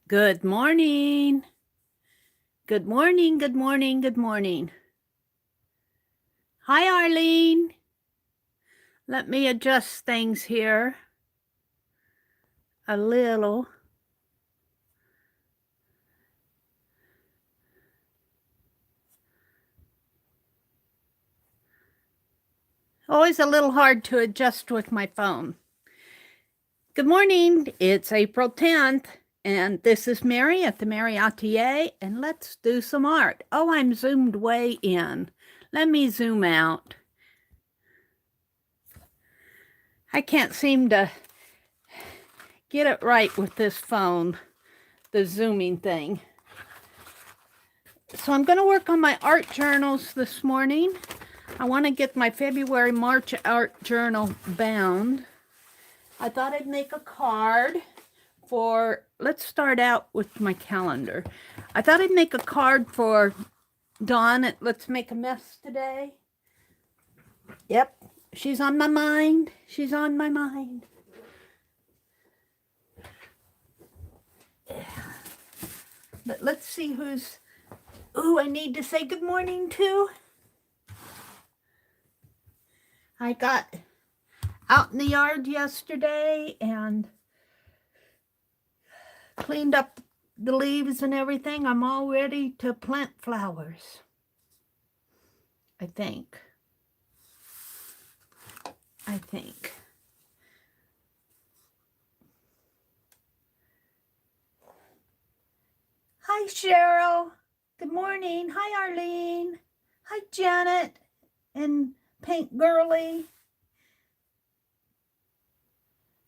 Good morning. Good morning, good morning, good morning. Hi, Arlene. Let me adjust things here a little. Always a little hard to adjust with my phone. Good morning. It's April 10th, and this is Meri at the.meri.atelier, and let's do some art. Oh, I'm zoomed way in. Let me zoom out. I can't seem to get it right with this phone, the zooming thing. So I'm going to work on my art journals this morning. I want to get my February, March art journal bound. I thought I'd make a card for, let's start out with my calendar. I thought I'd make a card for Dawn at Let's Make a Mess today. Yep, she's on my mind. She's on my mind. But let's see who's, I need to say good morning to. I got out in the yard yesterday and cleaned up the leaves and everything. I'm all ready to plant flowers, I think. Hi, Cheryl. Good morning. Hi, Arlene. Hi, Janet and Pink Girly.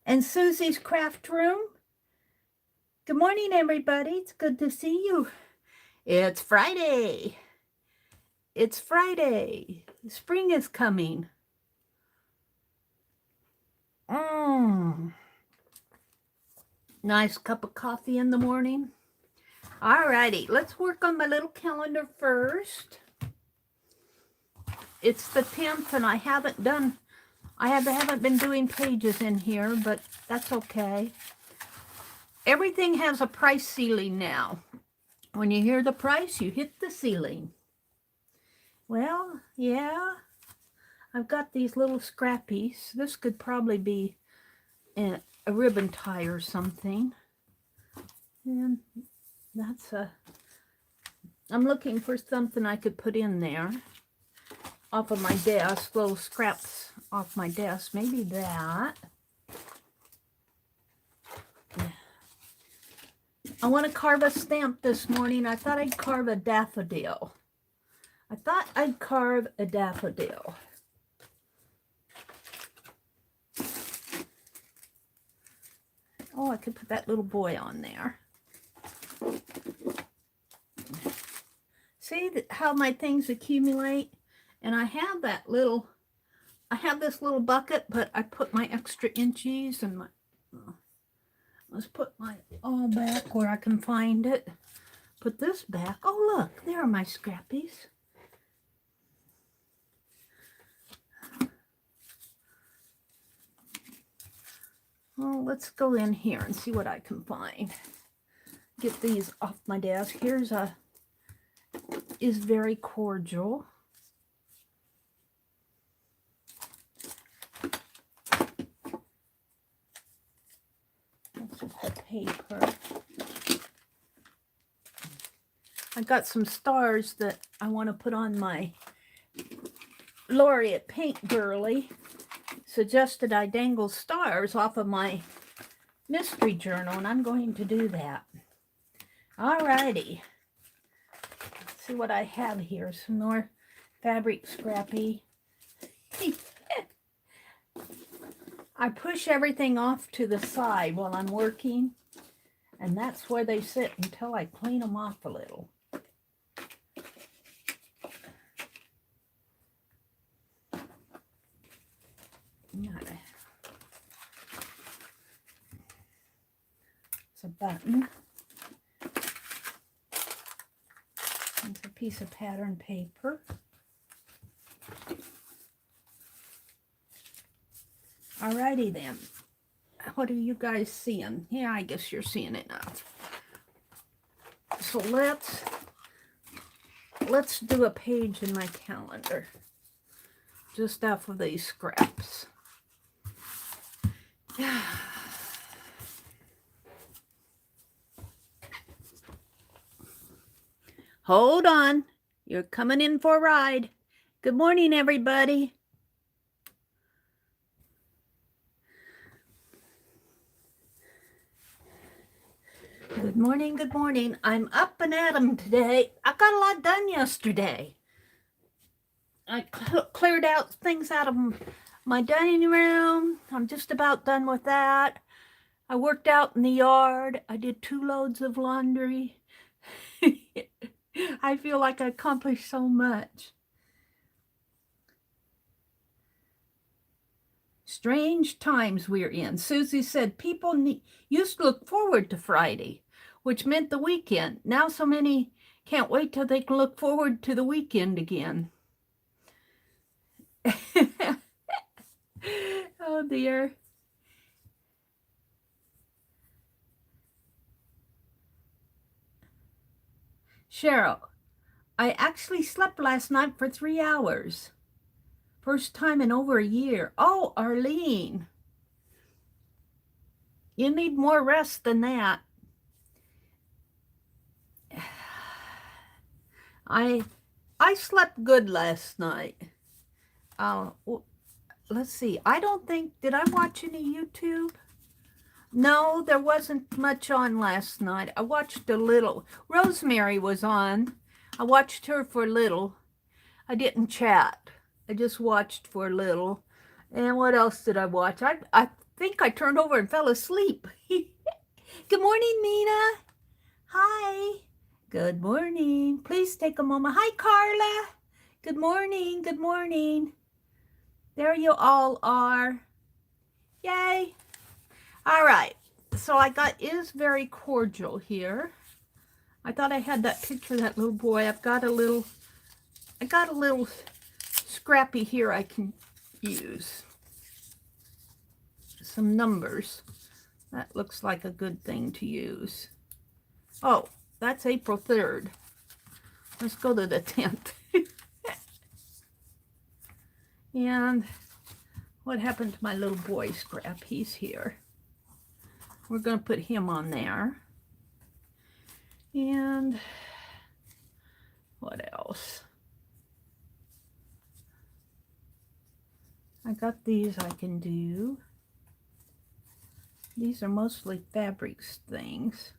And Susie's Craft Room. Good morning, everybody. It's good to see you. It's Friday. It's Friday. Spring is coming. Nice cup of coffee in the morning. Alrighty, let's work on my little calendar first. It's the 10th and I haven't been doing pages in here, but that's okay. Everything has a price ceiling now. When you hear the price, you hit the ceiling. Well, yeah, I've got these little scrappies. This could probably be a ribbon tie or something. And I'm looking for something I could put in there off of my desk, little scraps off my desk. Maybe that. I want to carve a stamp this morning. I thought I'd carve a daffodil. Oh, I could put that little boy on there. See how my things accumulate? And I have this little bucket, but I put my extra inchies and let's put my all back where I can find it. Put this back. Oh, look, there are my scrappies. Oh, let's go in here and see what I can find. Get these off my desk. Here's is very cordial. This is the paper. I got some stars that I want to put on my Laureate Paint Girly. Suggested I dangle stars off of my mystery journal, and I'm going to do that. Alrighty. Let's see what I have here. Some more fabric scrappy. I push everything off to the side while I'm working, and that's where they sit until I clean them off a little. It's a button. It's a piece of pattern paper. Alrighty then. What are you guys seeing? Yeah, I guess you're seeing it now. So let's do a page in my calendar just off of these scraps. Hold on. You're coming in for a ride. Good morning, everybody. Good morning, good morning. I'm up and at 'em today. I got a lot done yesterday. I cleared out things out of my dining room. I'm just about done with that. I worked out in the yard. I did 2 loads of laundry. I feel like I accomplished so much. Strange times we're in. Susie said people used to look forward to Friday, which meant the weekend. Now so many can't wait till they can look forward to the weekend again. Oh dear. Cheryl, I actually slept last night for 3 hours. First time in over a year. Oh, Arlene. You need more rest than that. I slept good last night. Let's see. I don't think, did I watch any YouTube? No, there wasn't much on last night. I watched a little. Rosemary was on. I watched her for a little. I didn't chat. I just watched for a little. And what else did I watch? I think I turned over and fell asleep. Good morning, Nina. Hi. Good morning. Please take a moment. Hi, Carla. Good morning. Good morning. There you all are. Yay. All right. So I got Is Very Cordial here. I thought I had that picture of that little boy. I got a little scrappy here I can use. Some numbers. That looks like a good thing to use. Oh, that's April 3rd. Let's go to the 10th. And what happened to my little boy scrap? He's here. We're going to put him on there. And what else? I got these I can do. These are mostly fabrics things.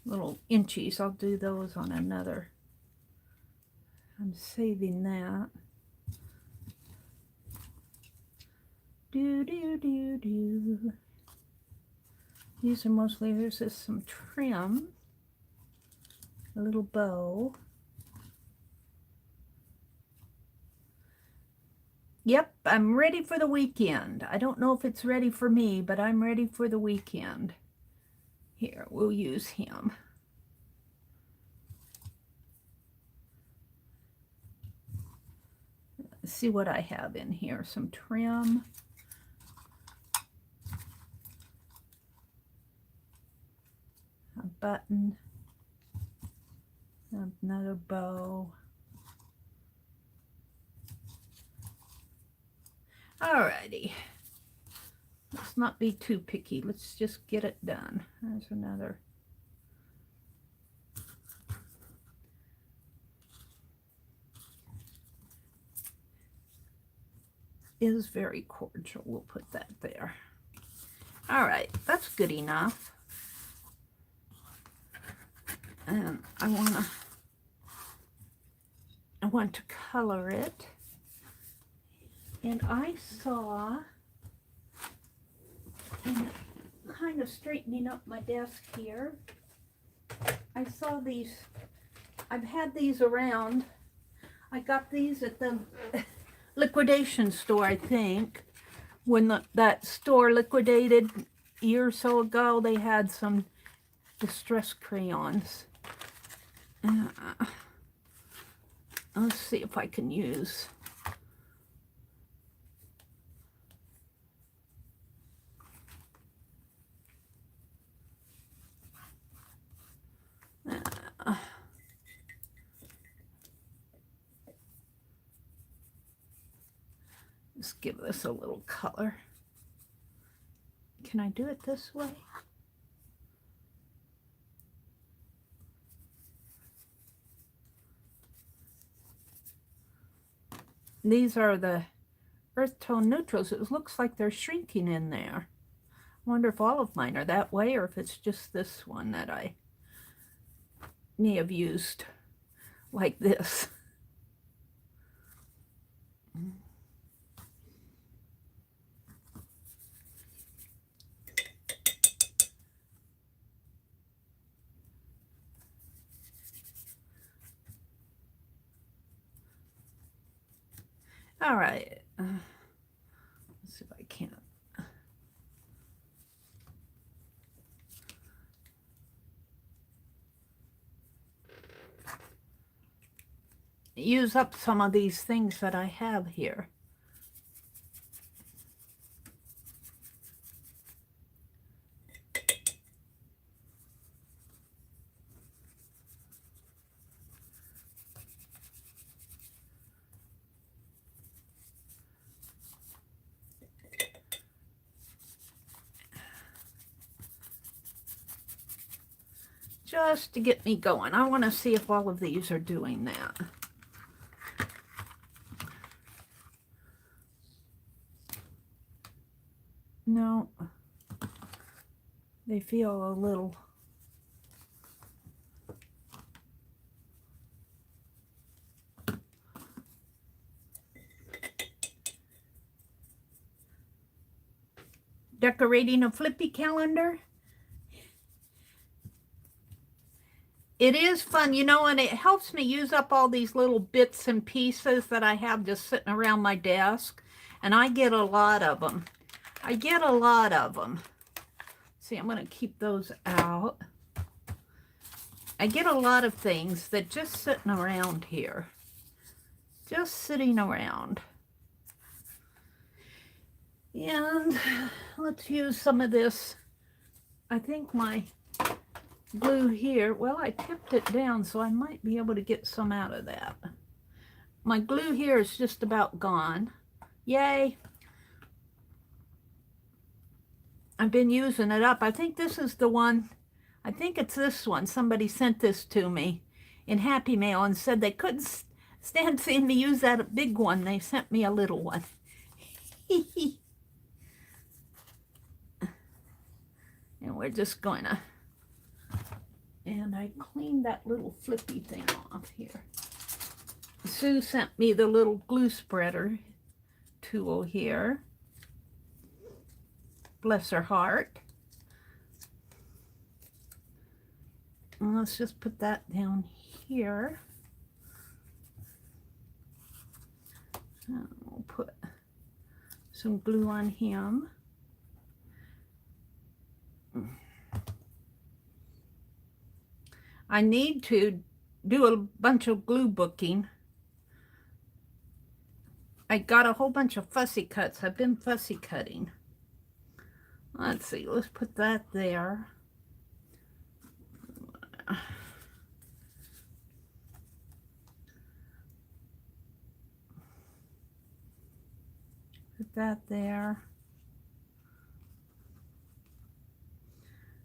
Little inchies, I'll do those on another. I'm saving that. Do. These are mostly, there's just some trim. A little bow. Yep, I'm ready for the weekend. I don't know if it's ready for me, but I'm ready for the weekend. Here, we'll use him. Let's see what I have in here. Some trim. A button. Another bow. Alrighty. Let's not be too picky. Let's just get it done. There's another. Is Very Cordial. We'll put that there. All right, that's good enough. And I want to color it. And I saw, and kind of straightening up my desk here, I saw these. I've had these around. I got these at the liquidation store, I think. When that store liquidated a year or so ago, they had some distress crayons. Let's see if I can use. Let's give this a little color. Can I do it this way? These are the earth tone neutrals. It looks like they're shrinking in there. I wonder if all of mine are that way or if it's just this one that I may have used like this. All right. Let's see if I can. Use up some of these things that I have here. Just to get me going. I want to see if all of these are doing that. No, they feel a little. Decorating a flippy calendar. It is fun, you know, and it helps me use up all these little bits and pieces that I have just sitting around my desk. And I get a lot of them. I get a lot of them. See, I'm going to keep those out. I get a lot of things that just sitting around here. Just sitting around. And let's use some of this. I think my glue here, well, I tipped it down, so I might be able to get some out of that. My glue here is just about gone. Yay. I've been using it up. I think this is the one. I think it's this one. Somebody sent this to me in Happy Mail and said they couldn't stand seeing me use that big one. They sent me a little one. And we're just going to, and I cleaned that little flippy thing off here. Sue sent me the little glue spreader tool here. Bless her heart. And let's just put that down here. And we'll put some glue on him. I need to do a bunch of glue booking. I got a whole bunch of fussy cuts. I've been fussy cutting. Let's see, let's put that there. Put that there.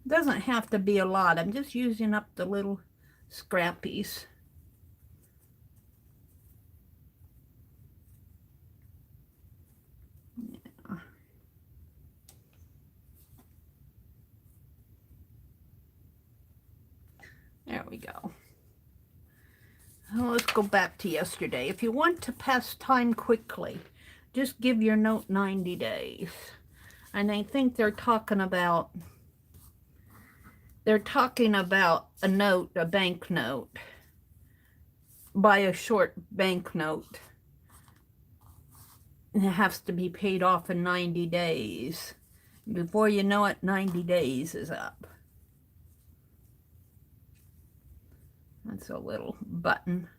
Doesn't have to be a lot. I'm just using up the little scrappies. Yeah. There we go. Well, let's go back to yesterday. If you want to pass time quickly, just give your note 90 days. And I think they're talking about a note, a bank note. Buy a short bank note. And it has to be paid off in 90 days. Before you know it, 90 days is up. That's a little button.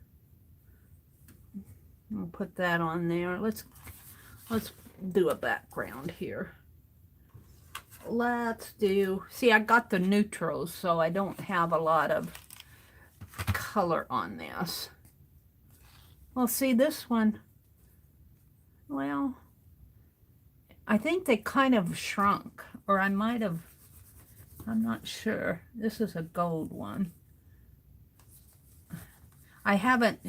We'll put that on there. Let's do a background here. Let's do, see, I got the neutrals, so I don't have a lot of color on this. Well, see, this one, well, I think they kind of shrunk, or I might have, I'm not sure. This is a gold one. I haven't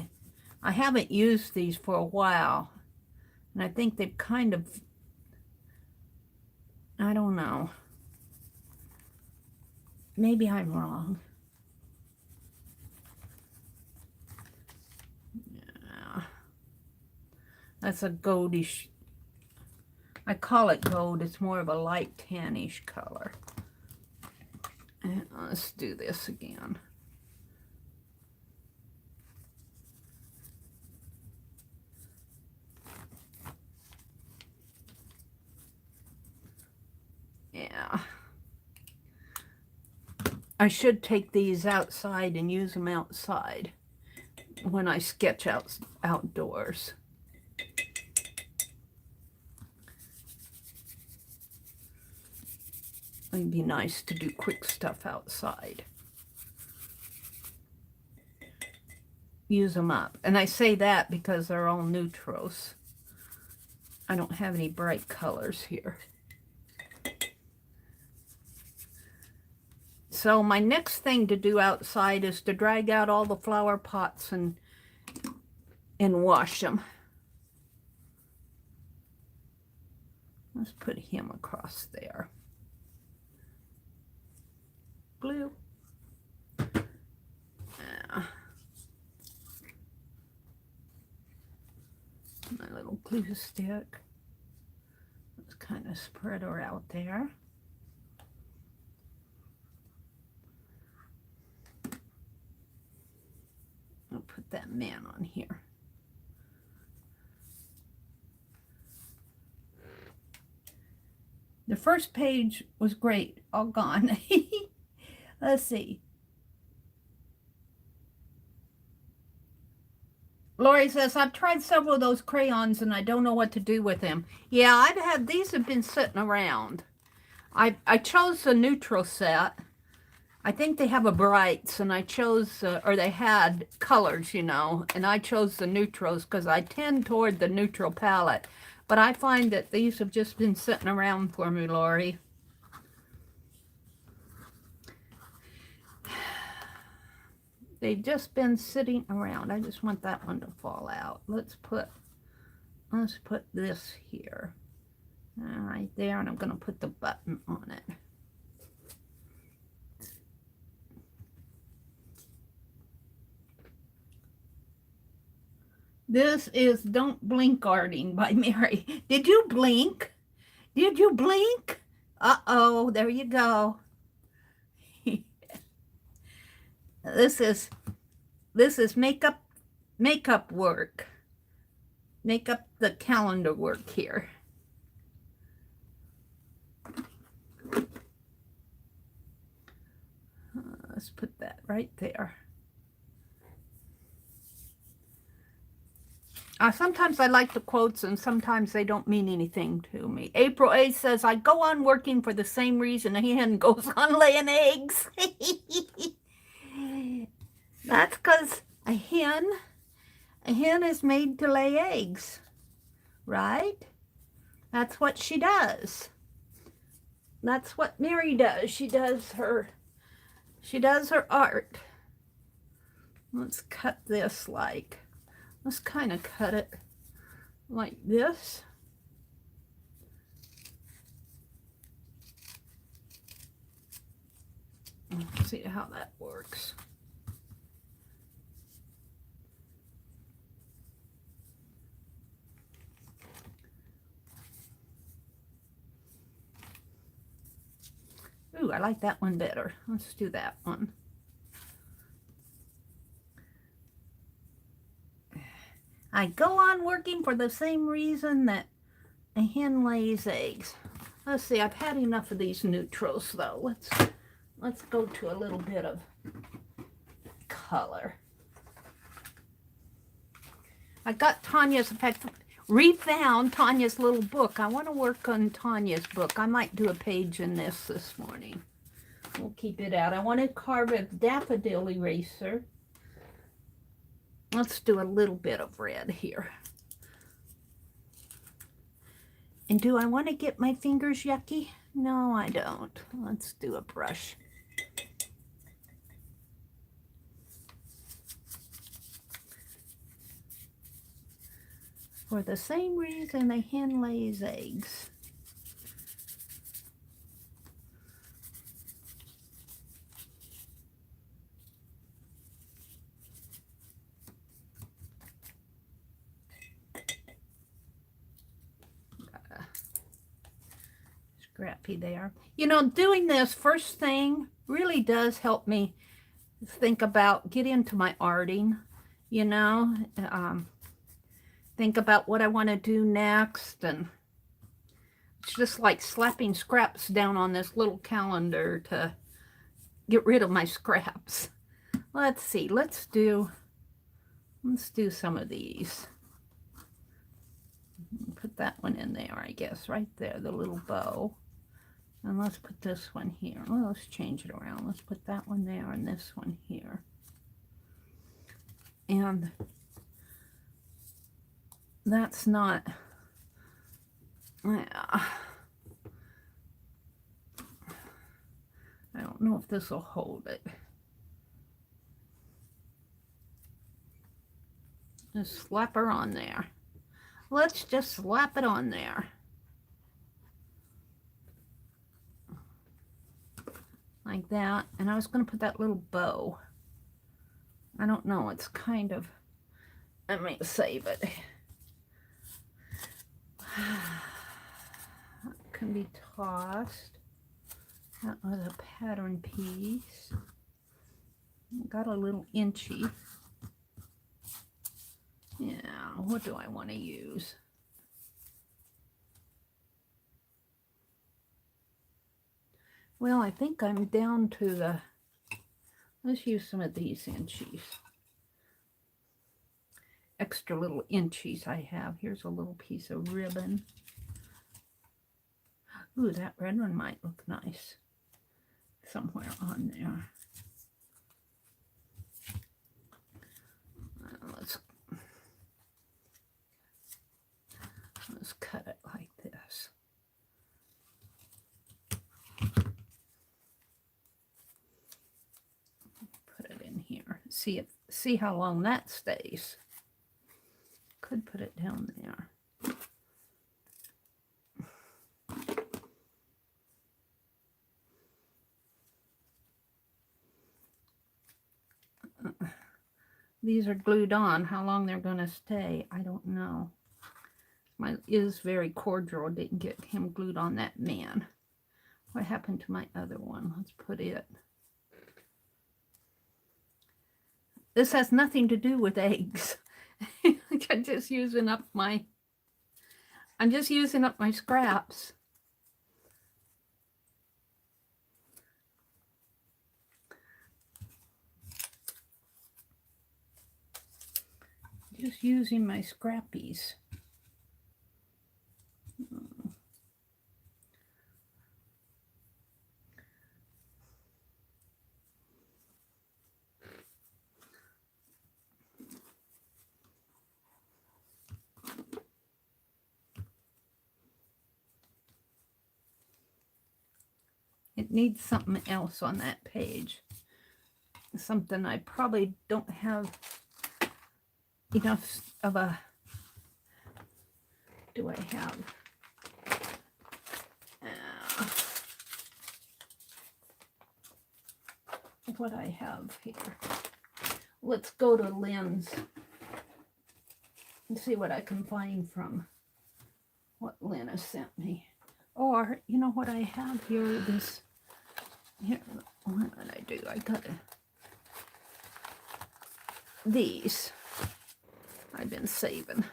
used these for a while, and I think they've kind of, I don't know. Maybe I'm wrong. Yeah. That's a goldish, I call it gold. It's more of a light tannish color. And let's do this again. Yeah. I should take these outside and use them outside when I sketch outdoors. It'd be nice to do quick stuff outside. Use them up. And I say that because they're all neutrals. I don't have any bright colors here. So my next thing to do outside is to drag out all the flower pots and wash them. Let's put him across there. Glue. Yeah. My little glue stick. Let's kind of spread her out there. I'll put that man on here. The first page was great, all gone. Let's see. Lori says, I've tried several of those crayons and I don't know what to do with them. Yeah, these have been sitting around. I chose the neutral set. I think they have a brights, and I chose, or they had colors, you know, and I chose the neutrals because I tend toward the neutral palette. But I find that these have just been sitting around for me, Lori. They've just been sitting around. I just want that one to fall out. Let's put this here. Right there, and I'm going to put the button on it. This is Don't Blink Arting by Mary. Did you blink? Did you blink? Uh-oh, there you go. This is makeup work. Makeup the calendar work here. Let's put that right there. Sometimes I like the quotes and sometimes they don't mean anything to me. April A says, I go on working for the same reason a hen goes on laying eggs. That's because a hen is made to lay eggs, right? That's what she does. That's what Mary does. She does her art. Let's cut this let's kind of cut it like this. Let's see how that works. Ooh, I like that one better. Let's do that one. I go on working for the same reason that a hen lays eggs. Let's see, I've had enough of these neutrals though. Let's go to a little bit of color. I got Tanya's, in fact, refound Tanya's little book. I want to work on Tanya's book. I might do a page in this morning. We'll keep it out. I want to carve a daffodil eraser. Let's do a little bit of red here. And do I want to get my fingers yucky? No, I don't. Let's do a brush. For the same reason a hen lays eggs. Scrappy there. You know, doing this first thing really does help me think about, get into my arting, you know, think about what I want to do next. And it's just like slapping scraps down on this little calendar to get rid of my scraps. Let's see, let's do some of these. Put that one in there, I guess, right there, the little bow. And let's put this one here. Well, let's change it around. Let's put that one there and this one here. And that's not, I don't know if this will hold it. Just slap her on there. Let's just slap it on there. Like that. And I was going to put that little bow. I don't know. It's kind of, let me save it. That can be tossed. That was a pattern piece. Got a little inchy. Yeah, what do I want to use? Well, I think I'm down to the, let's use some of these inchies. Extra little inchies I have. Here's a little piece of ribbon. Ooh, that red one might look nice somewhere on there. Let's cut it like this. Put it in here. See how long that stays. Could put it down there. These are glued on. How long they're going to stay, I don't know. Mine is very cordial. Didn't get him glued on that man. What happened to my other one? Let's put it. This has nothing to do with eggs. I'm just using up my scraps. Just using my scrappies. It needs something else on that page. Something I probably don't have enough of a, do I have? What I have here. Let's go to Lynn's and see what I can find from what Lynn has sent me. Or, you know what I have here, this, here, what did I do? I got these I've been saving.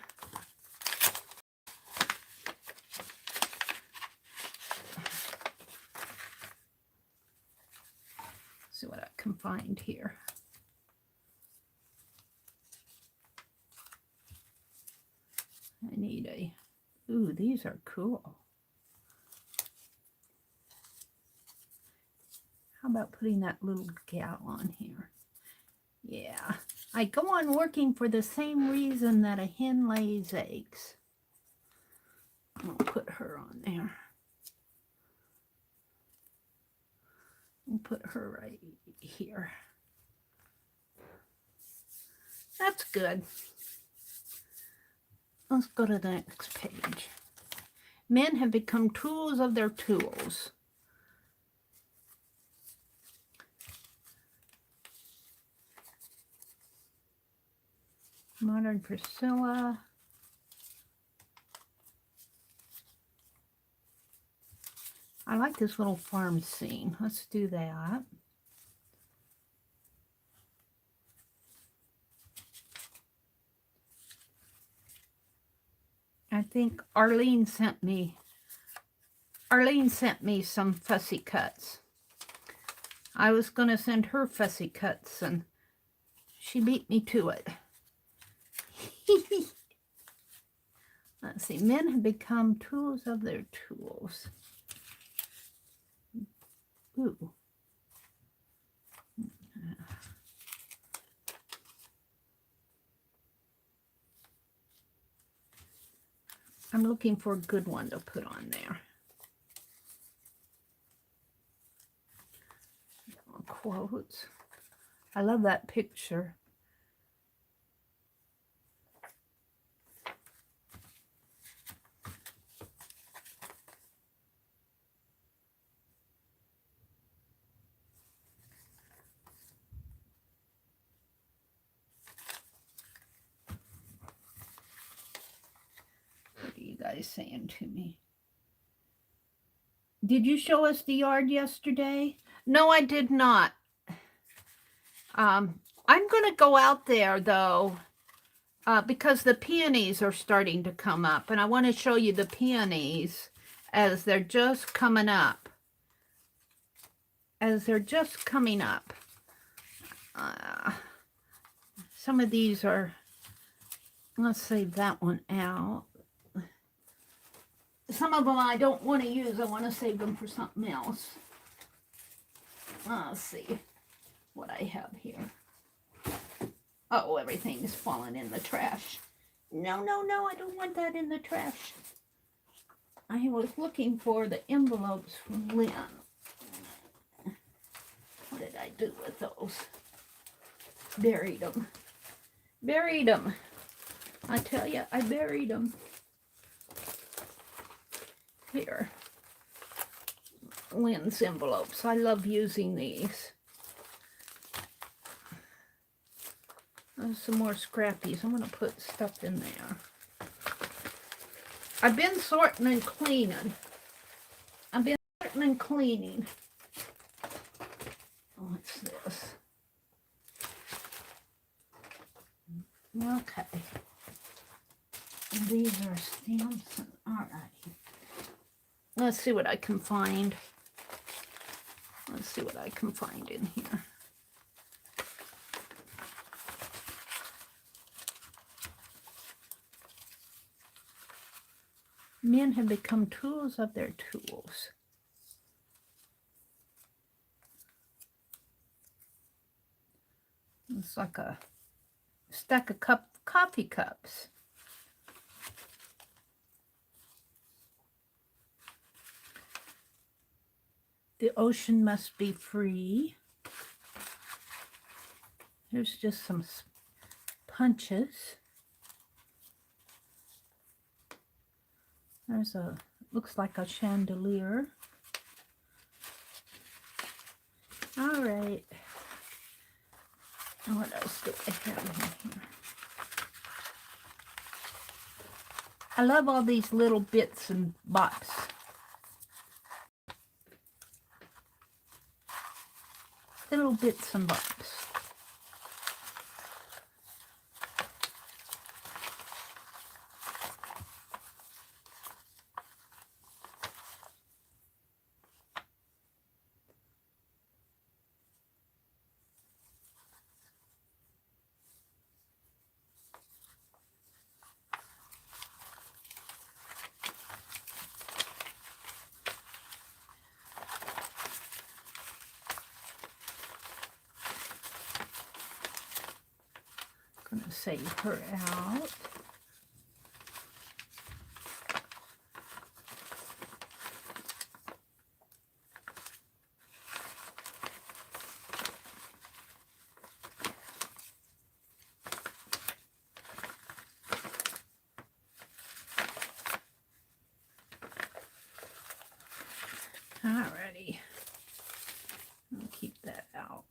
See what I can find here. I need a, ooh, these are cool. How about putting that little gal on here? Yeah, I go on working for the same reason that a hen lays eggs. I'll put her on there. We'll put her right here. That's good. Let's go to the next page. Men have become tools of their tools. Modern Priscilla. I like this little farm scene. Let's do that. I think Arlene sent me some fussy cuts. I was going to send her fussy cuts and she beat me to it. Let's see. Men have become tools of their tools. Ooh. I'm looking for a good one to put on there. Quotes. I love that picture. What are you guys saying to me? Did you show us the yard yesterday? No, I did not. I'm going to go out there, though, because the peonies are starting to come up. And I want to show you the peonies as they're just coming up. As they're just coming up. Some of these are... Let's save that one out. Some of them I don't want to use. I want to save them for something else. Let's see what I have here. Oh, everything is falling in the trash. No, no, no, I don't want that in the trash. I was looking for the envelopes from Lynn. What did I do with those? Buried them. Buried them. I tell you, I buried them. Here. Lynn's envelopes. I love using these. There's some more scrappies. I'm going to put stuff in there. I've been sorting and cleaning. What's this? Okay. These are stamps. All right. Let's see what I can find. Let's see what I can find in here. Men have become tools of their tools. It's like a stack of coffee cups. The ocean must be free. Here's just some punches. There's a, looks like a chandelier. All right. And what else do I have in here? I love all these little bits and bops. Little bits and bobs. Gonna save her out. Alrighty. I'll keep that out.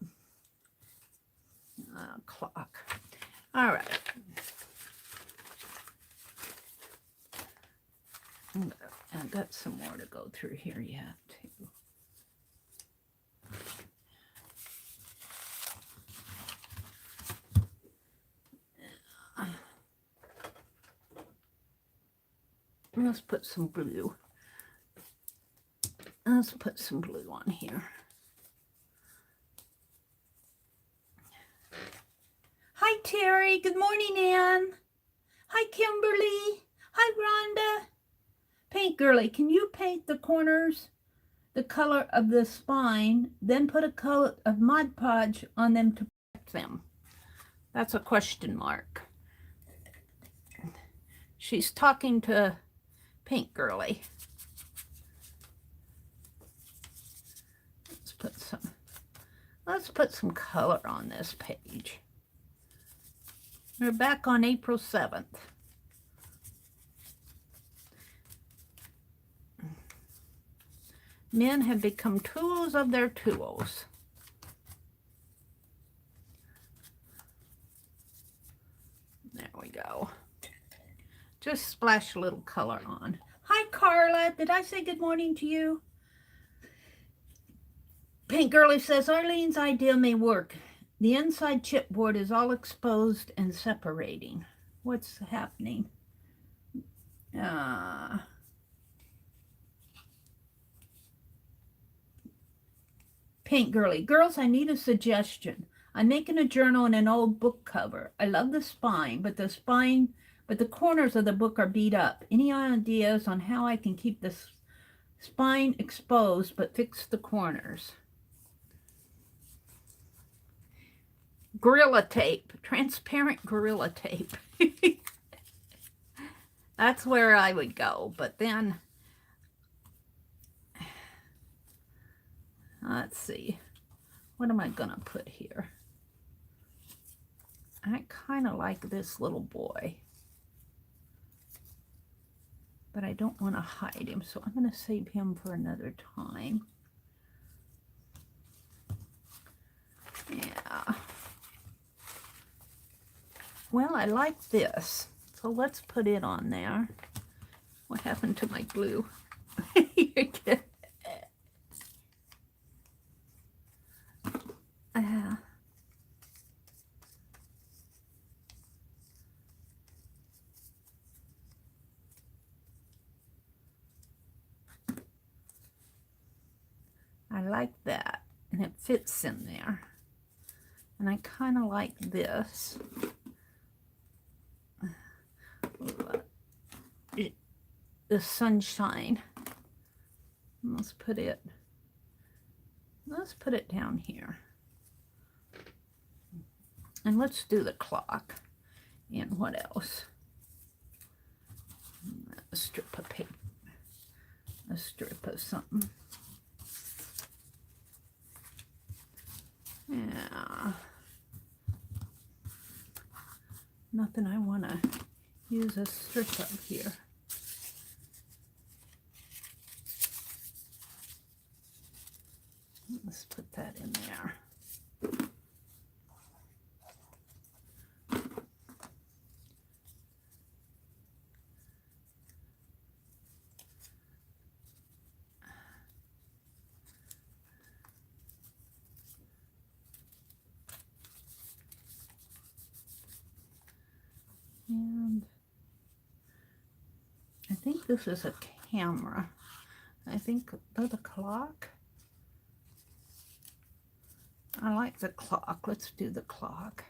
Clock. All right. I've got some more to go through here yet, too. Let's put some blue. Let's put some blue on here. Hi, Terry. Good morning, Ann. Hi, Kimberly. Hi, Rhonda. Paint Girly, can you paint the corners the color of the spine, then put a coat of Mod Podge on them to protect them? That's a question mark. She's talking to Paint Girly. Let's put some color on this page. We're back on April 7th. Men have become tools of their tools. There we go. Just splash a little color on. Hi, Carla. Did I say good morning to you? Paint Girly says, Arlene's idea may work. The inside chipboard is all exposed and separating. What's happening? Paint Girly, girls, I need a suggestion. I'm making a journal in an old book cover. I love the spine, but the corners of the book are beat up. Any ideas on how I can keep the spine exposed but fix the corners? Gorilla tape, transparent Gorilla tape. That's where I would go, but then let's see. What am I gonna put here? I kind of like this little boy, but I don't want to hide him, so I'm going to save him for another time. Yeah. Well, I like this, so let's put it on there. What happened to my glue? You're kidding. I like that, and it fits in there. And I kind of like this. The sunshine. Let's put it down here. And let's do the clock. And what else? A strip of paper. A strip of something. Yeah. Nothing I want to use a strip of here. Let's put that in there. And I think this is a camera. I think the clock. I like the clock. Let's do the clock.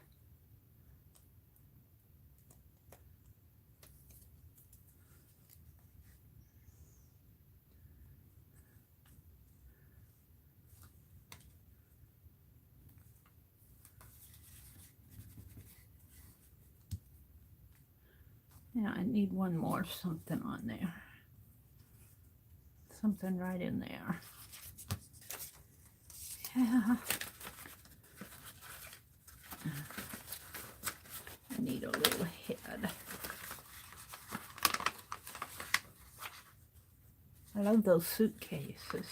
Yeah, I need one more something on there. Something right in there. Yeah. I need a little head. I love those suitcases.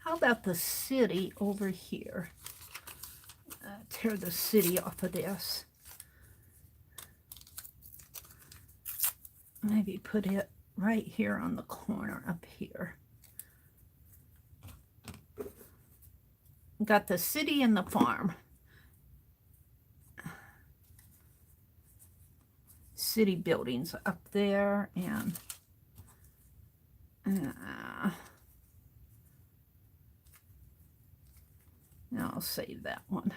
How about the city over here? Tear the city off of this. Maybe put it right here on the corner up here. Got the city and the farm. City buildings up there, and now I'll save that one.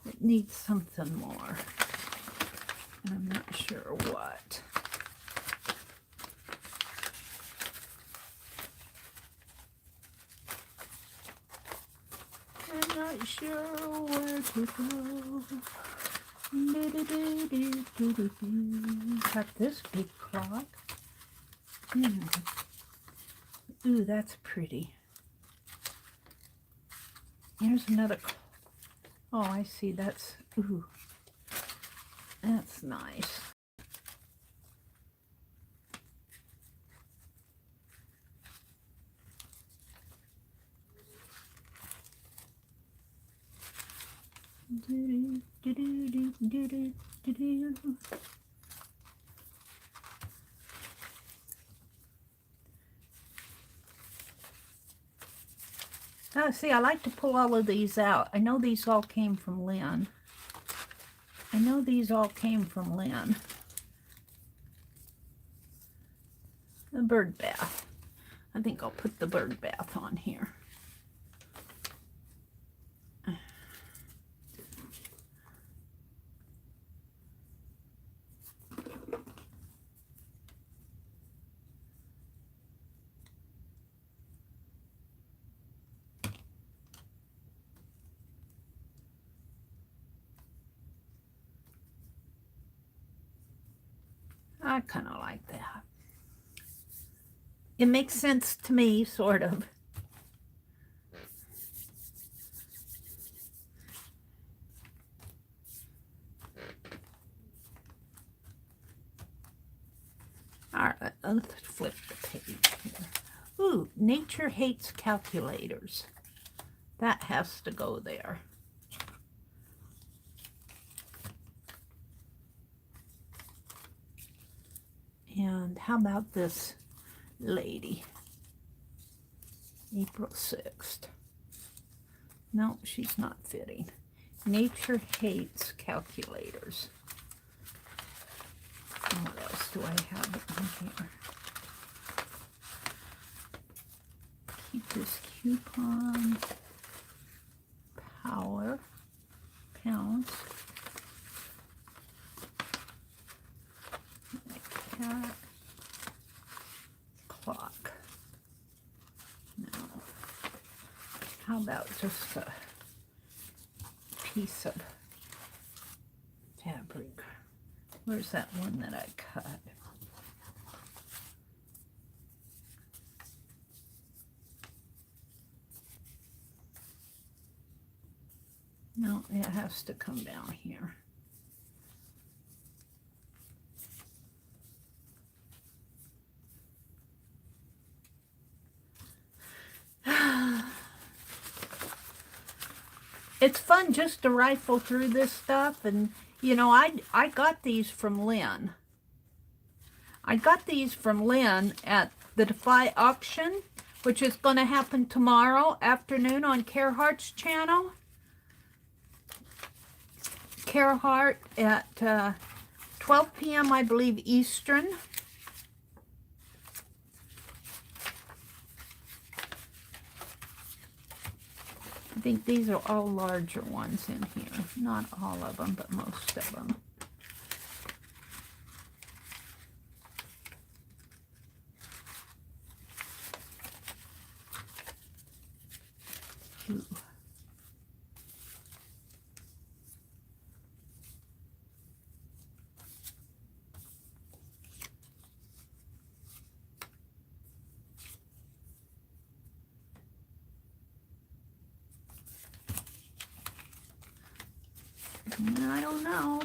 It needs something more, and I'm not sure what. I'm not sure where to go. Got this big clock. Ooh, that's pretty. Here's another clock. Oh, I see. That's, ooh, that's nice. Oh, see, I like to pull all of these out. I know these all came from Lynn. The bird bath. I think I'll put the bird bath on here. I kind of like that. It makes sense to me, sort of. All right, let's flip the page here. Ooh, nature hates calculators. That has to go there. And how about this lady? April 6th. No, she's not fitting. Nature hates calculators. What else do I have in here? Keep this coupon. Power. Pounds. Cat. Clock. Now, how about just a piece of fabric? Where's that one that I cut? No, it has to come down here. It's fun just to rifle through this stuff, and you know, I got these from Lynn. I got these from Lynn at the Defy auction, which is going to happen tomorrow afternoon on Carhart's channel. Carhart at 12 p.m. I believe Eastern. I think these are all larger ones in here. Not all of them, but most of them. Ooh. I don't know.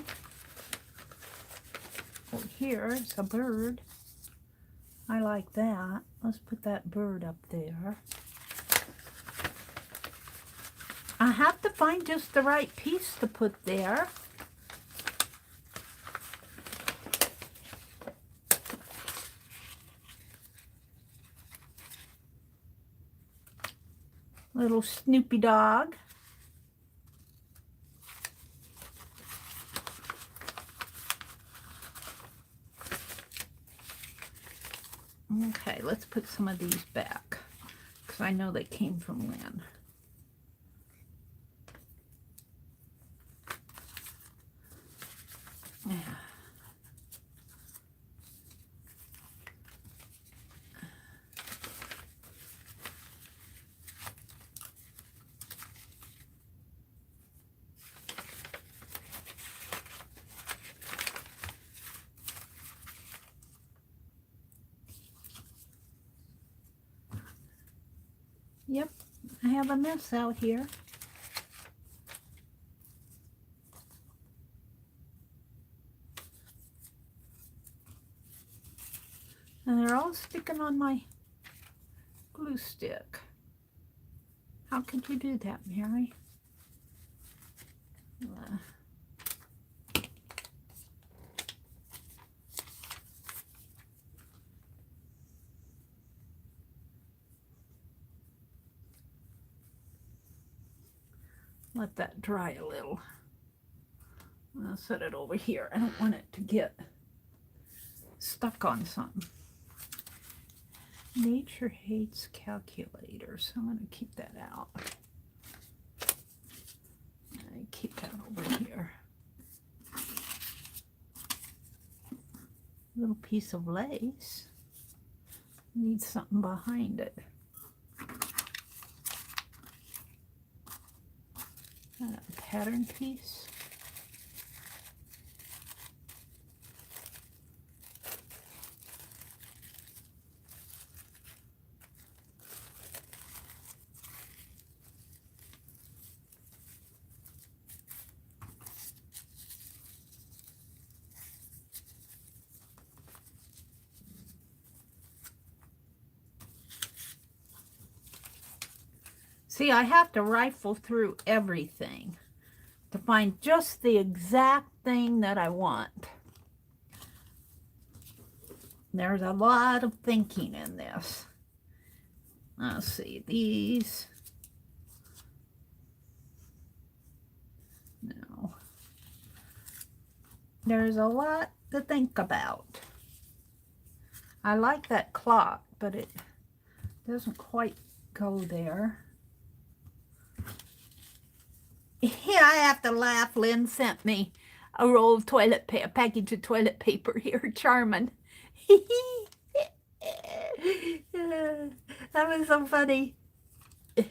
Oh, here's a bird. I like that. Let's put that bird up there. I have to find just the right piece to put there. Little Snoopy dog. Okay, let's put some of these back, because I know they came from Lynn. Yeah. Yep, I have a mess out here. And they're all sticking on my glue stick. How could you do that, Mary? Let that dry a little. I'll set it over here. I don't want it to get stuck on something. Nature hates calculators. I'm going to keep that out. I keep that over here. Little piece of lace. Needs something behind it. A pattern piece. See, I have to rifle through everything to find just the exact thing that I want. There's a lot of thinking in this. Let's see, these. No. There's a lot to think about. I like that clock, but it doesn't quite go there. Yeah, I have to laugh. Lynn sent me a roll of toilet paper, a package of toilet paper here. Charmin. That was so funny. All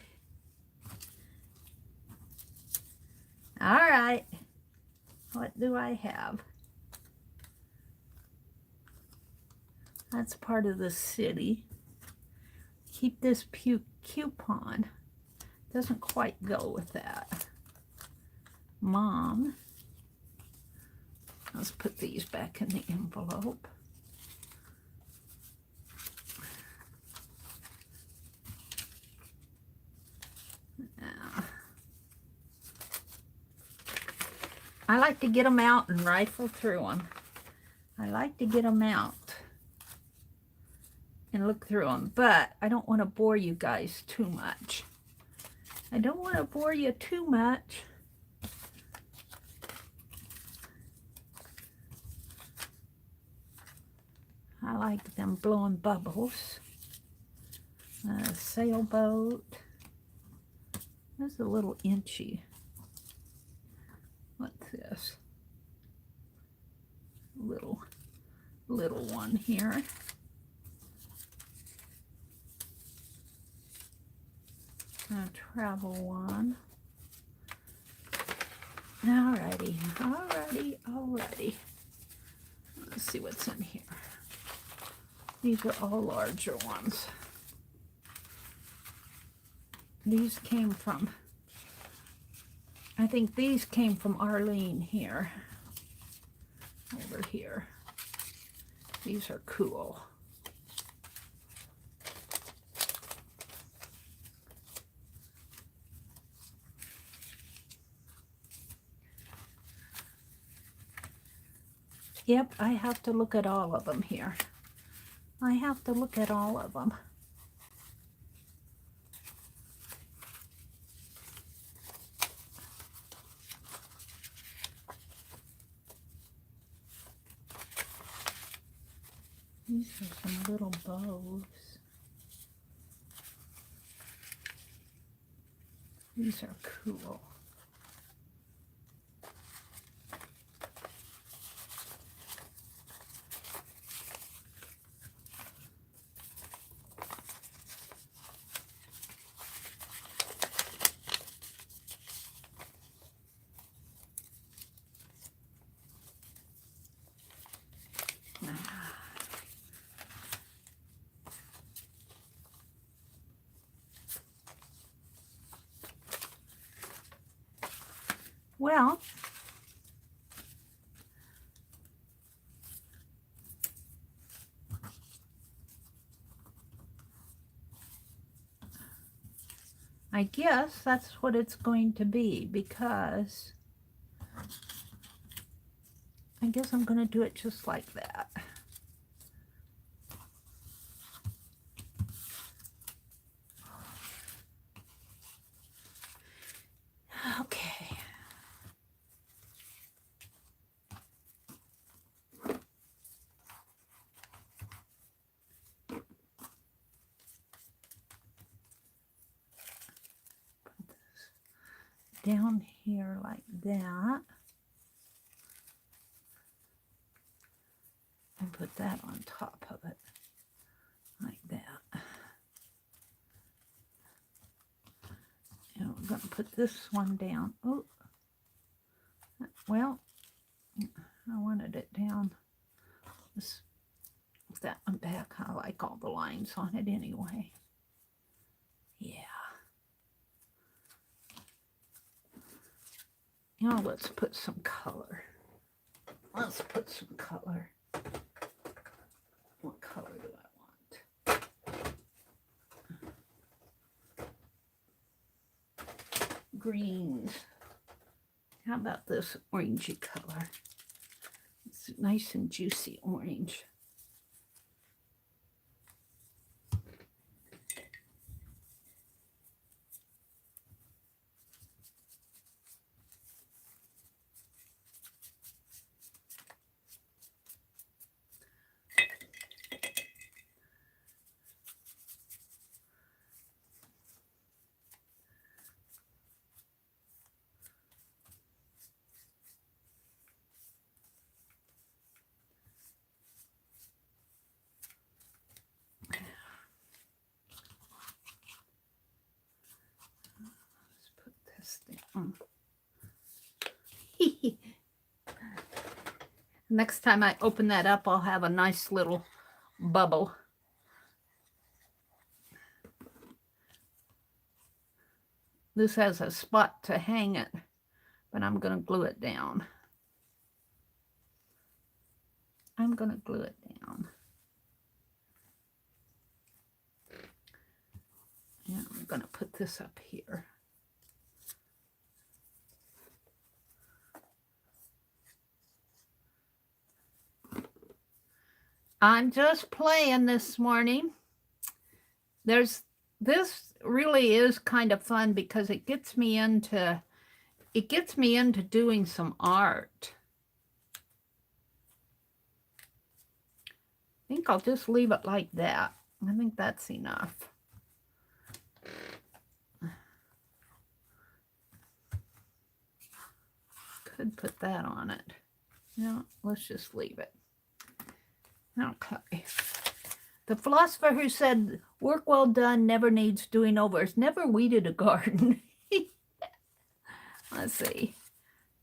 right. What do I have? That's part of the city. Keep this coupon. Doesn't quite go with that. Mom. Let's put these back in the envelope. I like to get them out and rifle through them. I like to get them out and look through them, but I don't want to bore you guys too much. I don't want to bore you too much. I like them blowing bubbles. Sailboat. That's a little inchy. What's this? Little one here. A travel one. Alrighty. Let's see what's in here. These are all larger ones. These came from I think these came from Arlene here. Over here. These are cool. Yep, I have to look at all of them here. I have to look at all of them. These are some little bows. These are cool. Well, I guess that's what it's going to be, because I guess I'm going to do it just like that. Okay. Down here like that, and put that on top of it like that. And we're going to put this one down. Oh, well, I wanted it down. Let's put that one back. I like all the lines on it anyway. Yeah. Now let's put some color. Let's put some color. What color do I want? Greens. How about this orangey color? It's nice and juicy orange. Next time I open that up, I'll have a nice little bubble. This has a spot to hang it, but I'm going to glue it down. I'm going to glue it down. And I'm going to put this up here. I'm just playing this morning. This really is kind of fun because it gets me into doing some art. I think I'll just leave it like that. I think that's enough. Could put that on it. No, let's just leave it. Okay. The philosopher who said, work well done never needs doing over has never weeded a garden. Let's see.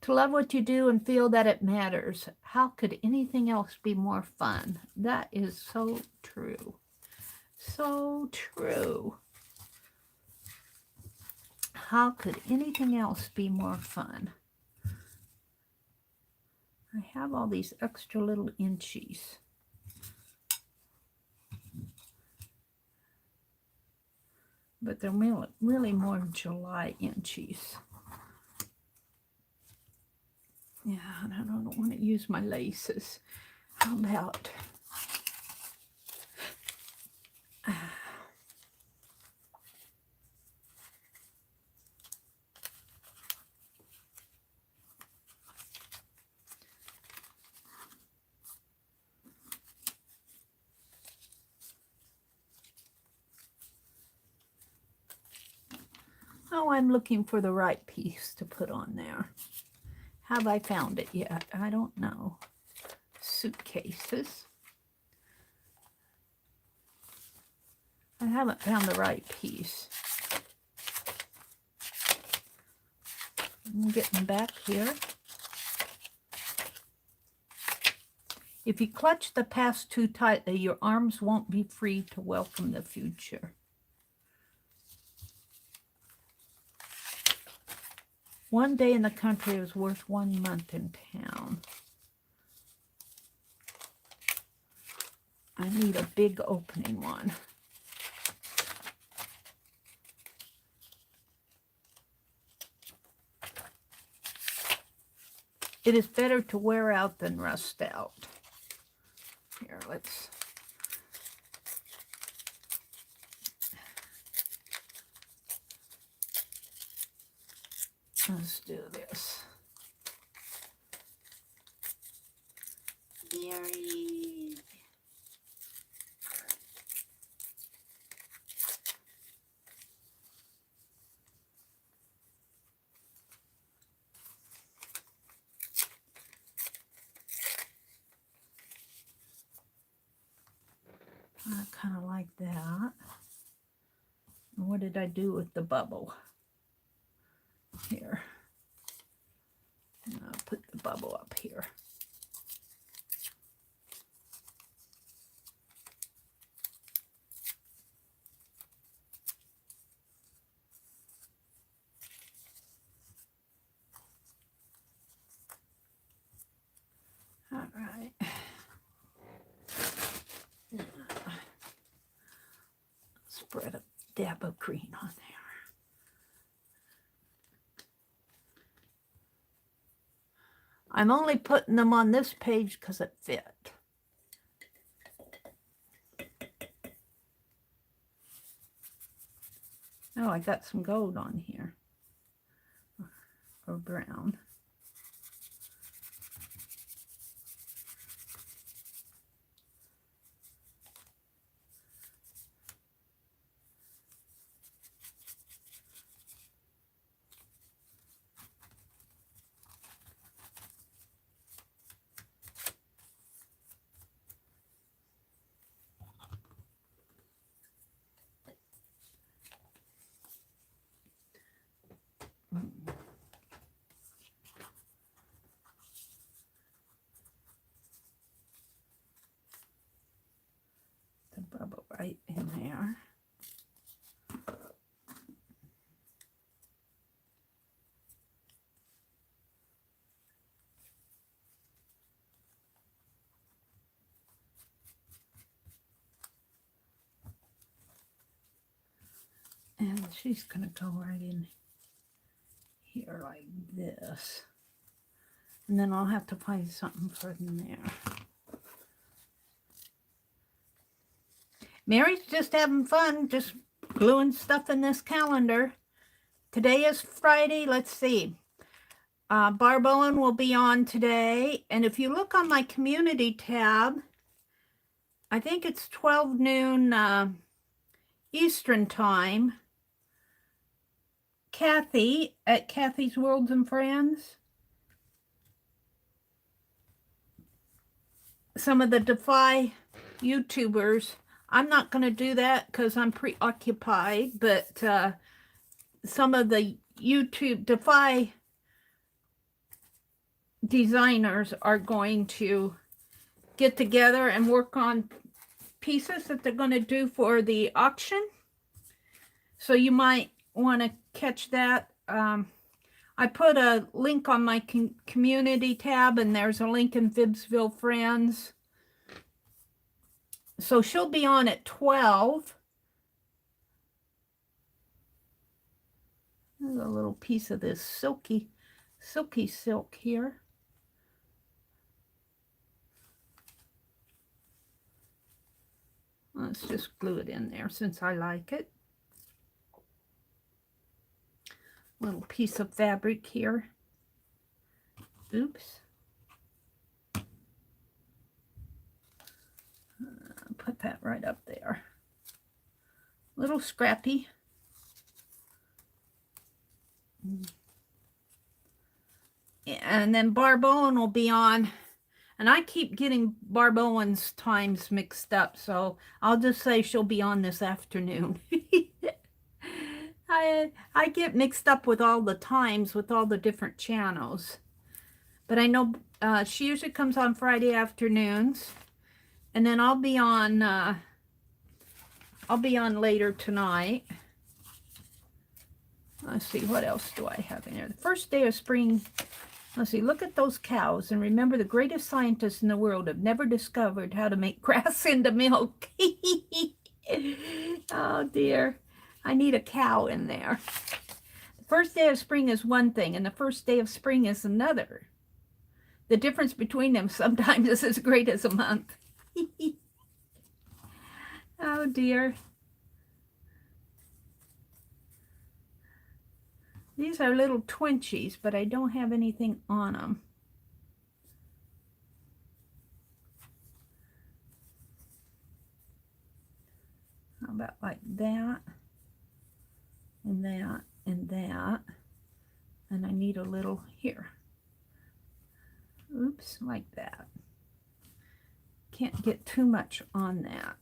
To love what you do and feel that it matters. How could anything else be more fun? That is so true. So true. How could anything else be more fun? I have all these extra little inchies. But they're really more July inchies. Yeah, and I don't want to use my laces. How about... Oh, I'm looking for the right piece to put on there. Have I found it yet? I don't know. Suitcases. I haven't found the right piece. I'm getting back here. If you clutch the past too tightly, your arms won't be free to welcome the future. One day in the country is worth 1 month in town. I need a big opening one. It is better to wear out than rust out. Here, let's... Let's do this. Yay. I kind of like that. And what did I do with the bubble? Here. And I'll put the bubble up here. All right. Spread a dab of green on there. I'm only putting them on this page because it fit. Oh, I got some gold on here. Or brown. The bubble right in there. And she's going to go right in here like this. And then I'll have to find something for them there. Mary's just having fun, just gluing stuff in this calendar. Today is Friday. Let's see. Barb Owen will be on today. And if you look on my community tab, I think it's 12 noon Eastern time. Kathy at Kathy's Worlds and Friends. Some of the Defy YouTubers. I'm not going to do that because I'm preoccupied, but some of the YouTube Defy designers are going to get together and work on pieces that they're going to do for the auction. So you might want to catch that. I put a link on my community tab, and there's a link in Fibsville Friends. So she'll be on at 12. There's a little piece of this silky silk here. Let's just glue it in there since I like it. Little piece of fabric here. Oops. Put that right up there. Little scrappy. And then Barb Owen will be on. And I keep getting Barb Owen's times mixed up, so I'll just say she'll be on this afternoon. I get mixed up with all the times with all the different channels. But I know she usually comes on Friday afternoons. And then I'll be on later tonight. Let's see, what else do I have in there? The first day of spring. Let's see, look at those cows. And remember, the greatest scientists in the world have never discovered how to make grass into milk. Oh, dear. I need a cow in there. The first day of spring is one thing, and the first day of spring is another. The difference between them sometimes is as great as a month. Oh, dear. These are little twinchies, but I don't have anything on them. How about like that, and that, and that. And I need a little here. Oops, like that. Can't get too much on that.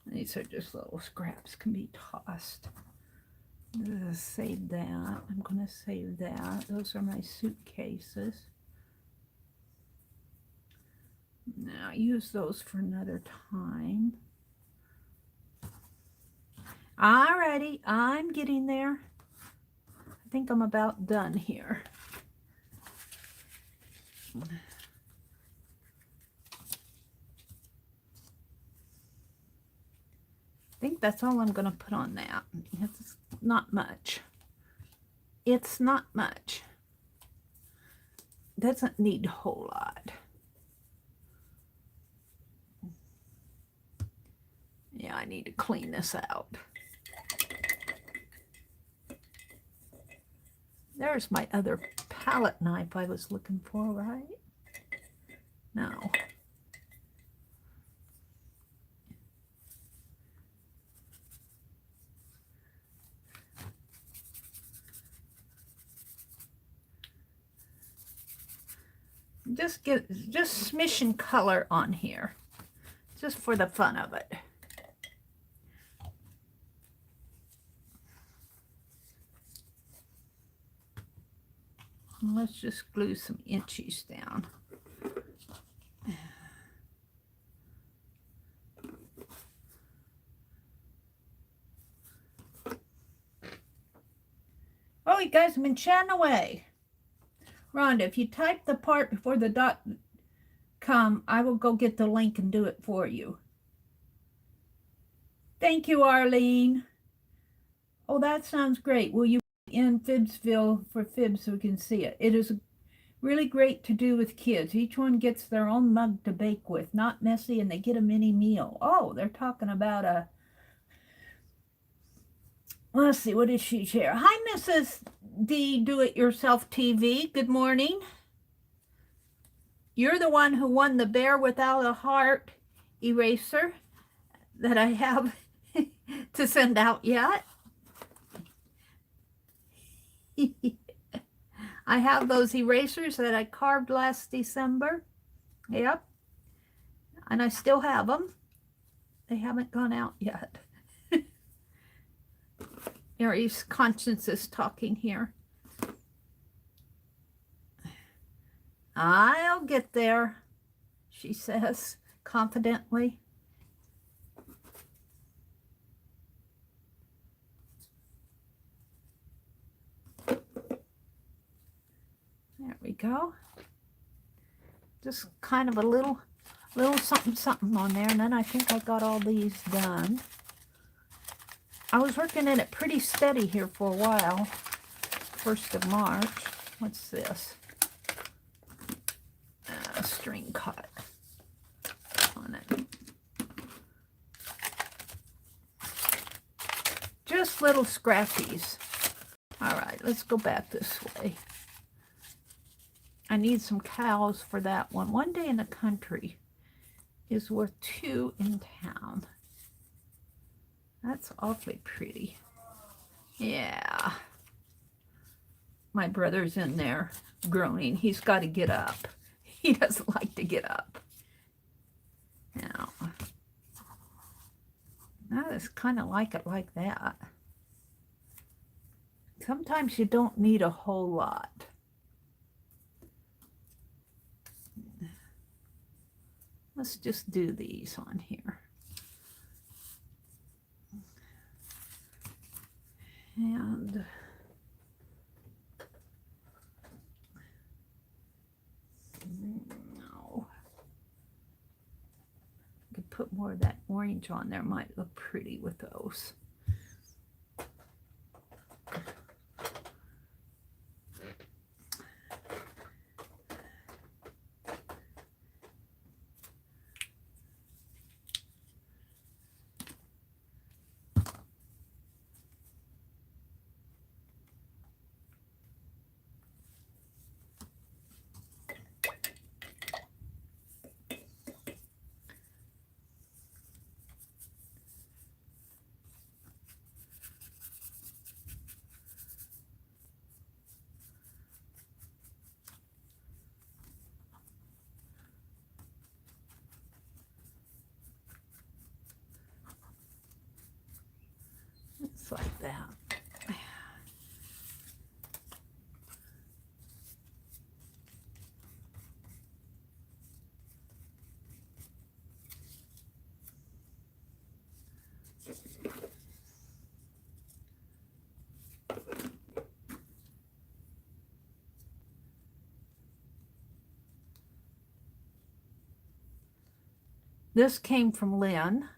These are just little scraps, can be tossed. Save that. I'm going to save that. Those are my suitcases. Now, use those for another time. Alrighty, I'm getting there. I think I'm about done here. I think that's all I'm going to put on that. It's not much. It's not much. Doesn't need a whole lot. Yeah, I need to clean this out. There's my other palette knife I was looking for, right? No. Just smishing color on here, just for the fun of it. And let's just glue some inchies down. Oh, you guys have been chatting away. Rhonda, if you type the part before the .com, I will go get the link and do it for you. Thank you, Arlene. Oh, that sounds great. Will you be in Fibsville for Fibs so we can see it? It is really great to do with kids. Each one gets their own mug to bake with, not messy, and they get a mini meal. Oh, they're talking about a... Let's see, what did she share? Hi, Mrs. D. Do-It-Yourself TV. Good morning. You're the one who won the Bear Without a Heart eraser that I have to send out yet. I have those erasers that I carved last December. Yep. And I still have them. They haven't gone out yet. Mary's conscience is talking here. I'll get there, she says confidently. we go. Just kind of a little something something on there, and then I think I got all these done. I was working in it pretty steady here for a while. 1st of March. What's this? String cut on it. Just little scrappies. All right, let's go back this way. I need some cows for that one. One day in the country is worth 2 in town. That's awfully pretty. Yeah. My brother's in there groaning. He's got to get up. He doesn't like to get up. Now, I just kind of like it like that. Sometimes you don't need a whole lot. Let's just do these on here. And no, I could put more of that orange on there. Might look pretty with those. It's like that. This came from Lynn.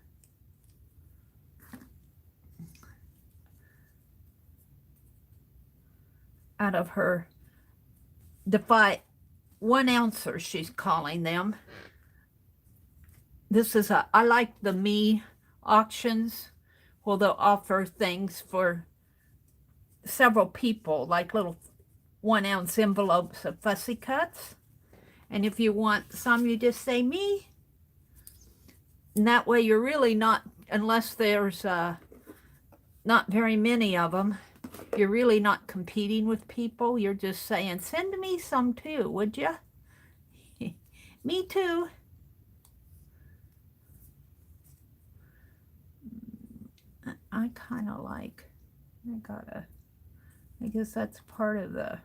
Out of her Defy 1 ouncer, she's calling them. This is I like the Me auctions. Well, they'll offer things for several people, like little 1 ounce envelopes of fussy cuts. And if you want some, you just say me. And that way you're really not, unless there's not very many of them, you're really not competing with people. You're just saying, send me some too, would you? Me too. I kind of like, I guess that's part of the,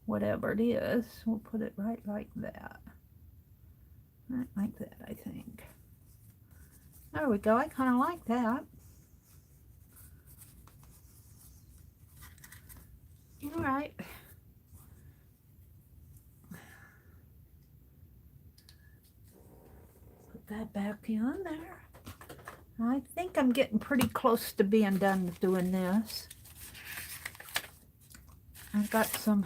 whatever it is. We'll put it right like that. Right like that, I think. There we go. I kind of like that. All right. Put that back in there. I think I'm getting pretty close to being done with doing this. I've got some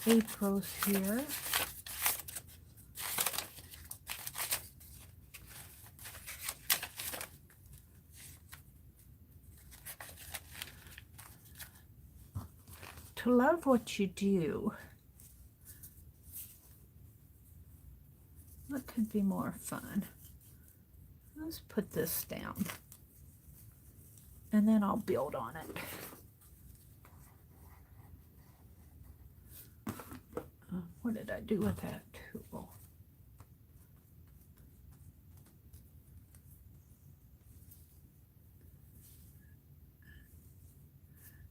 Aprils here. To love what you do. What could be more fun? Let's put this down. And then I'll build on it. What did I do with that tool?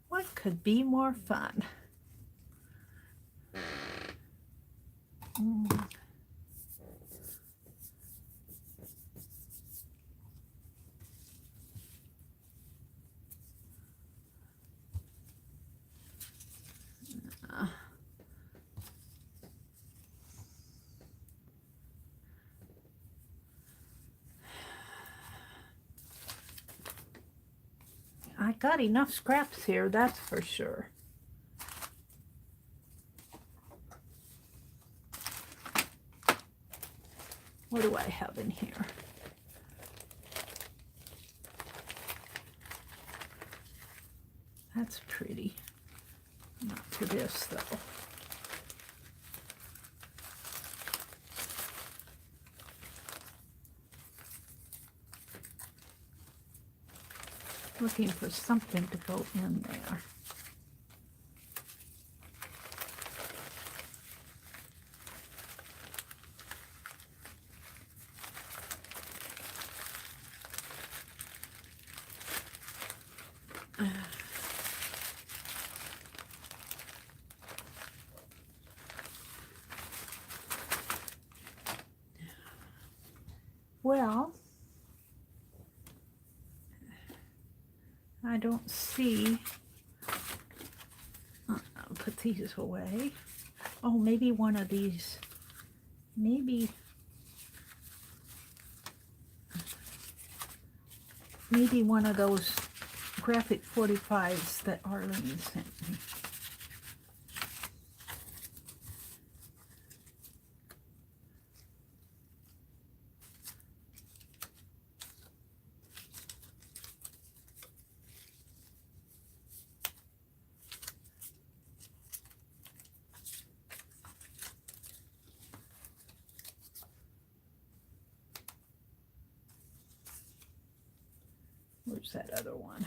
What could be more fun? got enough scraps here, that's for sure. What do I have in here? That's pretty. Not to this, though. Looking for something to go in there. Well, I don't see. I'll put these away. Oh, maybe one of these. Maybe one of those graphic 45s that Arlene sent me. Where's that other one?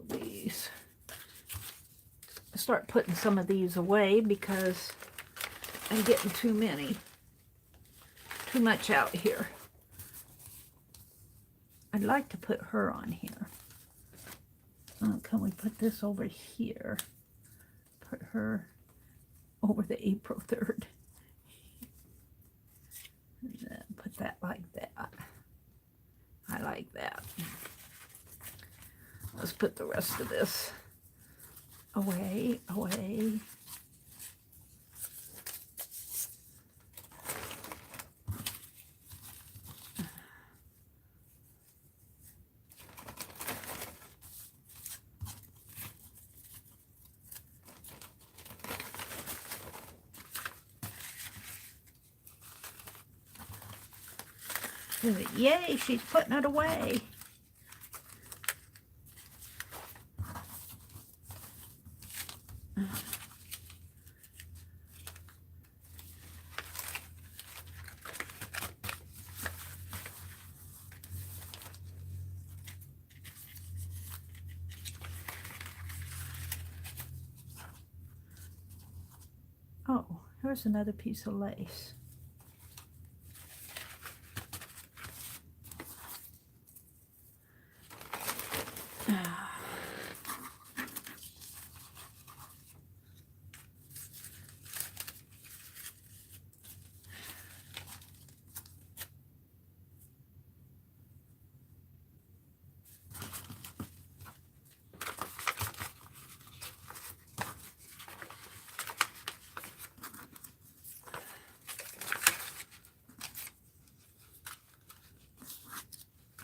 These. I start putting some of these away because I'm getting too much out here. I'd like to put her on here. Can we put this over here? Put her over the April 3rd. And then put that like that. I like that. Let's put the rest of this away. Yay, she's putting it away. Oh, here's another piece of lace.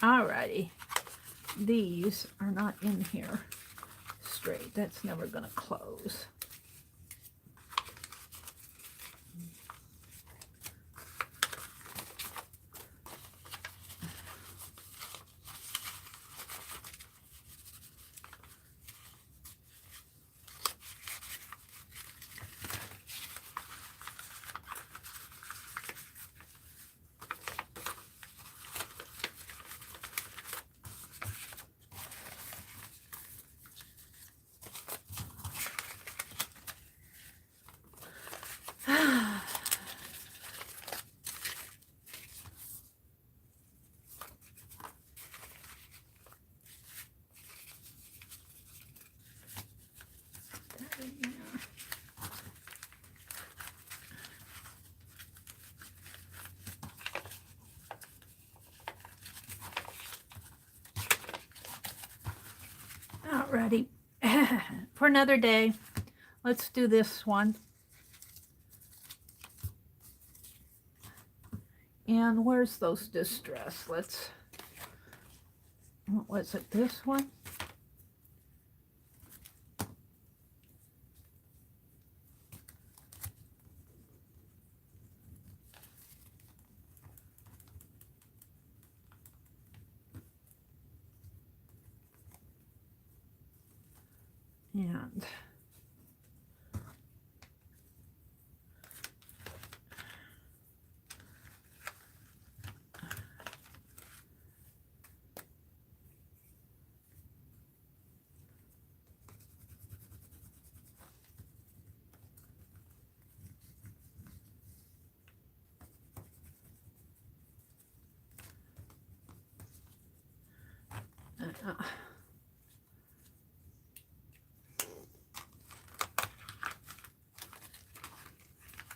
Alrighty, these are not in here straight. That's never going to close. for another day. Let's do this one. And where's those distress? Let's, what was it, this one?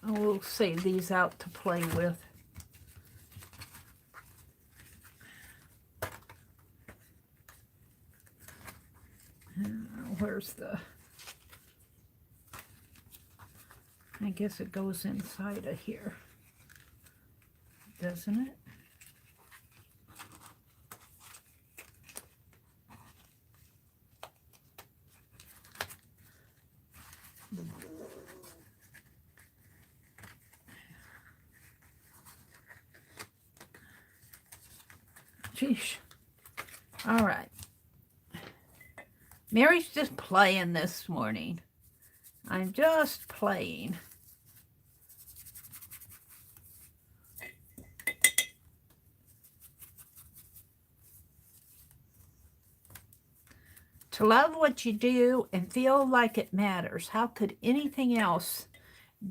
And we'll save these out to play with. Where's the, I guess it goes inside of here, doesn't it? Sheesh. All right. Mary's just playing this morning. I'm just playing. To love what you do and feel like it matters. How could anything else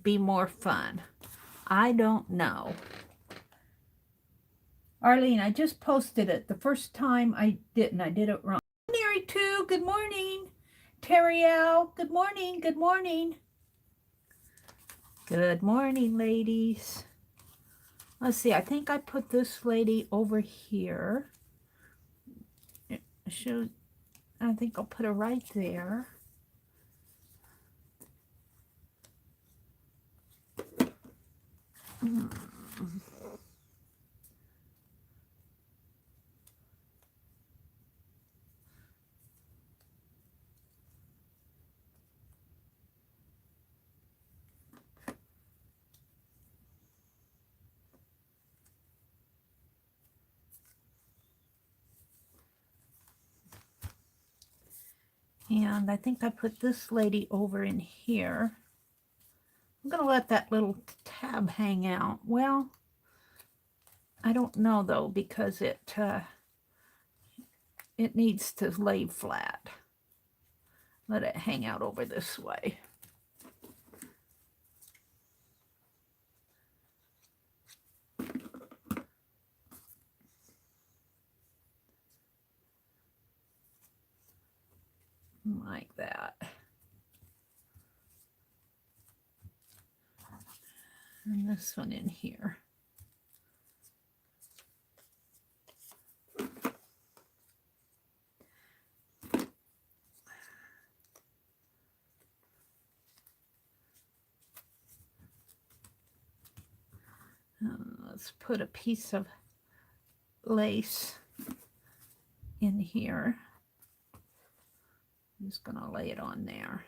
be more fun? I don't know. Arlene, I just posted it. The first time I didn't. I did it wrong. Mary too. Good morning. Terriel. Good morning. Good morning. Good morning, ladies. Let's see. I think I put this lady over here. I think I'll put her right there. And I think I put this lady over in here. I'm going to let that little tab hang out. Well, I don't know though, because it needs to lay flat. Let it hang out over this way. Like that. And this one in here. Let's put a piece of lace in here. I'm just going to lay it on there.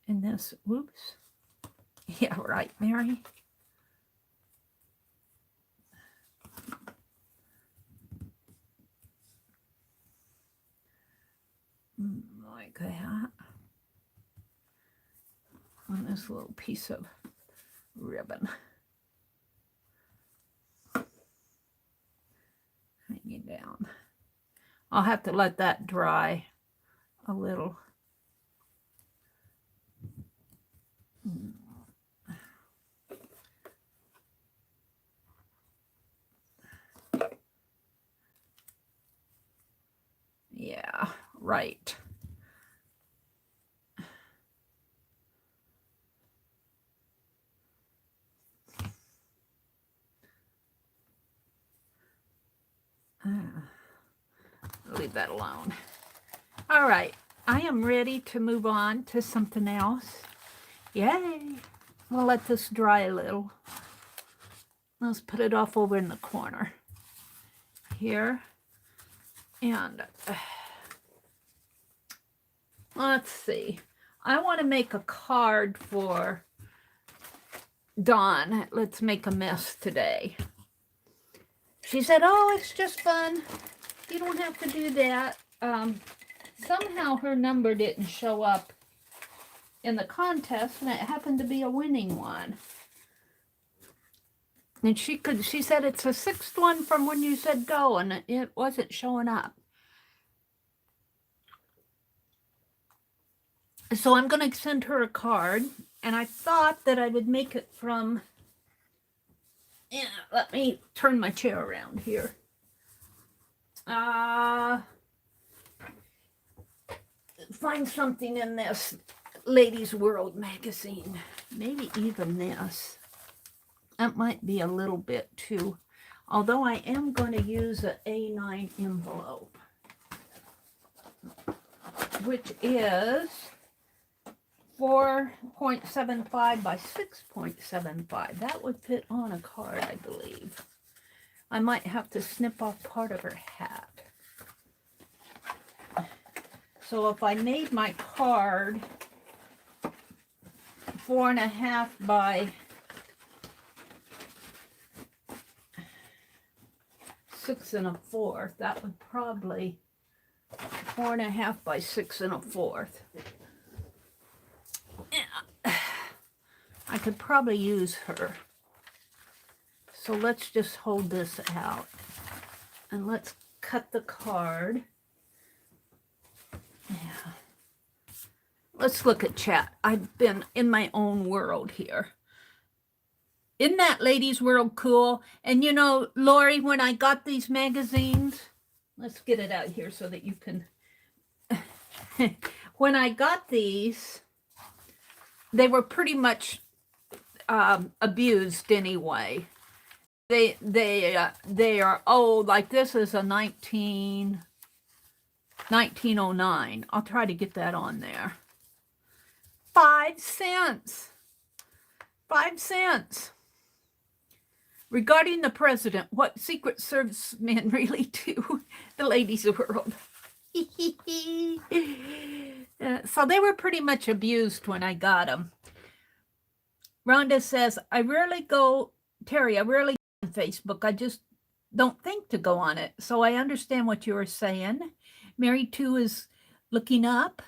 And this, whoops. Yeah, right, Mary. Like that. On this little piece of ribbon. Hanging down. I'll have to let that dry a little. Yeah, right. Leave that alone. All right. I am ready to move on to something else. Yay! We'll let this dry a little. Let's put it off over in the corner here. And let's see. I want to make a card for Dawn. Let's make a mess today. She said, oh, it's just fun. You don't have to do that. Somehow her number didn't show up in the contest, and it happened to be a winning one. And she said it's the 6th one from when you said go, and it wasn't showing up. So I'm going to send her a card, and I thought that I would make it from, yeah, let me turn my chair around here. Find something in this Ladies World magazine. Maybe even this. That might be a little bit too. Although I am going to use an A9 envelope, which is 4.75 by 6.75. That would fit on a card, I believe. I might have to snip off part of her hat. So if I made my card 4.5 by 6 1/4, that would probably 4.5 by 6 1/4. Yeah. I could probably use her. So let's just hold this out and let's cut the card. Yeah. Let's look at chat. I've been in my own world here. Isn't that Ladies World cool? And you know, Lori, when I got these magazines, let's get it out here so that you can. When I got these, they were pretty much abused anyway. They are old. Like this is a 1909. I'll try to get that on there. 5 cents. 5 cents. Regarding the president, what Secret Service men really do, the Ladies World. So they were pretty much abused when I got them. Rhonda says, I rarely go on Facebook. I just don't think to go on it. So I understand what you were saying. Mary 2 is looking up.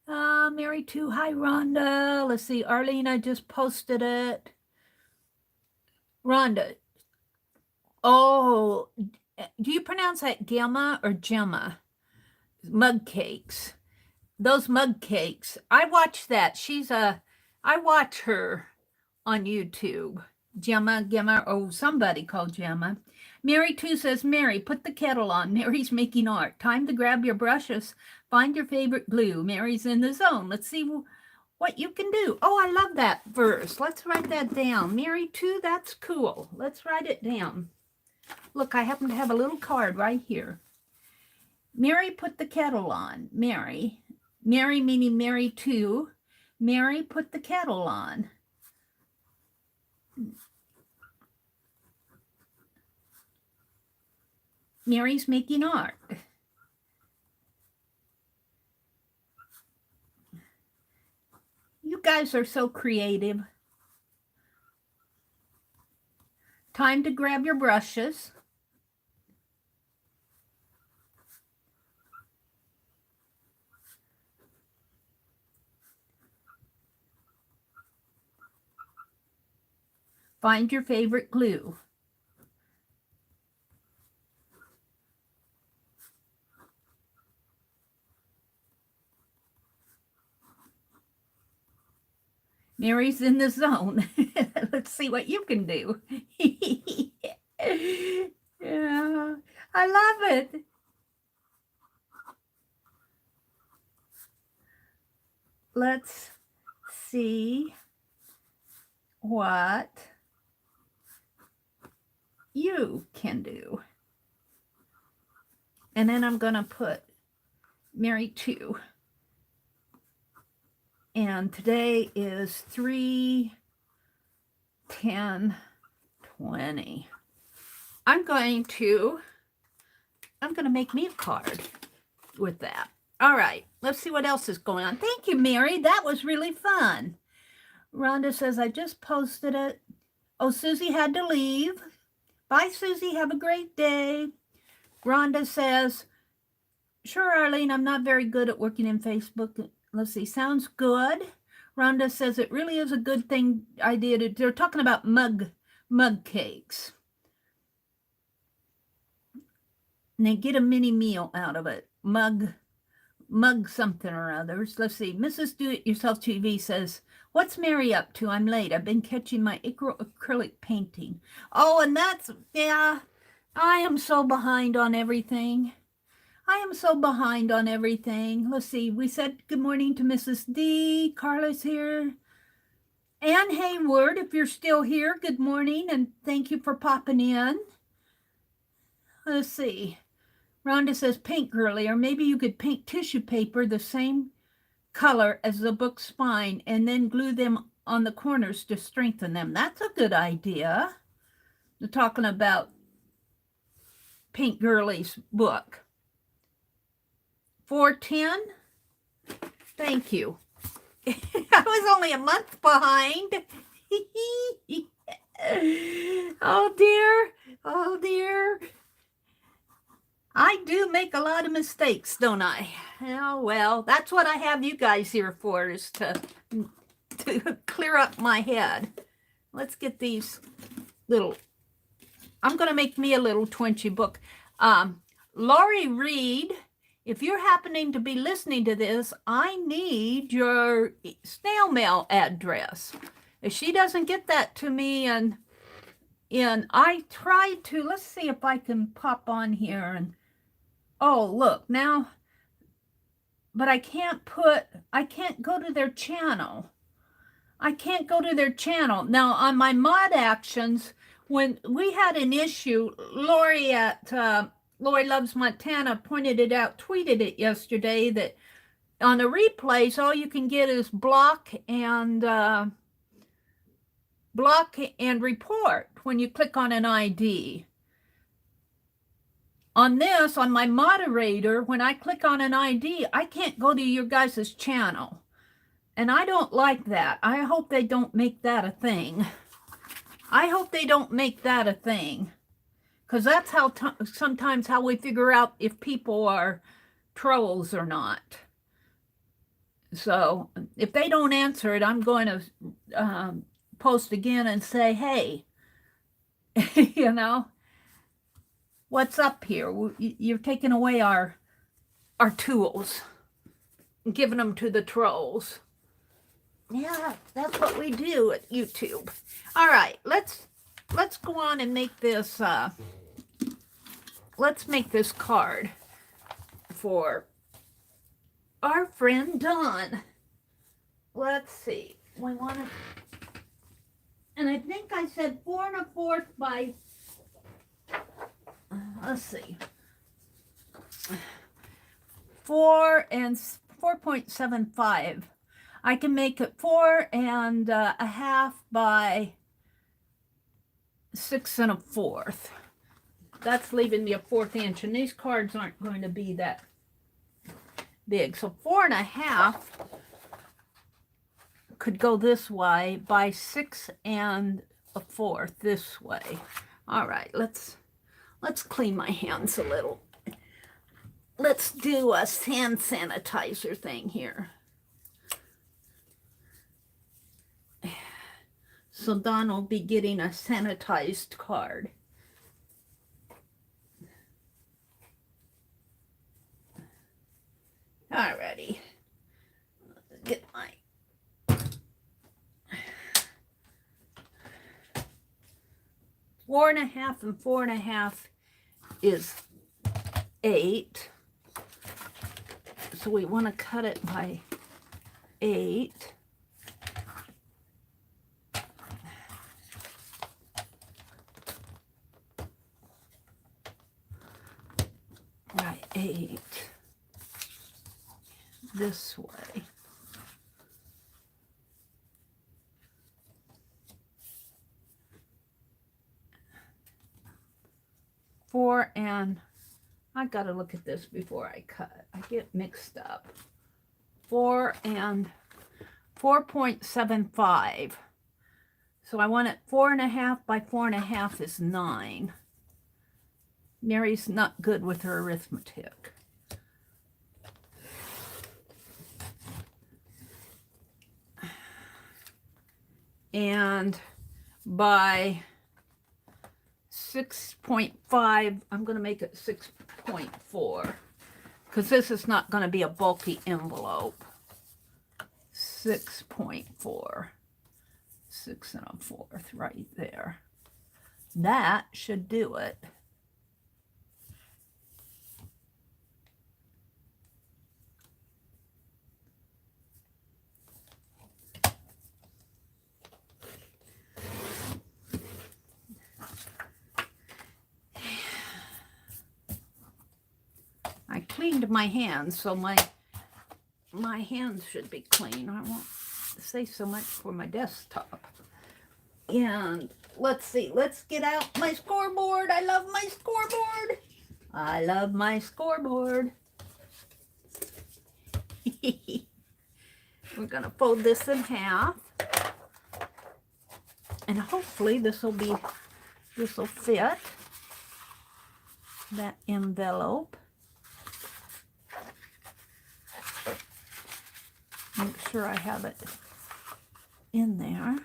Mary 2, hi, Rhonda. Let's see. Arlene, I just posted it. Rhonda. Oh, do you pronounce that Gemma or Gemma? Mug cakes. Those mug cakes. I watch that. I watch her on YouTube. Gemma, oh, somebody called Gemma. Mary 2 says, Mary, put the kettle on. Mary's making art. Time to grab your brushes. Find your favorite glue. Mary's in the zone. Let's see what you can do. Oh, I love that verse. Let's write that down. Mary 2, that's cool. Let's write it down. Look, I happen to have a little card right here. Mary, put the kettle on. Mary meaning Mary 2. Mary, put the kettle on. Mary's making art. You guys are so creative. Time to grab your brushes. Find your favorite glue. Mary's in the zone. Let's see what you can do. Yeah, I love it. Let's see what you can do. And then I'm going to put Mary 2. And today is 3/10/20. I'm going to make me a card with that. All right, let's see what else is going on. Thank you, Mary. That was really fun. Rhonda says, I just posted it. Oh, Susie had to leave. Bye, Susie. Have a great day. Rhonda says, sure, Arlene, I'm not very good at working in Facebook. Let's see, sounds good. Rhonda says it really is a good idea. They're talking about mug cakes. And they get a mini meal out of it. Mug something or others. Let's see. Mrs. Do-It-Yourself TV says, what's Mary up to? I'm late. I've been catching my acrylic painting. Oh, and that's, yeah, I am so behind on everything. Let's see. We said good morning to Mrs. D. Carla's here. Ann Hayward, if you're still here, good morning, and thank you for popping in. Let's see. Rhonda says paint girly, or maybe you could paint tissue paper the same color as the book spine and then glue them on the corners to strengthen them. That's a good idea. They're talking about Paint Girly's book. 410. Thank you. I was only a month behind. Oh dear. Oh dear. I do make a lot of mistakes, don't I? Oh, well, that's what I have you guys here for, is to clear up my head. Let's get these little, I'm going to make me a little Twinchy book. Lori Reed, if you're happening to be listening to this, I need your snail mail address. If she doesn't get that to me, and I tried to, let's see if I can pop on here and, oh, look, now, but I can't go to their channel. Now, on my mod actions, when we had an issue, Lori at Lori Loves Montana pointed it out, tweeted it yesterday, that on the replays, all you can get is block and report when you click on an ID. On this, on my moderator, when I click on an ID, I can't go to your guys' channel. And I don't like that. I hope they don't make that a thing. Because that's how sometimes how we figure out if people are trolls or not. So if they don't answer it, I'm going to post again and say, hey, you know, what's up here? You're taking away our tools, giving them to the trolls. Yeah, that's what we do at YouTube. All right, let's go on and make this. Let's make this card for our friend Dawn. Let's see. We want to, and I think I said 4 1/4 by. Let's see. 4.75. I can make it 4 1/2 by 6 1/4. That's leaving me a 1/4 inch, and these cards aren't going to be that big. So 4 1/2 could go this way by 6 1/4 this way. All right, let's clean my hands a little. Let's do a hand sanitizer thing here. So Don will be getting a sanitized card. Alrighty. Let's get my 4 1/2 and 4 1/2 is 8. So we want to cut it by 8. Right, 8. This way. 4 and, I gotta look at this before I cut. I get mixed up. 4 and 4.75. So I want it 4.5 by 4.5 is 9. Mary's not good with her arithmetic. And by 6.5, I'm going to make it 6.4 because this is not going to be a bulky envelope. 6.4. 6 1/4 right there. That should do it. I cleaned my hands, so my hands should be clean. I won't say so much for my desktop. And let's see, let's get out my scoreboard. I love my scoreboard. I love my scoreboard. We're gonna fold this in half. And hopefully this will fit that envelope. Make sure I have it in there.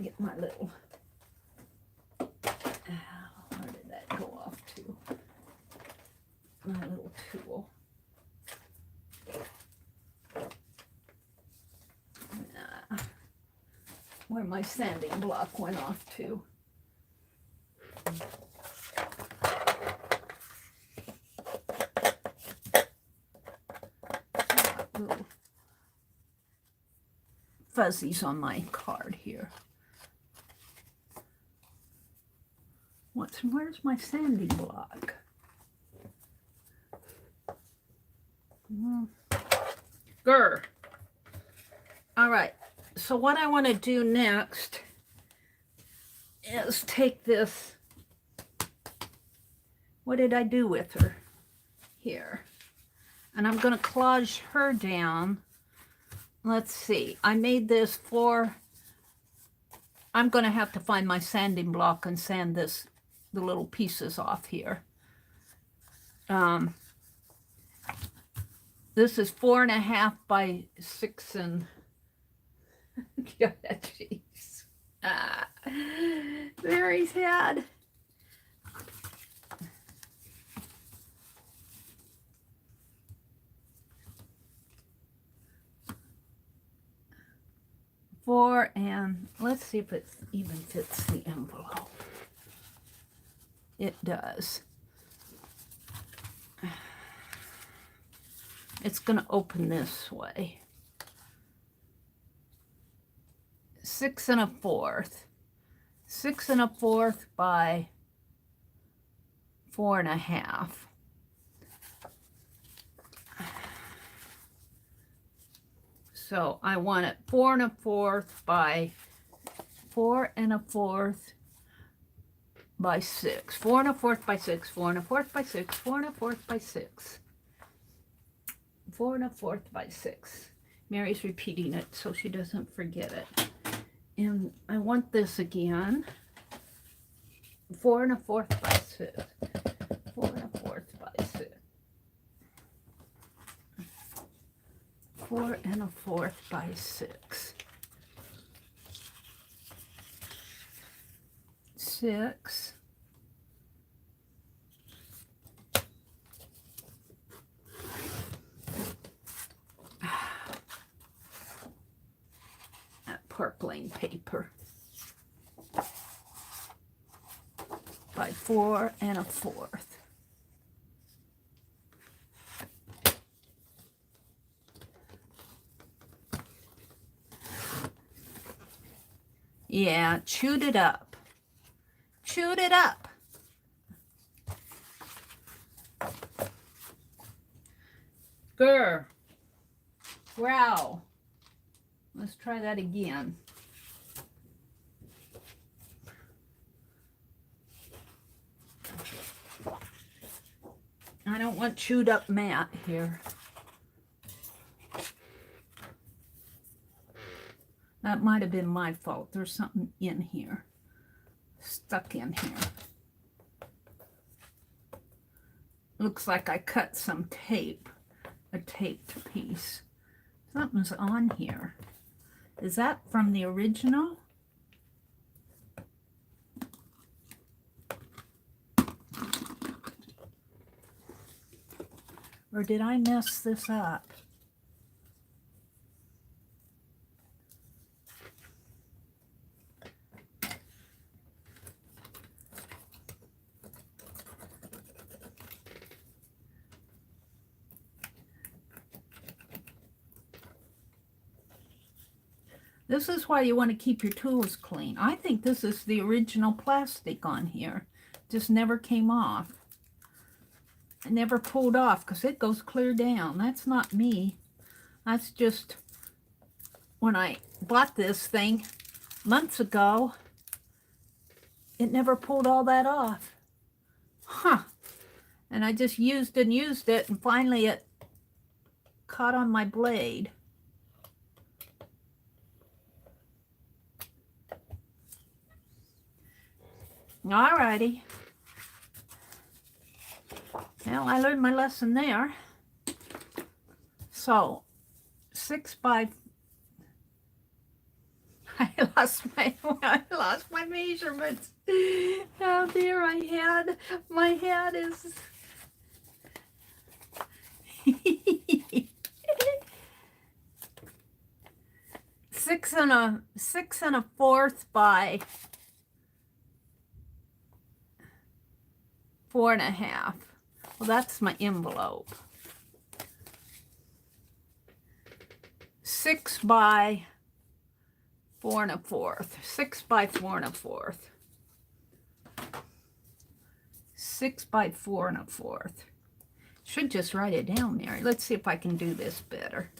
Get my little, where did that go off to? My little tool. Where my sanding block went off to. Little fuzzies on my card here. Where's my sanding block? Grr. All right. So what I want to do next is take this. What did I do with her? Here. And I'm going to collage her down. Let's see. I made this for... I'm going to have to find my sanding block and sand the little pieces off here. This is 4.5 by 6 and... God, jeez. Mary's head. And let's see if it even fits the envelope. It does. It's going to open this way. 6 1/4. 6 1/4 by 4.5. So I want it 4 1/4 by 4 1/4 by 6. 4 1/4 by 6. 4 1/4 by 6. 4 1/4 by 6. 4 1/4 by 6. Mary's repeating it so she doesn't forget it. And I want this again. 4 1/4 by 6. 4 1/4 by 6. 4 1/4 by 6. 6. That purpling paper. By 4 1/4. Yeah, chewed it up. Chewed it up. Grr. Wow. Let's try that again. I don't want chewed up mat here. That might have been my fault. There's something in here, stuck in here. Looks like I cut some tape, a taped piece. Something's on here. Is that from the original? Or did I mess this up? This is why you want to keep your tools clean. I think this is the original plastic on here. Just never came off. It never pulled off because it goes clear down. That's not me. That's just when I bought this thing months ago, it never pulled all that off. Huh. And I just used it, and finally it caught on my blade. Alrighty. Well, I learned my lesson there. So, 6 by... I lost my measurements. Oh dear, my head is... Six and a fourth by 4.5. Well, that's my envelope. 6 by 4.25. 6 by 4.25. 6 by 4.25. Should just write it down, Mary. Let's see if I can do this better.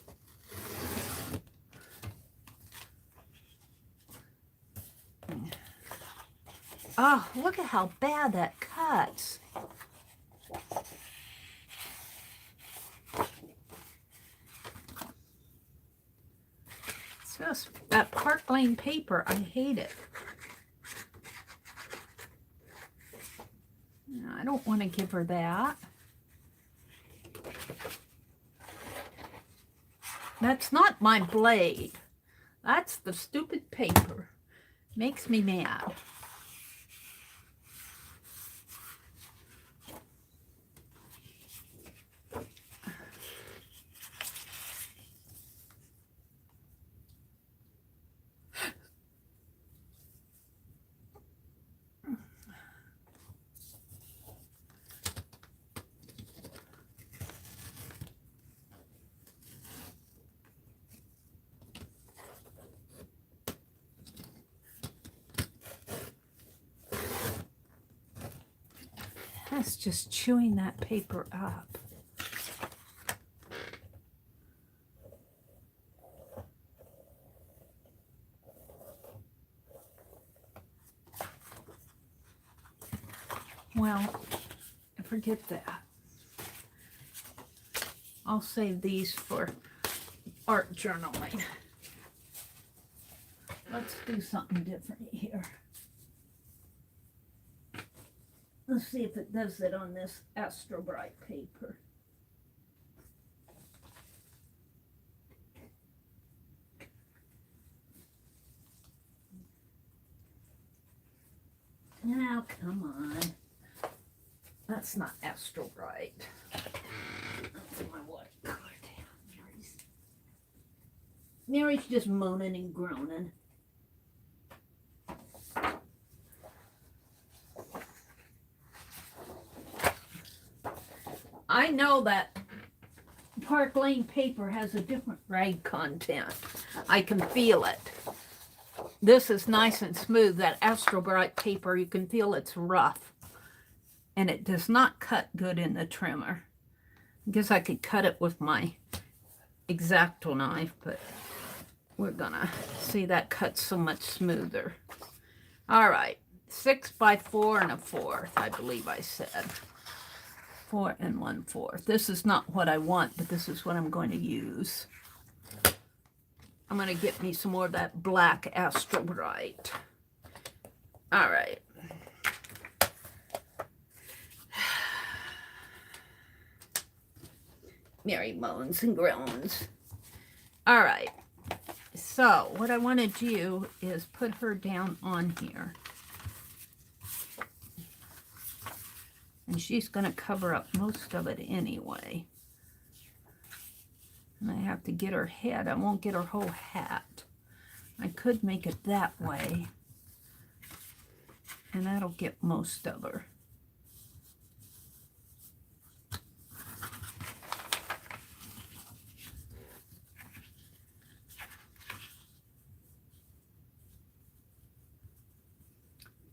Oh, look at how bad that cuts. It's just that Park Lane paper. I hate it. I don't want to give her that. That's not my blade. That's the stupid paper. Makes me mad. That's just chewing that paper up. Well, forget that. I'll save these for art journaling. Let's do something different here. Let's see if it does it on this Astro Bright paper. Now, come on. That's not Astro Bright. That's my watercolor. Mary's just moaning and groaning. I know that Park Lane paper has a different rag content. I can feel it. This is nice and smooth. That Astro Bright paper, you can feel it's rough. And it does not cut good in the trimmer. I guess I could cut it with my X-Acto knife, but we're gonna see that cuts so much smoother. All right, 6 by 4 1/4, I believe I said. 4 1/4. This is not what I want, but this is what I'm going to use. I'm going to get me some more of that black Astrobrite. All right. Mary moans and groans. All right. So what I want to do is put her down on here. And she's going to cover up most of it anyway. And I have to get her head. I won't get her whole hat. I could make it that way. And that'll get most of her.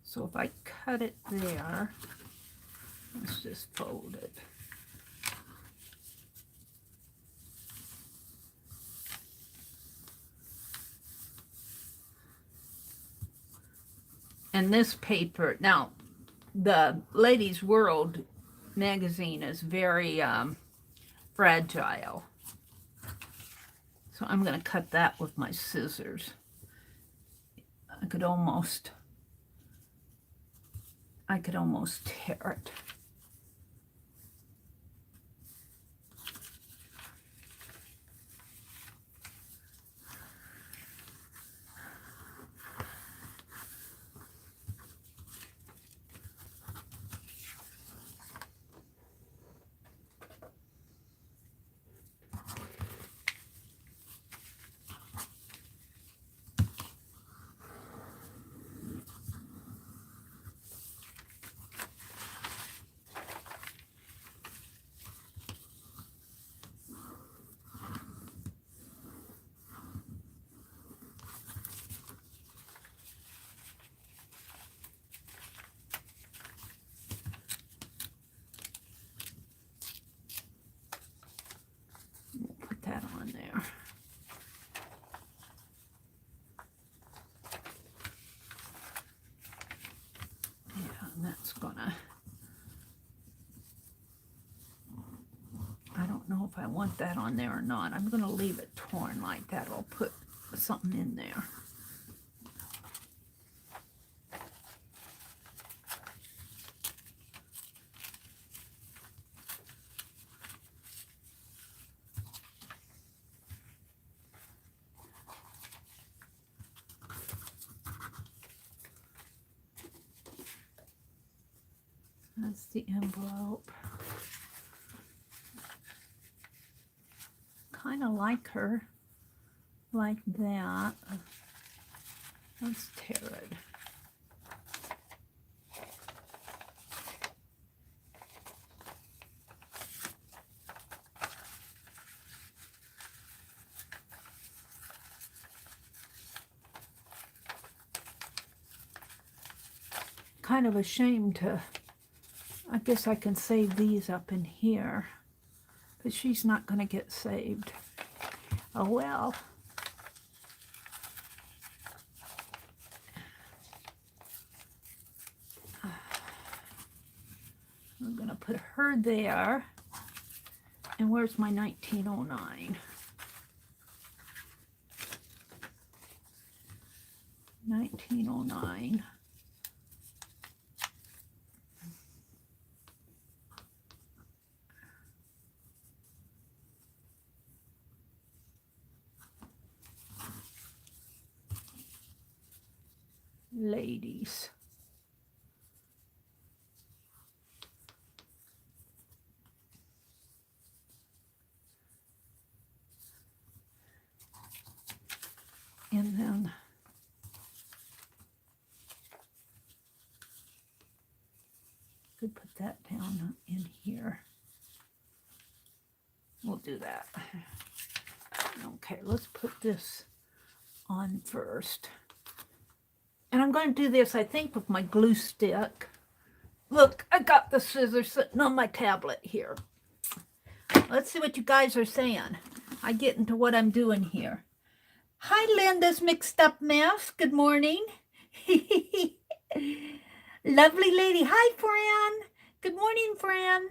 So if I cut it there, let's just fold it. And this paper, now the Ladies' World magazine is very fragile. So I'm going to cut that with my scissors. I could almost tear it. That on there. Yeah, and that's gonna, I don't know if I want that on there or not. I'm gonna leave it torn like that. I'll put something in there. That's the envelope. Kind of like her, like that. Let's tear it. Kind of a shame to, I guess I can save these up in here, but she's not going to get saved. Oh well. I'm going to put her there. And where's my 1909? 1909. Ladies. And then could put that down in here. We'll do that. Okay, let's put this on first. And I'm going to do this, I think, with my glue stick. Look, I got the scissors sitting on my tablet here. Let's see what you guys are saying. I get into what I'm doing here. Hi, Linda's mixed up mess. Good morning. Lovely lady. Hi, Fran. Good morning, Fran.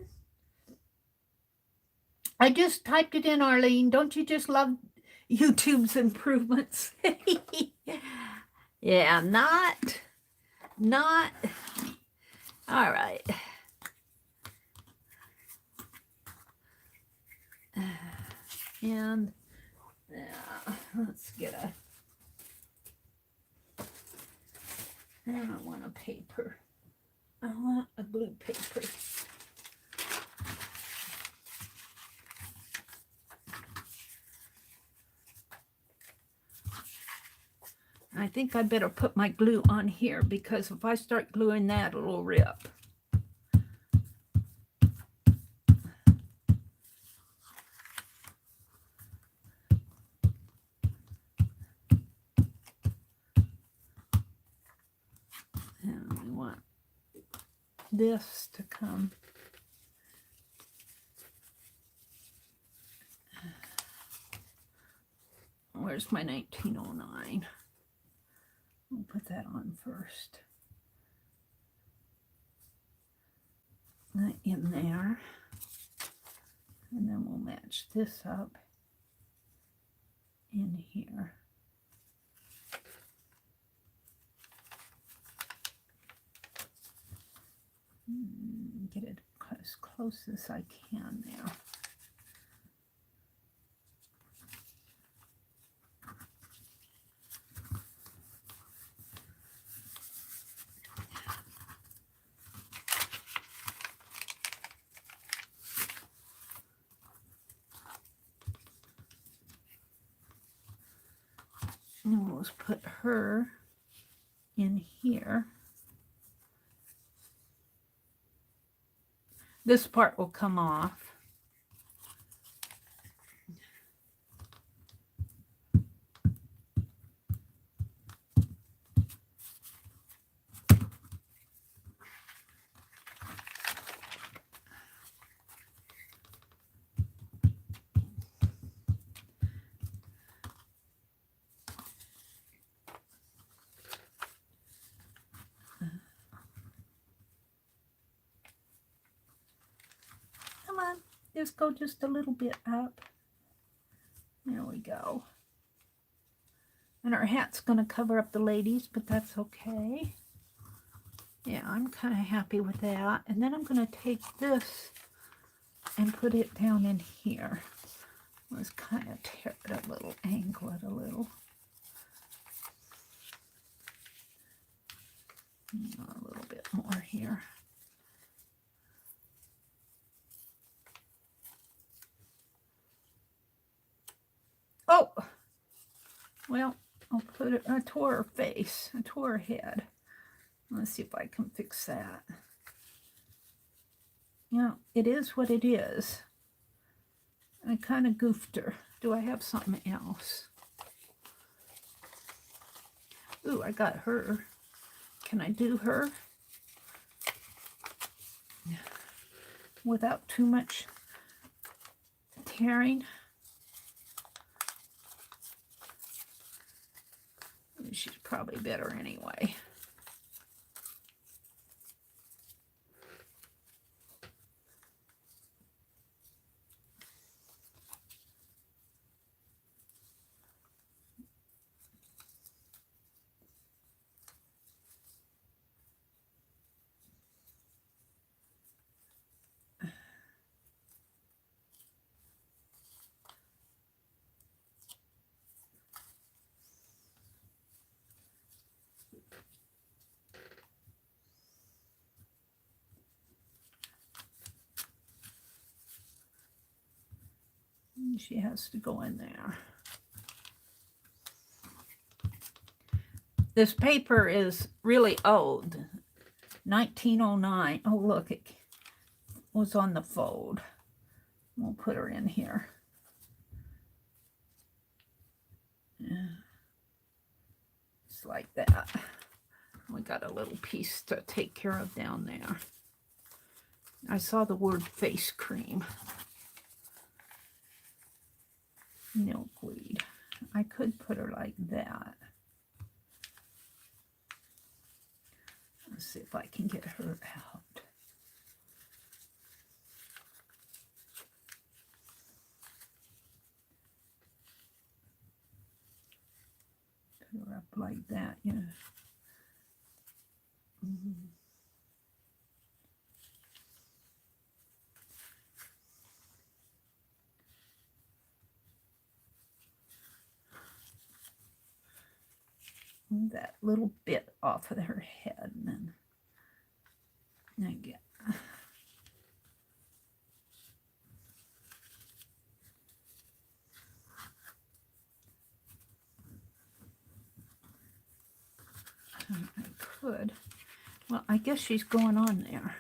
I just typed it in, Arlene. Don't you just love YouTube's improvements? Yeah, not. All right. And let's get I don't want a paper. I want a blue paper. I think I better put my glue on here because if I start gluing that, it'll rip. And we want this to come. Where's my 1909? We'll put that on first. That in there. And then we'll match this up in here. Get it as close as I can there. And we'll just put her in here. This part will come off. Come on, just go just a little bit up. There we go. And our hat's going to cover up the ladies, but that's okay. Yeah, I'm kind of happy with that. And then I'm going to take this and put it down in here. Let's kind of tear it a little, angle it a little. A little bit more here. Oh, well, I'll put it, I tore her face, I tore her head. Let's see if I can fix that. You know, it is what it is. I kind of goofed her. Do I have something else? Ooh, I got her. Can I do her without too much tearing? She's probably better anyway. She has to go in there. This paper is really old, 1909. Oh, look, it was on the fold. We'll put her in here. Just like that. We got a little piece to take care of down there. I saw the word face cream. milkweed. I could put her like that. Let's see if I can get her out. Put her up like that, you know. That little bit off of her head, and then again. I could. Well, I guess she's going on there.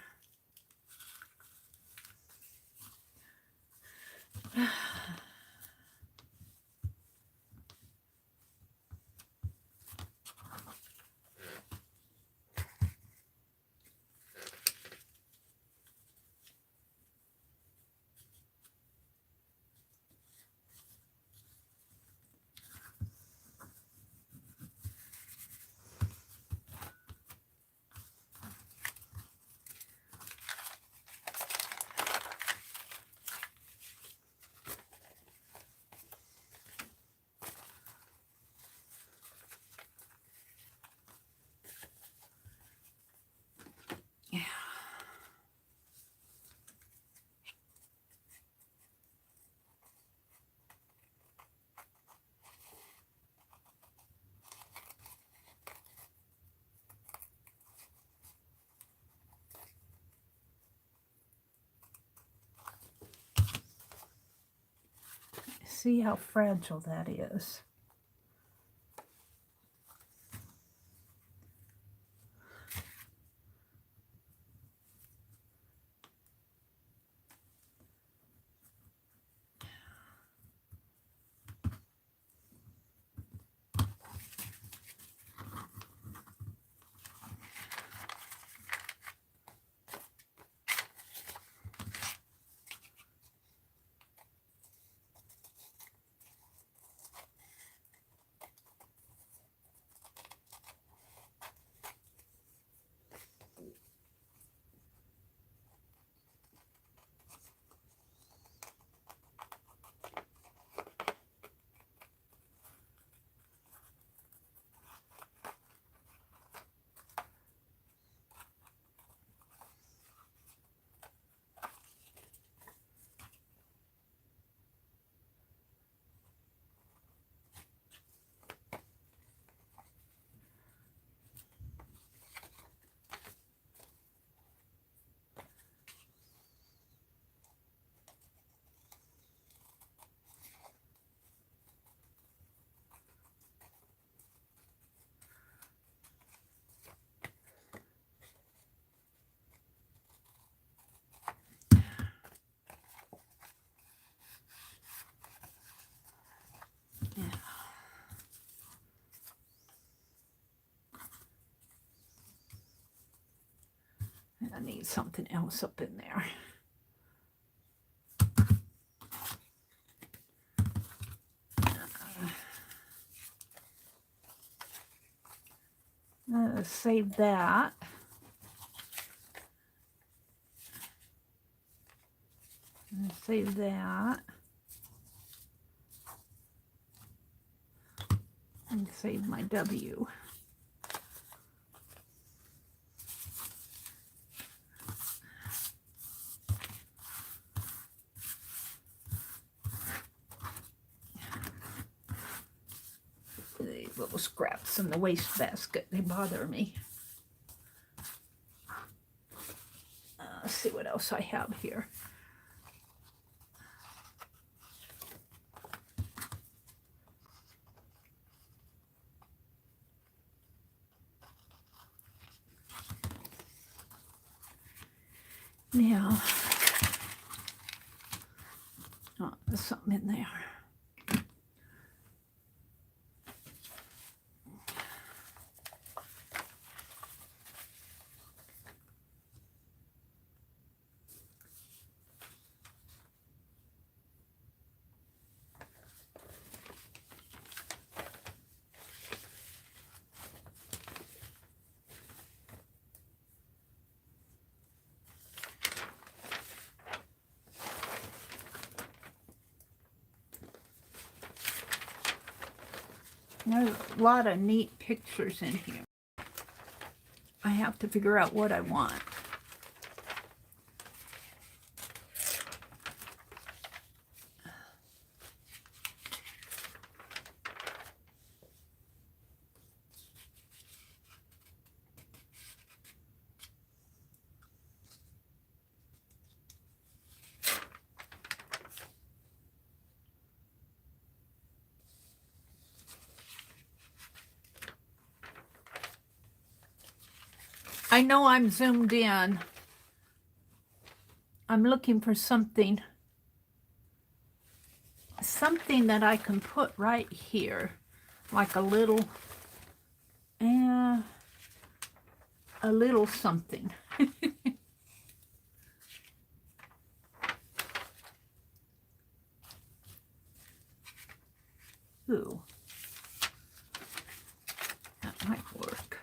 See how fragile that is. I need something else up in there. Save that. Save that. And save my W. The little scraps in the wastebasket, they bother me. Let's see what else I have here. Now, oh, there's something in there. There's a lot of neat pictures in here. I have to figure out what I want. I know I'm zoomed in. I'm looking for something that I can put right here, like a little something. Ooh, that might work.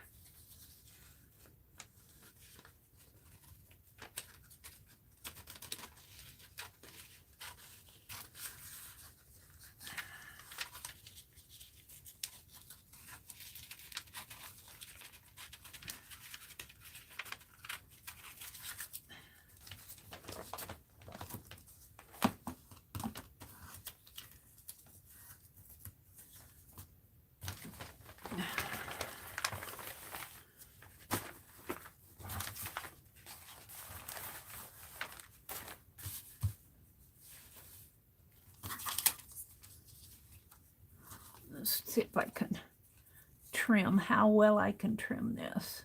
Let's see if I can trim, how well I can trim this.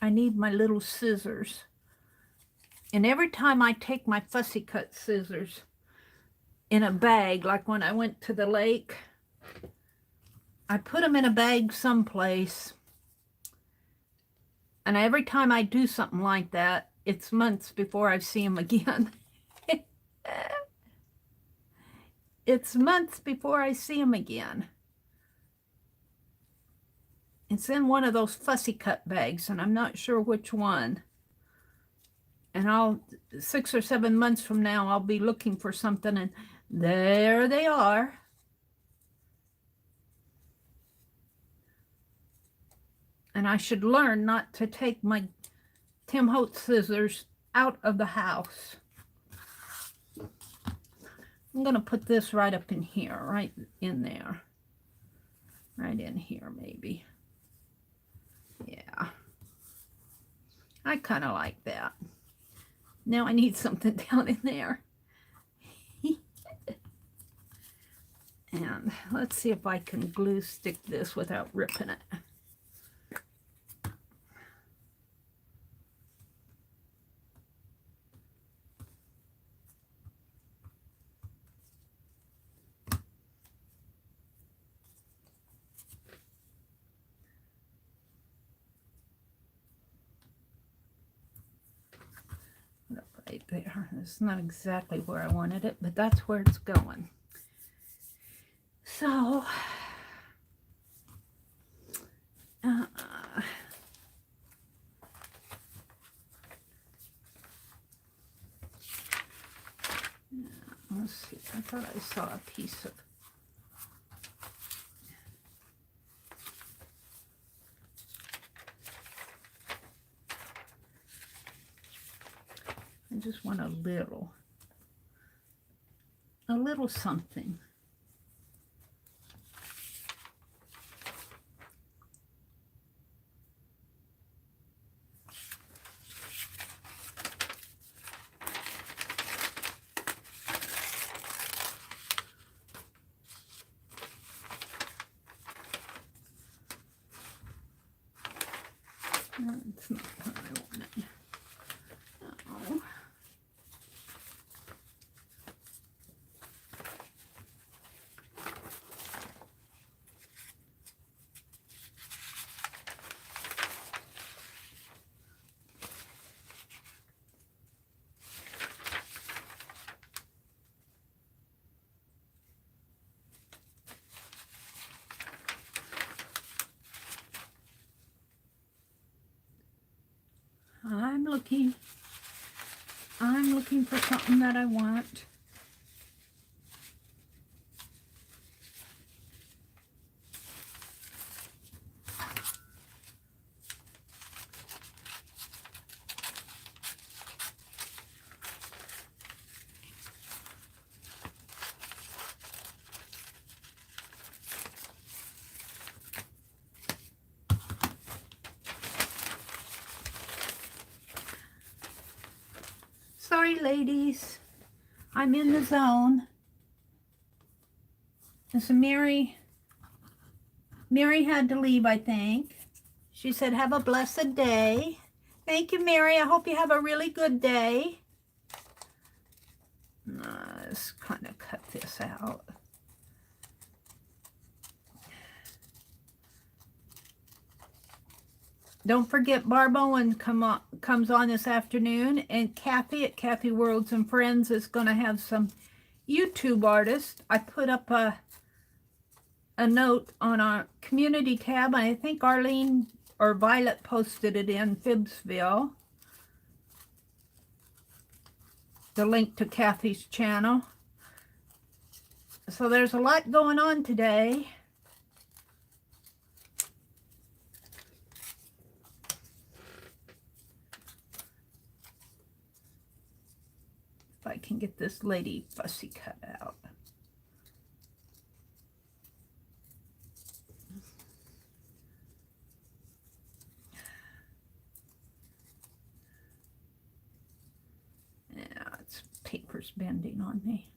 I need my little scissors. And every time I take my fussy cut scissors in a bag, like when I went to the lake, I put them in a bag someplace. And every time I do something like that, it's months before I see them again. It's months before I see them again. It's in one of those fussy cut bags, and I'm not sure which one. And 6 or 7 months from now, I'll be looking for something, and there they are. And I should learn not to take my Tim Holtz scissors out of the house. I'm going to put this right up in here, right in there. Right in here, maybe. Yeah. I kind of like that. Now I need something down in there. And let's see if I can glue stick this without ripping it. Right there. It's not exactly where I wanted it, but that's where it's going. So, let's see. I thought I saw a piece of. I just want a little something. That's not how I want it. Oh. I'm looking for something that I want. Sorry, ladies. I'm in the zone. And so Mary had to leave, I think. She said, have a blessed day. Thank you, Mary. I hope you have a really good day. Let's kind of cut this out. Don't forget Barb Owen comes on this afternoon, and Kathy at Kathy Worlds and Friends is going to have some YouTube artists. I put up a note on our community tab, and I think Arlene or Violet posted it in Phibbsville. The link to Kathy's channel. So there's a lot going on today. If I can get this lady fussy cut out. Yeah, it's paper's bending on me.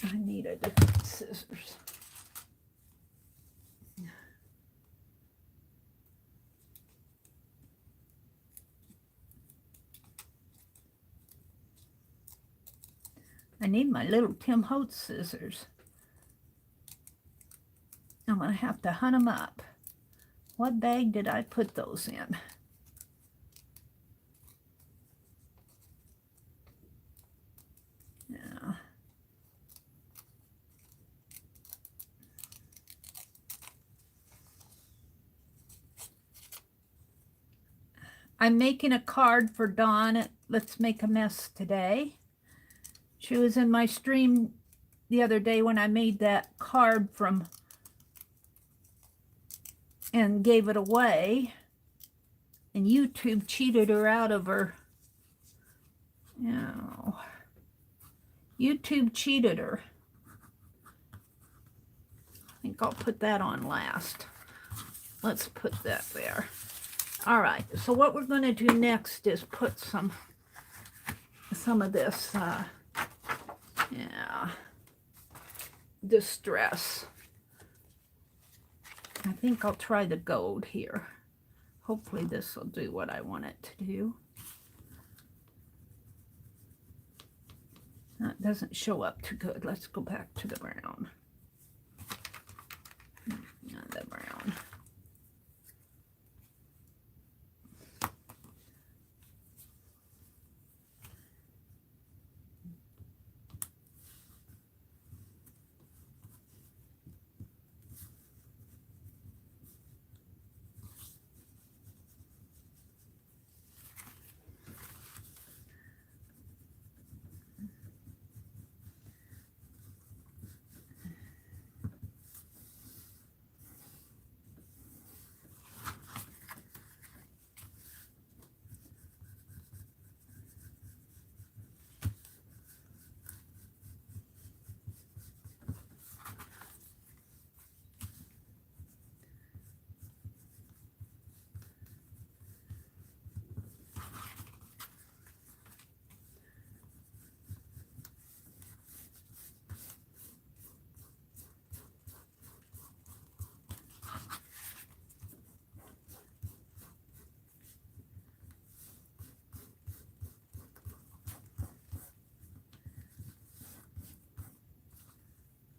I need a different scissors. I need my little Tim Holtz scissors. I'm going to have to hunt them up. What bag did I put those in? Yeah. I'm making a card for Dawn at Let's Make a Mess today. She was in my stream the other day when I made that card from and gave it away, and YouTube cheated her out of her. No. YouTube cheated her. I think I'll put that on last. Let's put that there. All right, so what we're going to do next is put some of this distress. I think I'll try the gold here. Hopefully this will do what I want it to do. That doesn't show up too good. Let's go back to the brown. The brown.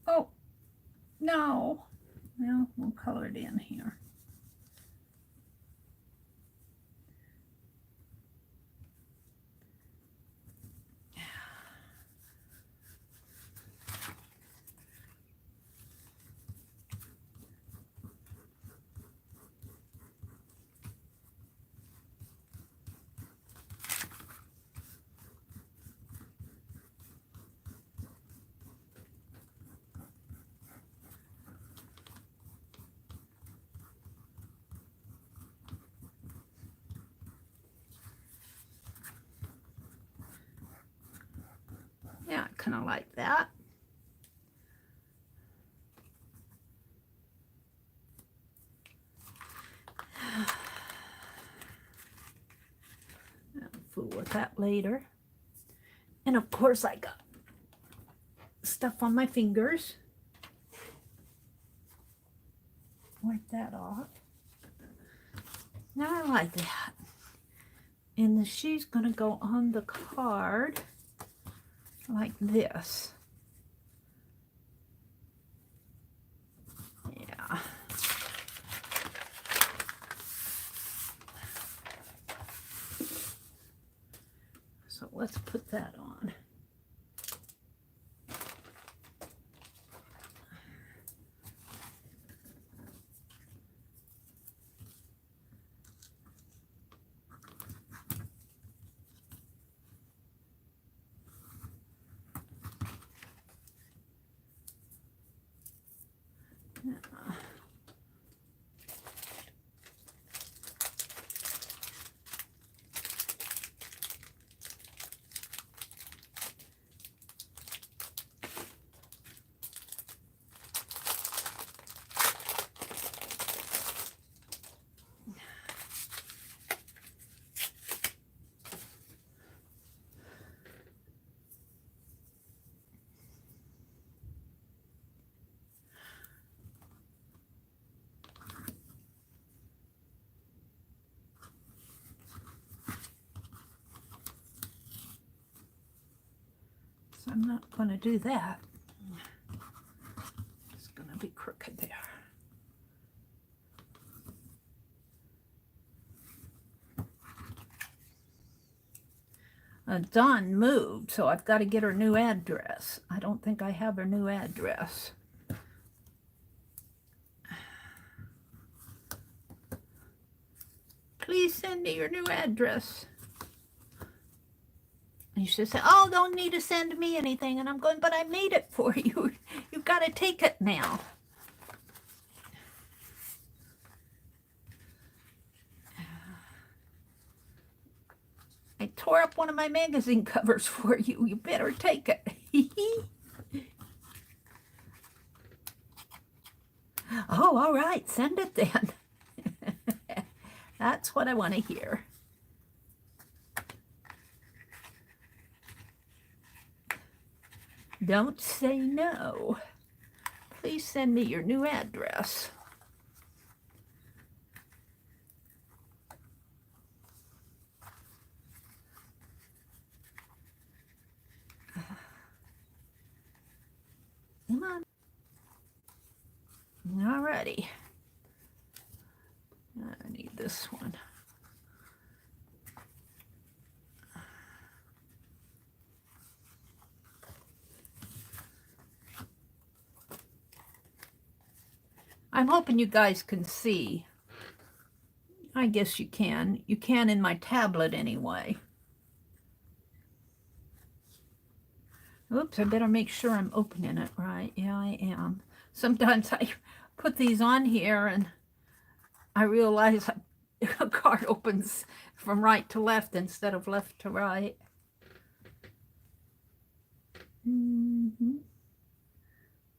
Oh, no. Well, we'll color it in here. Yeah, kind of like that. with that later. And of course I got stuff on my fingers. Wipe that off. Now I like that. And she's going to go on the card like this. Yeah. So let's put that on. I'm not going to do that. It's going to be crooked there. Dawn moved, so I've got to get her new address. I don't think I have her new address. Please send me your new address. And she said, oh, don't need to send me anything. And I'm going, but I made it for you. You've got to take it now. I tore up one of my magazine covers for you. You better take it. Oh, all right. Send it then. That's what I want to hear. Don't say no. Please send me your new address. Come on. Alrighty. I need this one. I'm hoping you guys can see. I guess you can. You can in my tablet anyway. Oops, I better make sure I'm opening it right. Yeah, I am. Sometimes I put these on here and I realize a card opens from right to left instead of left to right.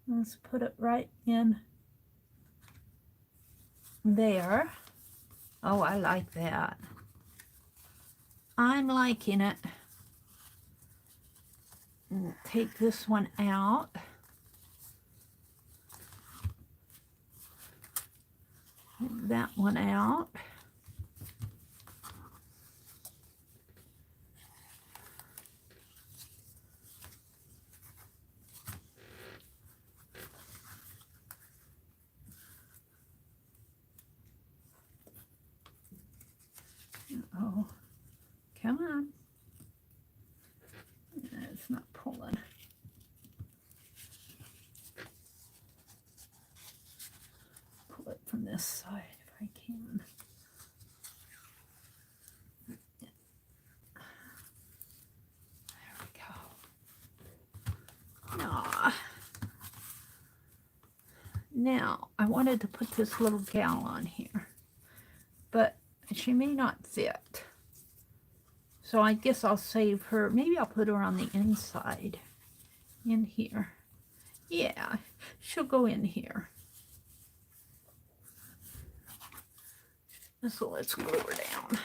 Let's put it right in there. Oh, I like that. I'm liking it. Take this one out. Take that one out. Oh, come on. It's not pulling. Pull it from this side if I can. There we go. Aww. Now, I wanted to put this little gal on here, but she may not fit. So I guess I'll save her. Maybe I'll put her on the inside. In here. Yeah, she'll go in here. So let's glue her down.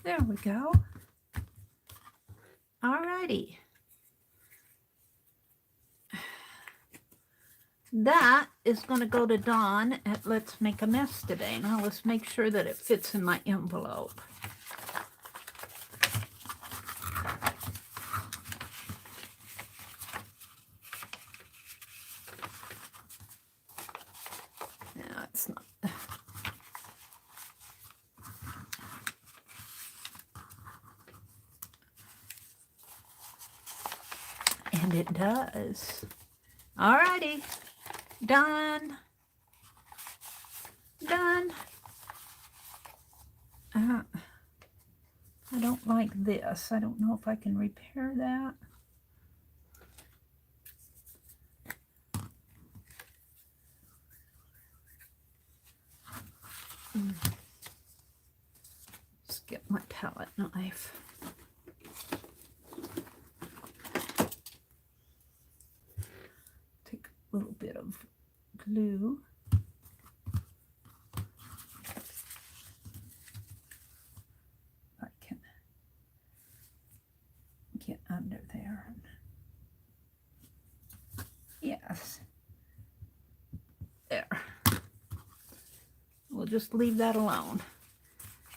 There we go. All righty. That is going to go to Dawn at Let's Make a Mess today. Now let's make sure that it fits in my envelope. No, it's not. And it does. All righty. Done. Done. I don't like this. I don't know if I can repair that. Let's get my palette knife. Take a little bit of glue. I can get under there. Yes. There. We'll just leave that alone.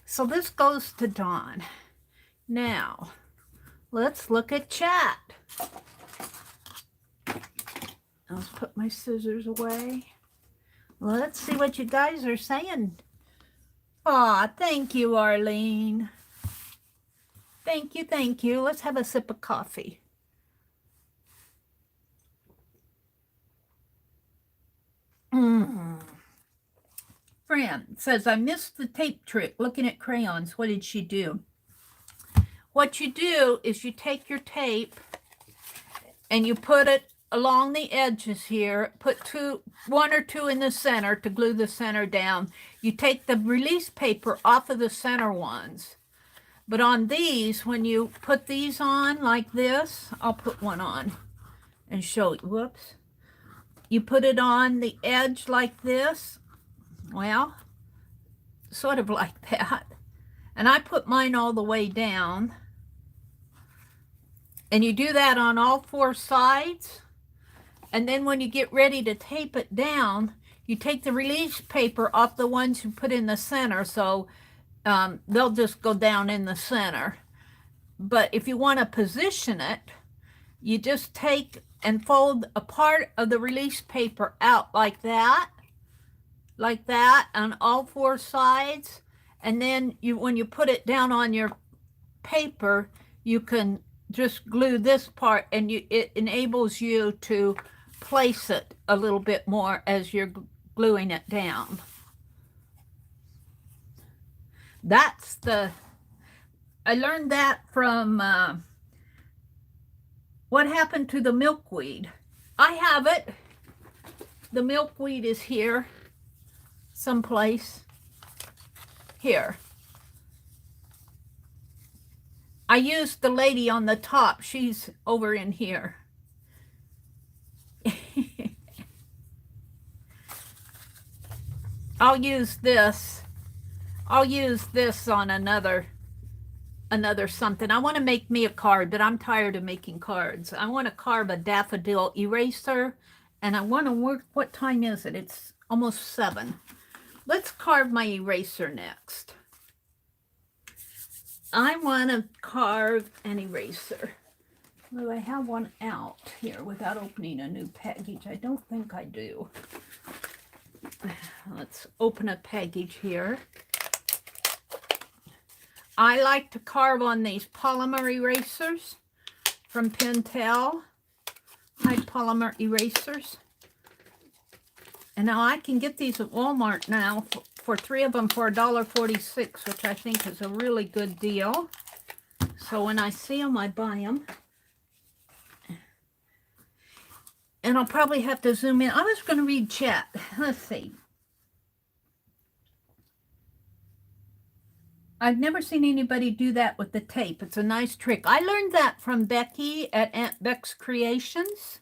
So this goes to Dawn. Now, let's look at chat. Let's put my scissors away. Let's see what you guys are saying. Aw, thank you, Arlene. Thank you, thank you. Let's have a sip of coffee. Fran says, I missed the tape trick looking at crayons. What did she do? What you do is you take your tape and you put it along the edges here, put one or two in the center to glue the center down. You take the release paper off of the center ones. But on these, when you put these on like this, I'll put one on and show you. Whoops. You put it on the edge like this. Well, sort of like that. And I put mine all the way down. And you do that on all four sides. And then when you get ready to tape it down, you take the release paper off the ones you put in the center. So they'll just go down in the center. But if you want to position it, you just take and fold a part of the release paper out like that on all four sides. And then when you put it down on your paper, you can just glue this part, and it enables you to place it a little bit more as you're gluing it down. I learned that from What Happened to the Milkweed. I have it. The milkweed is here someplace. Here. I used the lady on the top. She's over in here. I'll use this. I'll use this on another something. I want to make me a card, but I'm tired of making cards. I want to carve a daffodil eraser, and I want to work. What time is it? It's almost 7. Let's carve my eraser next. I want to carve an eraser. Do I have one out here without opening a new package? I don't think I do. Let's open a package here. I like to carve on these polymer erasers from Pentel. High polymer erasers. And now I can get these at Walmart now for 3 of them for $1.46, which I think is a really good deal. So when I see them, I buy them. And I'll probably have to zoom in. I was going to read chat. Let's see. I've never seen anybody do that with the tape. It's a nice trick. I learned that from Becky at Aunt Beck's Creations.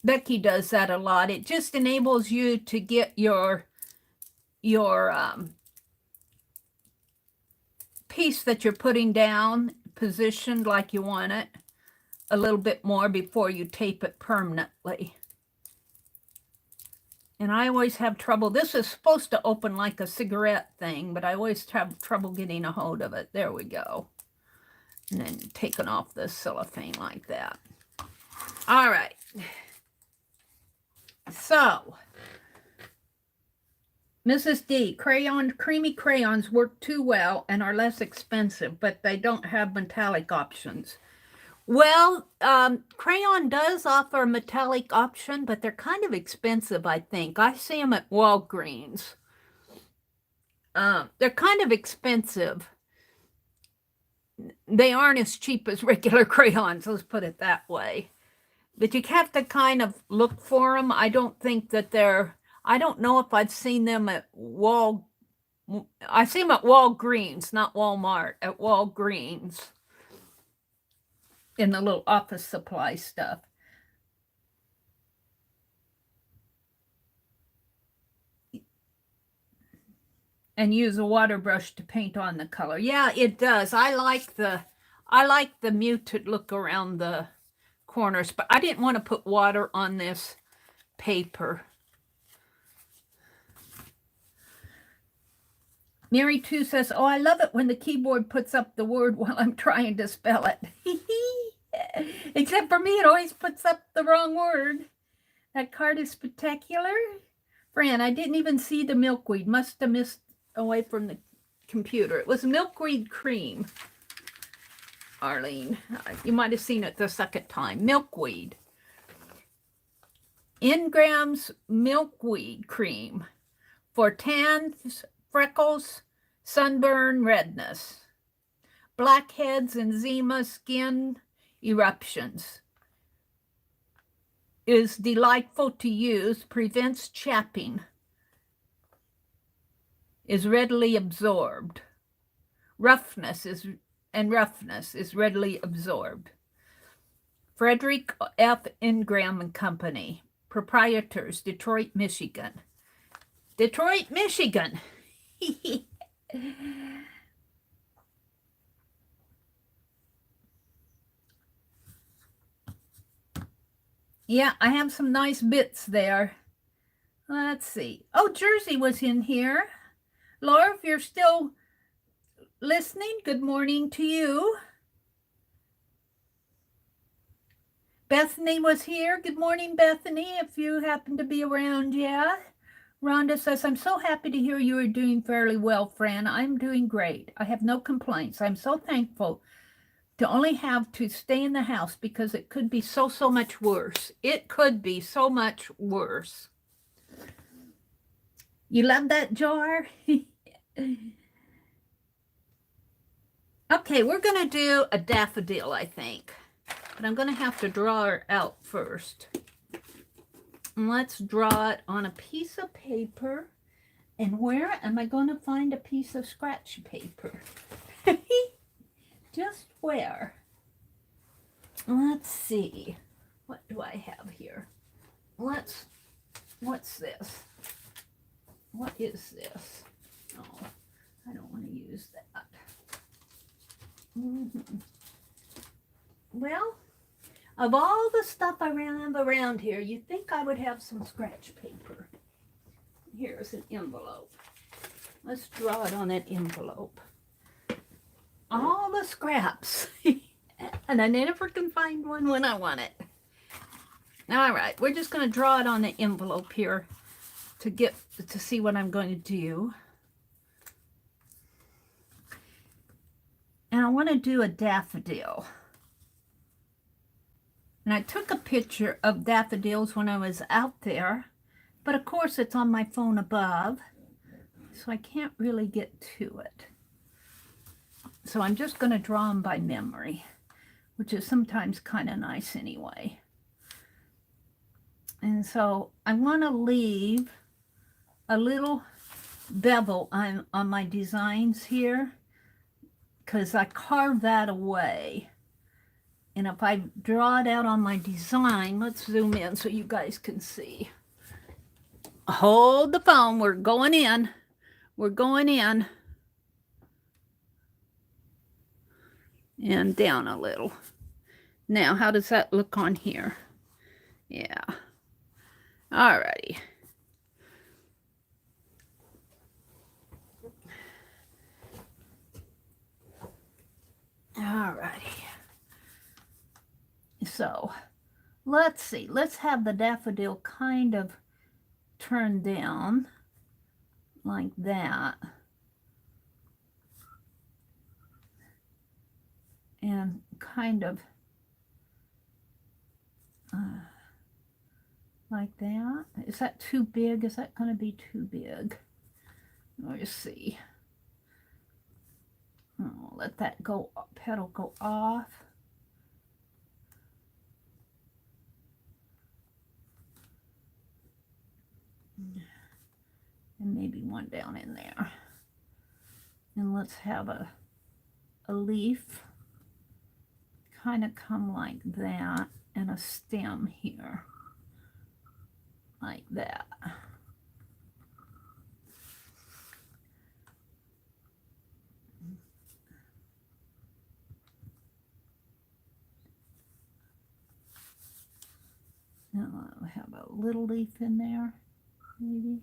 Becky does that a lot. It just enables you to get your piece that you're putting down positioned like you want it a little bit more before you tape it permanently. And I always have trouble. This is supposed to open like a cigarette thing, but I always have trouble getting a hold of it. There we go. And then taking off the cellophane like that. All right. So, Mrs. D, creamy crayons work too well and are less expensive, but they don't have metallic options. Well, crayon does offer a metallic option, but they're kind of expensive, I think. I see them at Walgreens. They're kind of expensive. They aren't as cheap as regular crayons, let's put it that way. But you have to kind of look for them. I don't think that they're, I don't know if I've seen them at I see them at Walgreens, not Walmart, at Walgreens. In the little office supply stuff. And use a water brush to paint on the color. Yeah, it does. I like the muted look around the corners, but I didn't want to put water on this paper. Mary 2 says, oh, I love it when the keyboard puts up the word while I'm trying to spell it. Except for me, it always puts up the wrong word. That card is spectacular. Fran, I didn't even see the milkweed. Must have missed away from the computer. It was milkweed cream. Arlene, you might have seen it the second time. Milkweed. Ingram's milkweed cream for tans, freckles, sunburn, redness, blackheads, eczema, skin eruptions. Is delightful to use, prevents chapping, is readily absorbed. Roughness is readily absorbed. Frederick F. Ingram and Company, proprietors, Detroit, Michigan. Detroit, Michigan. Yeah, I have some nice bits there. Let's see. Oh, Jersey was in here. Laura, if you're still listening, good morning to you. Bethany was here. Good morning, Bethany, if you happen to be around, yeah. Rhonda says, I'm so happy to hear you are doing fairly well, Fran. I'm doing great. I have no complaints. I'm so thankful to only have to stay in the house because it could be so much worse. It could be so much worse. You love that jar? Okay, we're going to do a daffodil, I think. But I'm going to have to draw her out first. And let's draw it on a piece of paper. And where am I going to find a piece of scratch paper? Just where? Let's see. What do I have here? What's this? What is this? Oh, I don't want to use that. Well, of all the stuff I have around here, you'd think I would have some scratch paper. Here's an envelope. Let's draw it on that envelope. All the scraps. And I never can find one when I want it. All right, we're just going to draw it on the envelope here to see what I'm going to do. And I want to do a daffodil. And I took a picture of daffodils when I was out there, but of course it's on my phone above, so I can't really get to it. So I'm just going to draw them by memory, which is sometimes kind of nice anyway. And so I want to leave a little bevel on my designs here, because I carved that away. And if I draw it out on my design, let's zoom in so you guys can see. Hold the phone, we're going in. We're going in. and down a little. Now, how does that look on here? Yeah. Alrighty. Alrighty. So, let's see. Let's have the daffodil kind of turned down like that. And kind of like that. Is that too big? Is that going to be too big? Let's see. Oh, let that go, petal go off. And maybe one down in there. And let's have a leaf kind of come like that, and a stem here like that. Now I'll have a little leaf in there, maybe,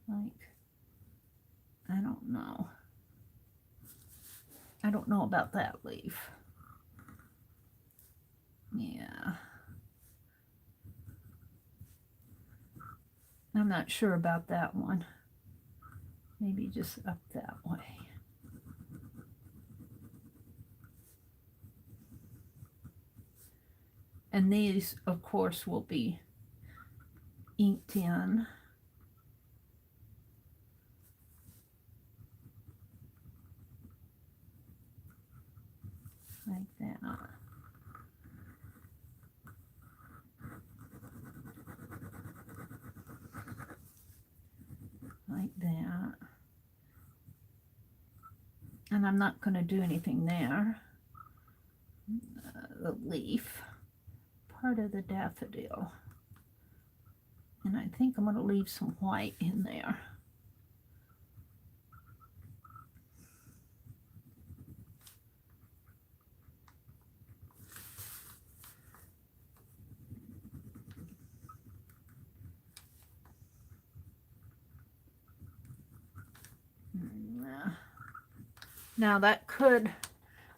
like, I don't know. I don't know about that leaf. Yeah. I'm not sure about that one. Maybe just up that way. And these, of course, will be inked in. Like that. Like that. And I'm not going to do anything there. The leaf, part of the daffodil. And I think I'm going to leave some white in there. Now that could,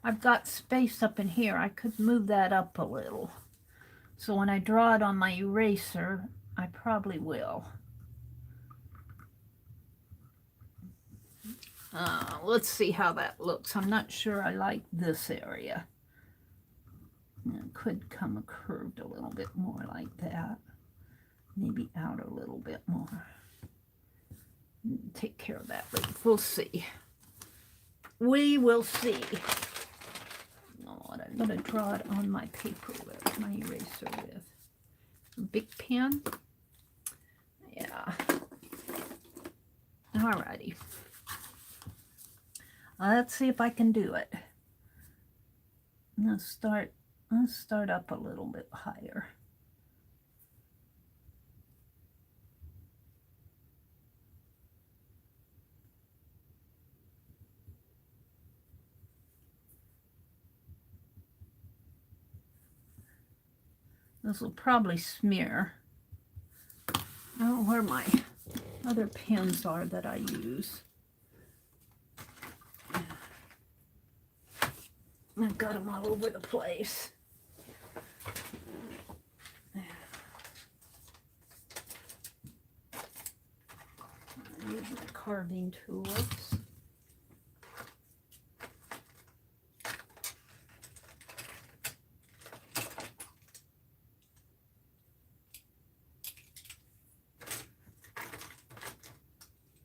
I've got space up in here. I could move that up a little. So when I draw it on my eraser, I probably will. Let's see how that looks. I'm not sure I like this area. It could come curved a little bit more like that. Maybe out a little bit more. Take care of that leaf. We'll see. We will see. Oh, I'm going to draw it on my paper with, my eraser with. A big pen. Yeah. Alrighty. Let's see if I can do it. Let's start up a little bit higher. This will probably smear. I don't know where my other pens are that I use. I've got them all over the place. I use my carving tools.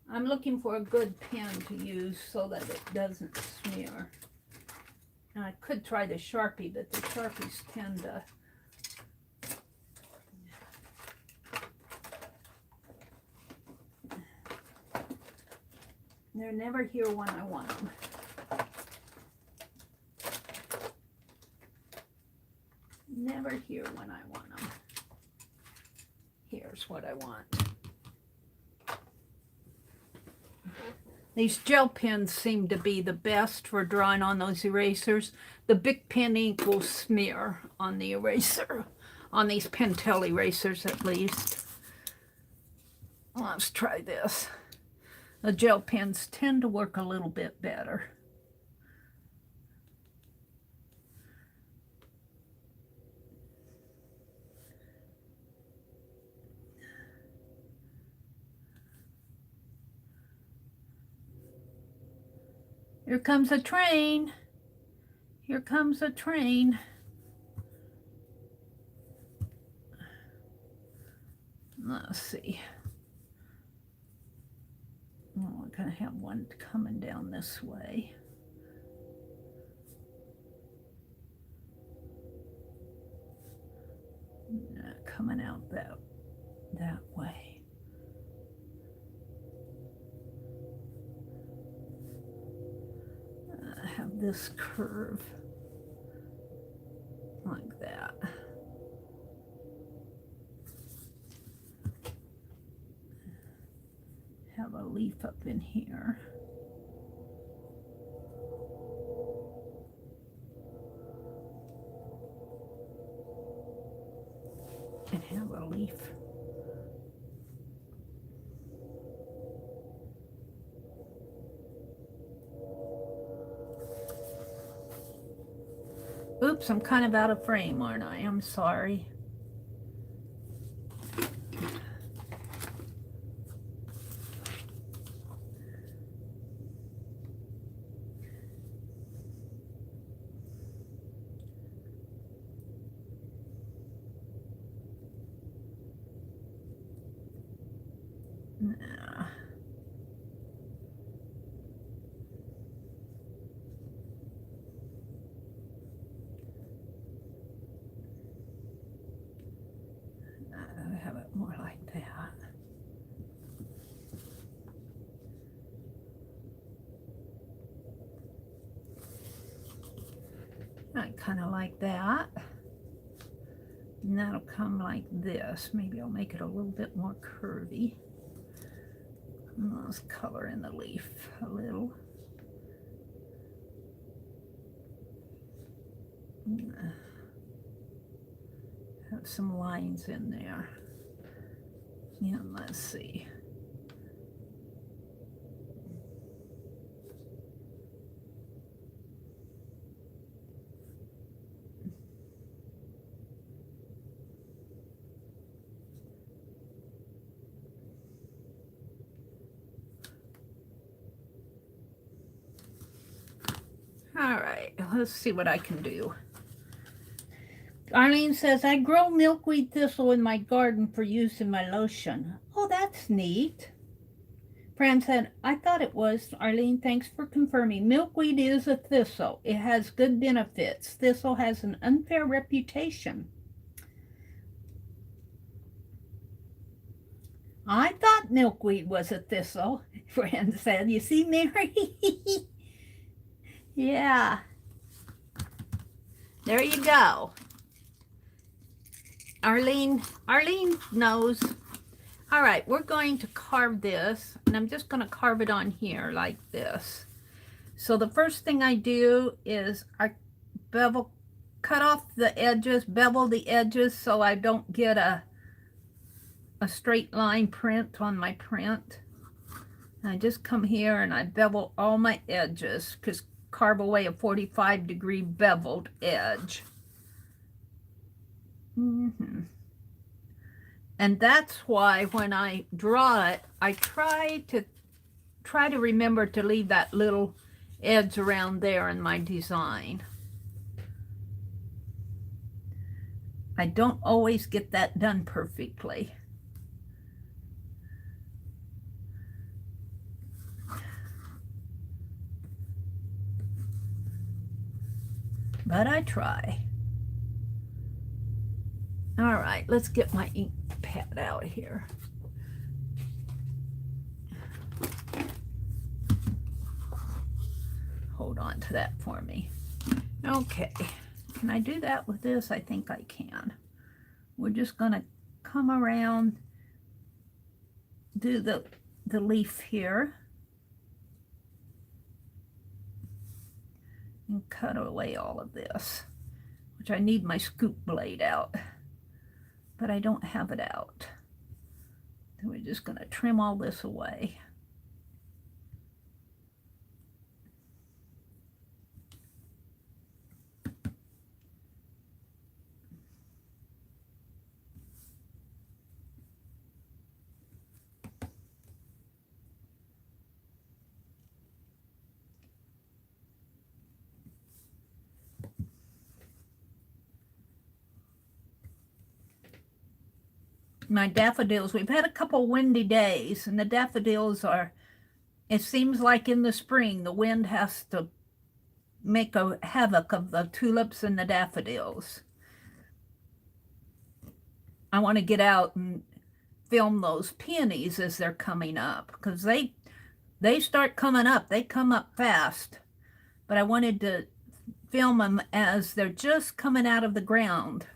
I'm looking for a good pen to use so that it doesn't smear. And I could try the Sharpie, but the Sharpies tend to... They're never here when I want them. Never here when I want them. Here's what I want. These gel pens seem to be the best for drawing on those erasers. The Bic pen ink will smear on the eraser, on these Pentel erasers at least. Let's try this. The gel pens tend to work a little bit better. Here comes a train. Here comes a train. Let's see. Oh, we're going to have one coming down this way. Coming out that way. I have this curve like that. Have a leaf up in here. And have a leaf. Oops, I'm kind of out of frame, aren't I? I'm sorry. Nah. Have it more like that. I kind of like that. And that'll come like this. Maybe I'll make it a little bit more curvy. And let's color in the leaf a little. Have some lines in there. Yeah, let's see. All right, let's see what I can do. Arlene says, I grow milkweed thistle in my garden for use in my lotion. Oh, that's neat. Fran said, I thought it was. Arlene, thanks for confirming. Milkweed is a thistle. It has good benefits. Thistle has an unfair reputation. I thought milkweed was a thistle, Fran said. You see, Mary? Yeah. There you go. Arlene knows. All right, we're going to carve this, and I'm just going to carve it on here like this. So the first thing I do is I cut off the edges, bevel the edges so I don't get a straight line print on my print. And I just come here and I bevel all my edges, because carve away a 45-degree beveled edge. And that's why when I draw it, I try to remember to leave that little edge around there in my design. I don't always get that done perfectly. But I try. All right, let's get my ink pad out here. Hold on to that for me. Okay, can I do that with this? I think I can. We're just gonna come around, do the leaf here. and cut away all of this, which I need my scoop blade out, but I don't have it out. So we're just going to trim all this away. My daffodils, we've had a couple windy days, and the daffodils are, it seems like in the spring the wind has to make a havoc of the tulips and the daffodils. I want to get out and film those peonies as they're coming up, because they start coming up. They come up fast, but I wanted to film them as they're just coming out of the ground.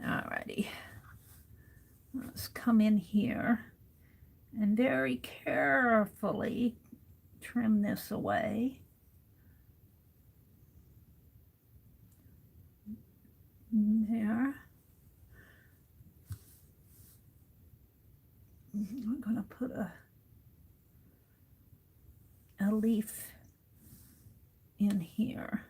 Alrighty, let's come in here and very carefully trim this away. There. I'm going to put a leaf in here.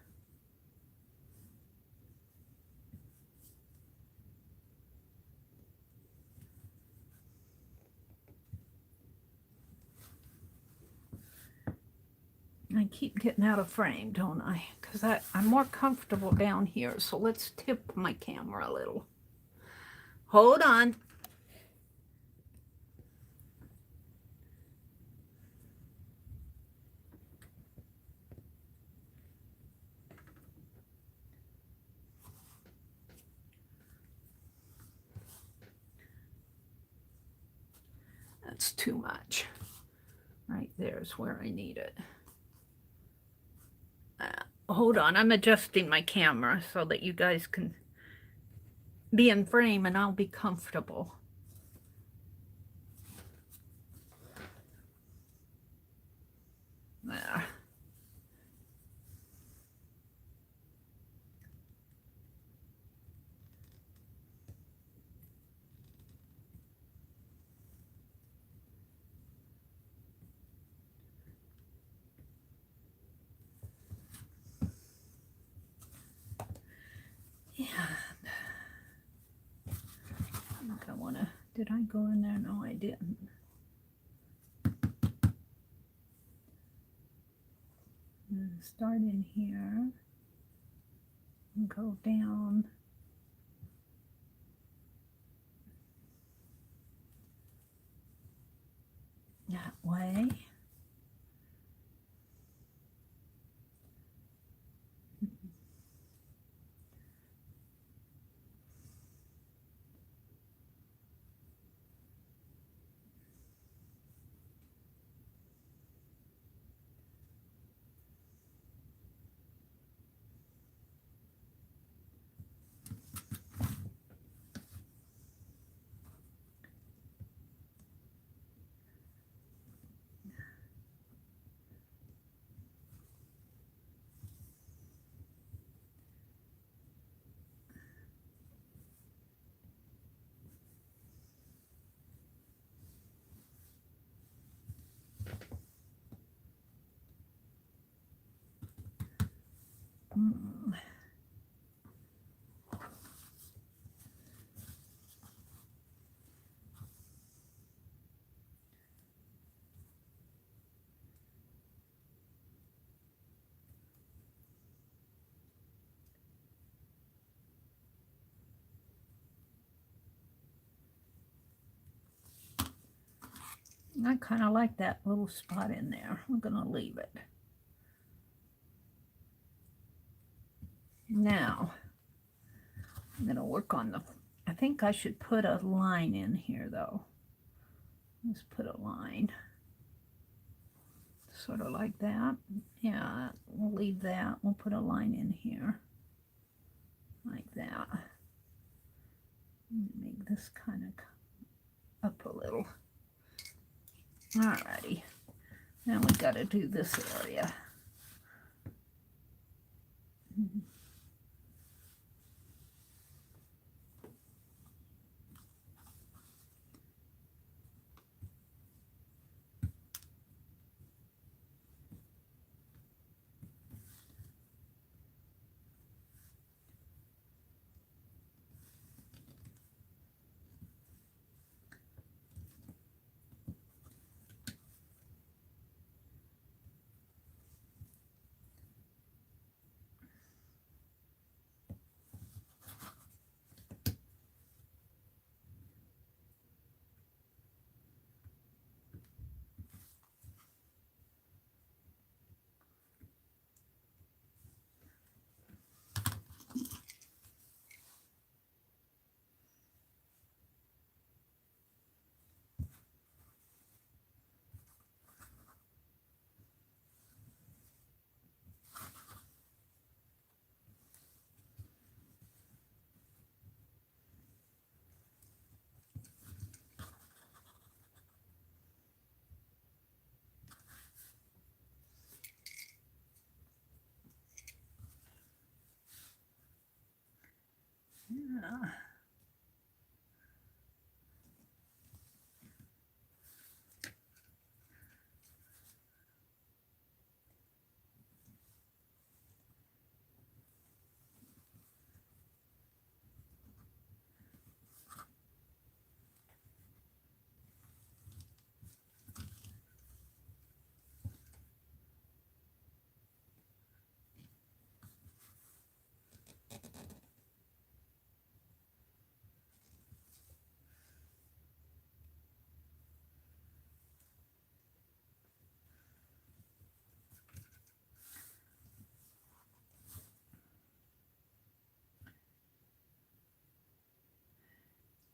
I keep getting out of frame, don't I? Because I'm more comfortable down here. So let's tip my camera a little. Hold on. That's too much. Right there's where I need it. Hold on, I'm adjusting my camera so that you guys can be in frame and I'll be comfortable. There. Yeah. I think I want to, did I go in there? No, I didn't. Start in here and go down that way. I kind of like that little spot in there. I'm going to leave it. Now, I'm going to work on the, I think I should put a line in here though. Let's put a line. Sort of like that. Yeah, we'll leave that. We'll put a line in here. Like that. Make this kind of up a little. Alrighty. Now we got to do this area. Yeah.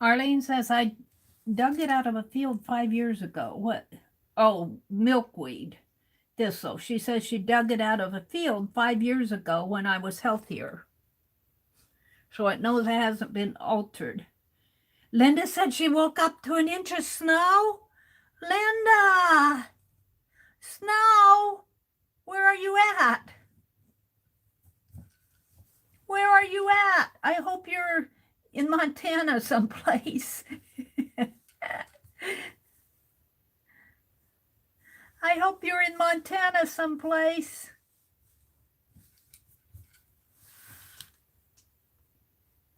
Arlene says, I dug it out of a field 5 years ago. What? Oh, milkweed. Thistle. She says she dug it out of a field 5 years ago when I was healthier. So it knows it hasn't been altered. Linda said she woke up to an inch of snow. Linda! Snow! Where are you at? Where are you at? I hope you're in Montana someplace. I hope you're in Montana someplace.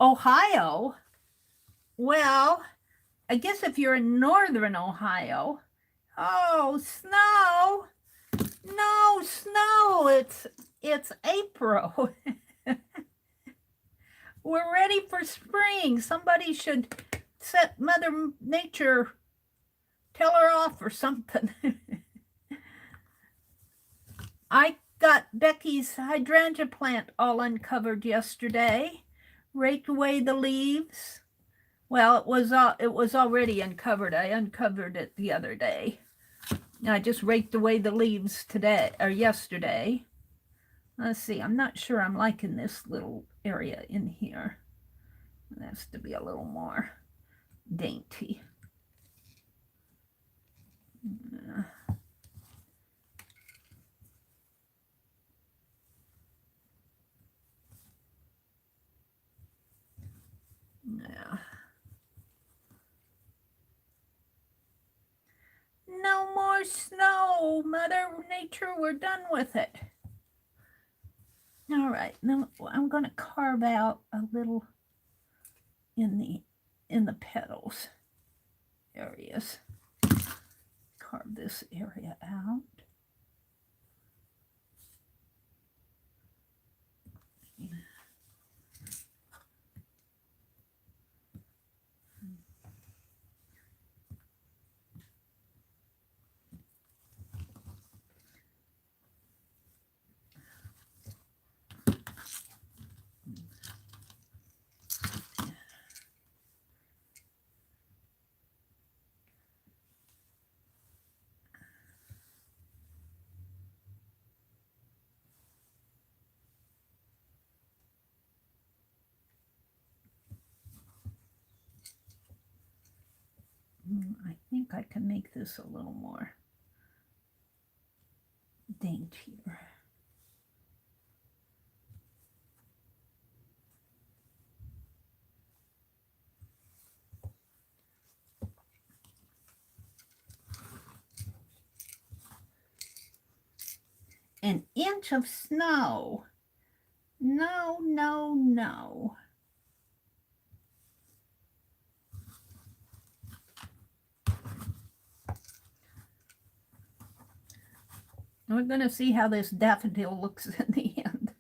Ohio? Well, I guess if you're in northern Ohio. Oh, snow. No, snow. It's April. We're ready for spring. Somebody should set Mother Nature, tell her off or something. I got Becky's hydrangea plant all uncovered yesterday. Raked away the leaves. Well, it was already uncovered. I uncovered it the other day. I just raked away the leaves today or yesterday. Let's see. I'm not sure I'm liking this little area in here. It has to be a little more dainty. Yeah. No more snow, Mother Nature. We're done with it. All right, now I'm going to carve out a little in the petals areas. Carve this area out. I think I can make this a little more daintier. An inch of snow. No, no, no. We're going to see how this daffodil looks in the end.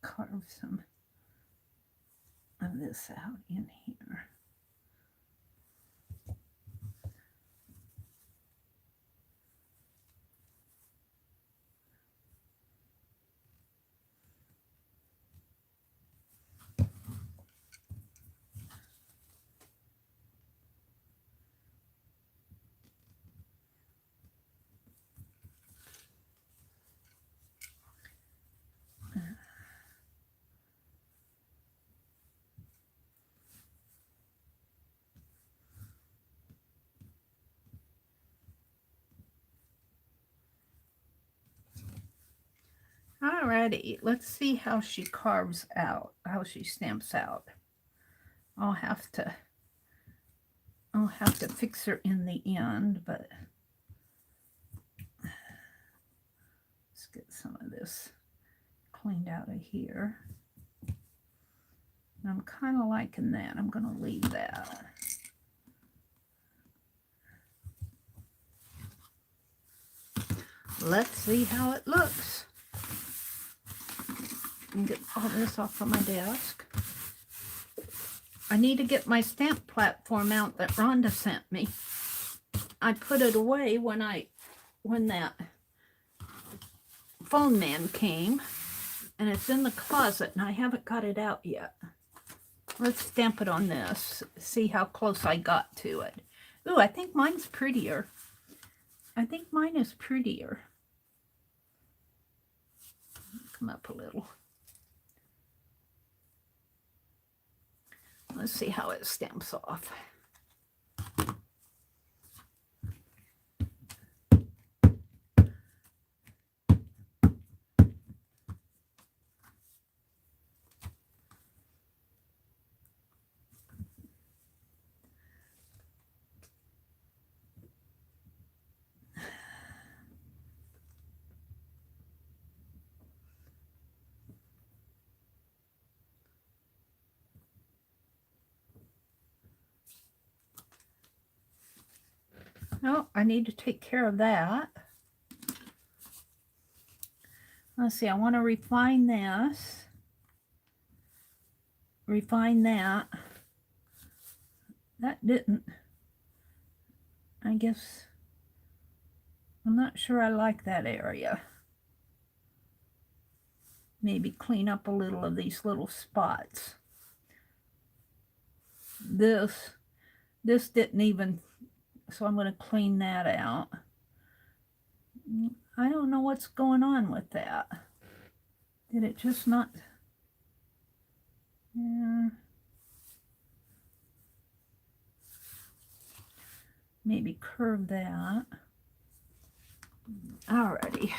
Carve some of this out in here. Alrighty, let's see how she carves out, how she stamps out. I'll have to fix her in the end, but let's get some of this cleaned out of here. I'm kind of liking that. I'm going to leave that. Let's see how it looks. And get all this off of my desk. I need to get my stamp platform out that Rhonda sent me. I put it away when that phone man came, and it's in the closet, and I haven't got it out yet. Let's stamp it on this, see how close I got to it. Ooh, I think mine's prettier. I think mine is prettier. Come up a little. Let's see how it stamps off. Oh, I need to take care of that. Let's see, I want to refine this. Refine that. That didn't. I guess I'm not sure I like that area. Maybe clean up a little of these little spots. This didn't even, so I'm going to clean that out. I don't know what's going on with that. Did it just not? Yeah. Maybe curve that. Alrighty.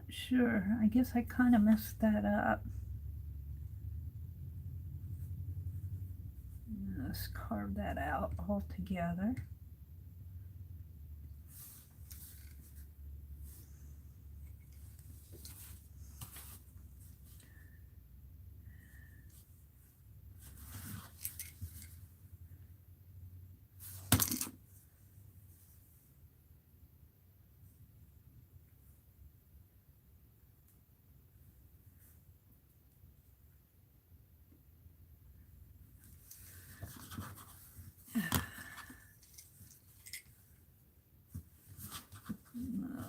sure. I guess I kind of messed that up. Let's carve that out all together.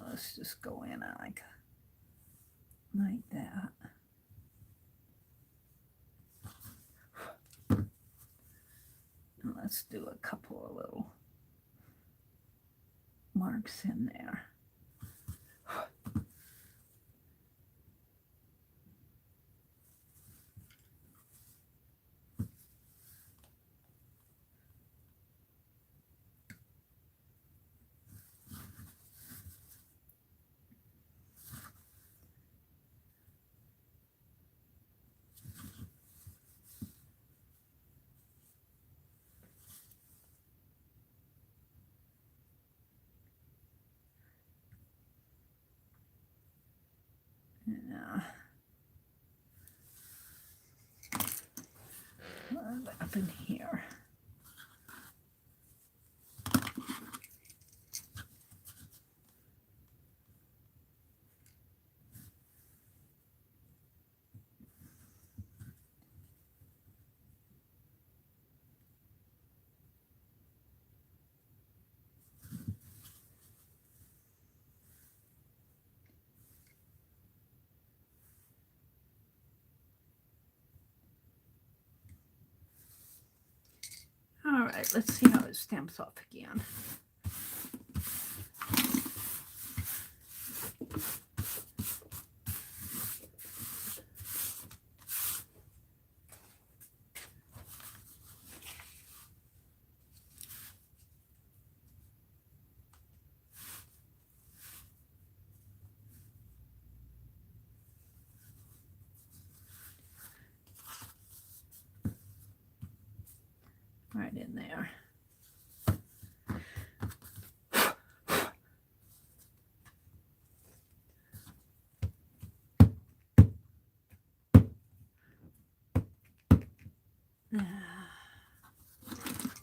Let's just go in like that. And let's do a couple of little marks in there. Yeah. Up in here. All right, let's see how it stamps off again. Right in there.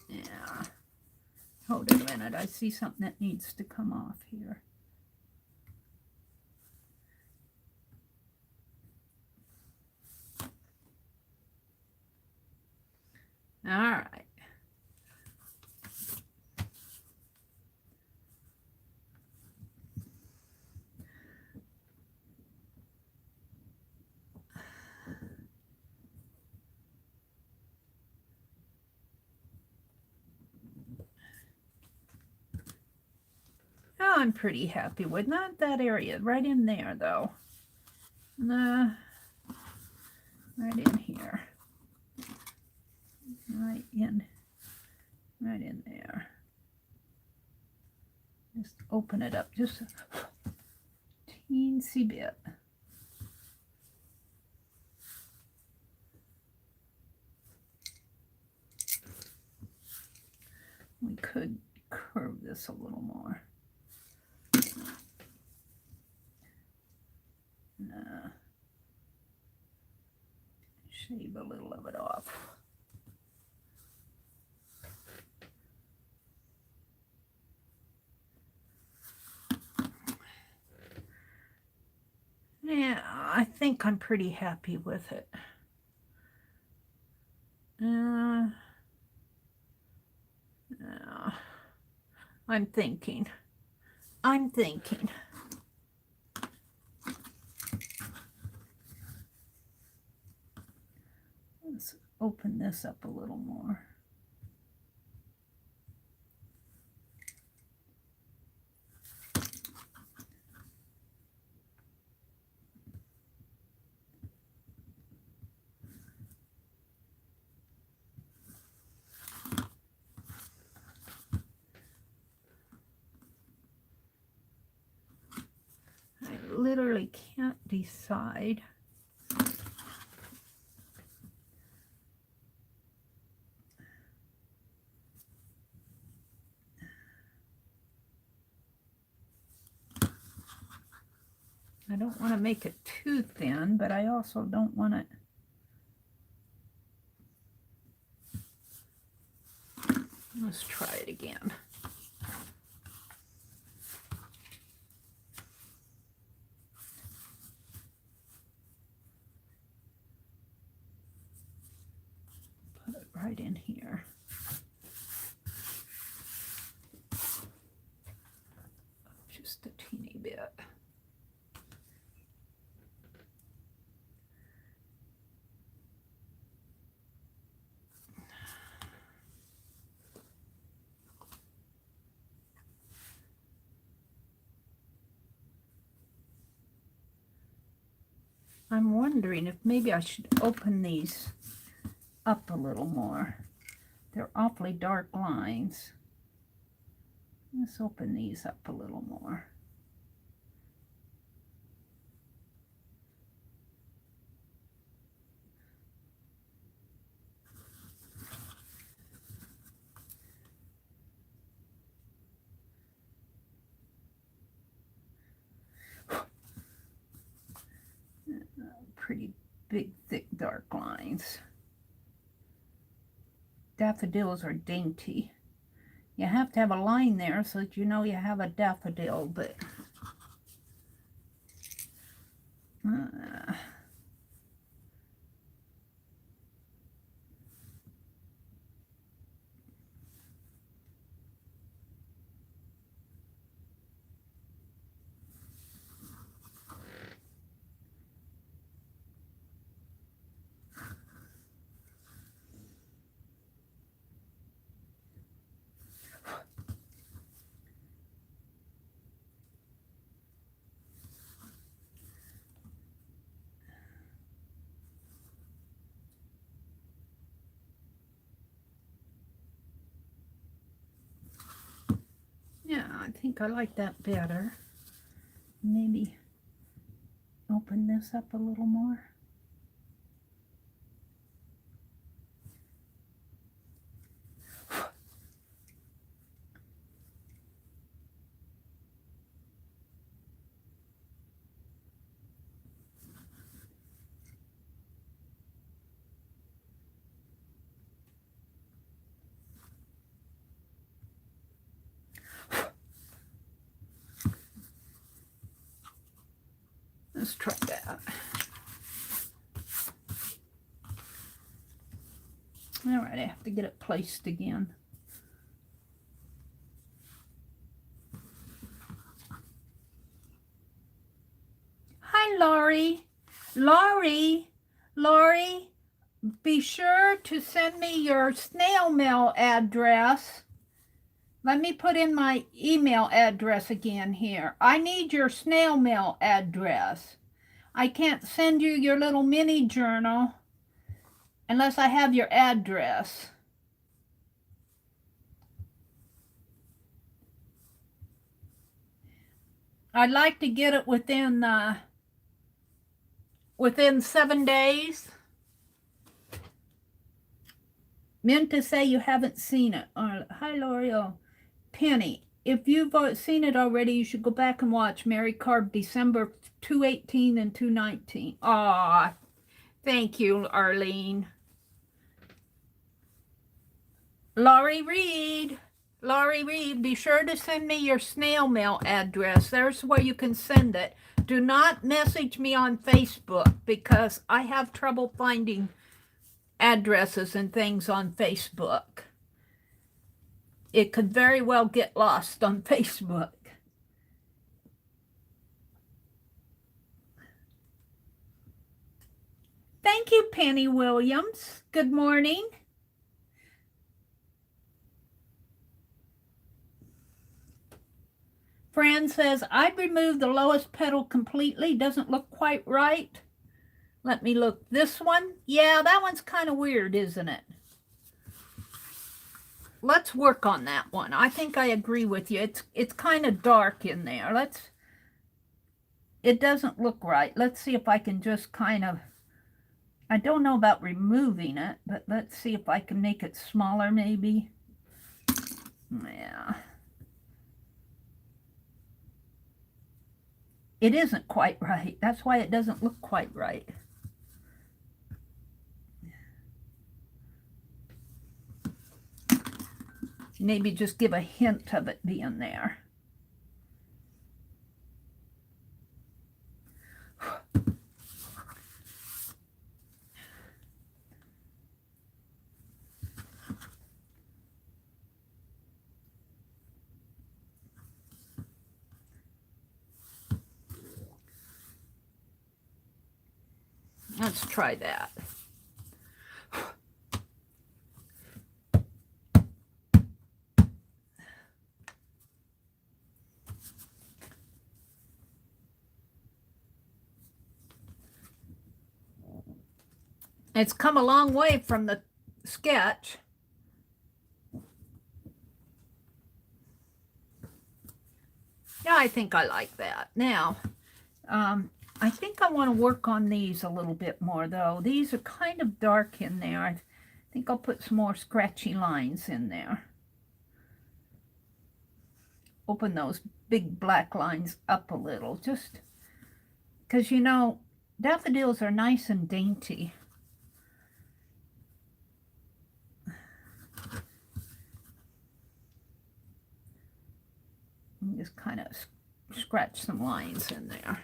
Yeah. Hold it a minute. I see something that needs to come off here. All right. Oh, I'm pretty happy with not that area. Right in there, though. Right in here. Right in there. Just open it up just a teensy bit. We could curve this a little more. Shave a little of it off. Yeah, I think I'm pretty happy with it. I'm thinking. Let's open this up a little more. I literally decide. I don't want to make it too thin, but I also don't want it. Let's try it again. Put it right in here. Just a teeny bit. I'm wondering if maybe I should open these up a little more. They're awfully dark lines. Let's open these up a little more. Pretty big, thick, dark lines. Daffodils are dainty. You have to have a line there so that you know you have a daffodil, but yeah, I think I like that better. Maybe open this up a little more. Let's try that. All right, I have to get it placed again. Hi, Laurie. Laurie, be sure to send me your snail mail address. Let me put in my email address again here. I need your snail mail address. I can't send you your little mini journal unless I have your address. I'd like to get it within 7 days. Meant to say you haven't seen it. Hi, L'Oreal. Penny, if you've seen it already, you should go back and watch Mary carved December 2/18 and 2/19. Aw, thank you, Arlene. Laurie Reed, be sure to send me your snail mail address. There's where you can send it. Do not message me on Facebook because I have trouble finding addresses and things on Facebook. It could very well get lost on Facebook. Thank you, Penny Williams. Good morning. Fran says, I'd remove the lowest petal completely. Doesn't look quite right. Let me look. This one? Yeah, that one's kind of weird, isn't it? Let's work on that one. I think I agree with you. It's kind of dark in there. it doesn't look right. Let's see if I can just kind of, I don't know about removing it, but let's see if I can make it smaller maybe. Yeah. It isn't quite right. That's why it doesn't look quite right. Maybe just give a hint of it being there. Let's try that. It's come a long way from the sketch. Yeah, I think I like that. Now, I think I want to work on these a little bit more, though. These are kind of dark in there. I think I'll put some more scratchy lines in there. Open those big black lines up a little, just because, you know, daffodils are nice and dainty. And just kind of scratch some lines in there.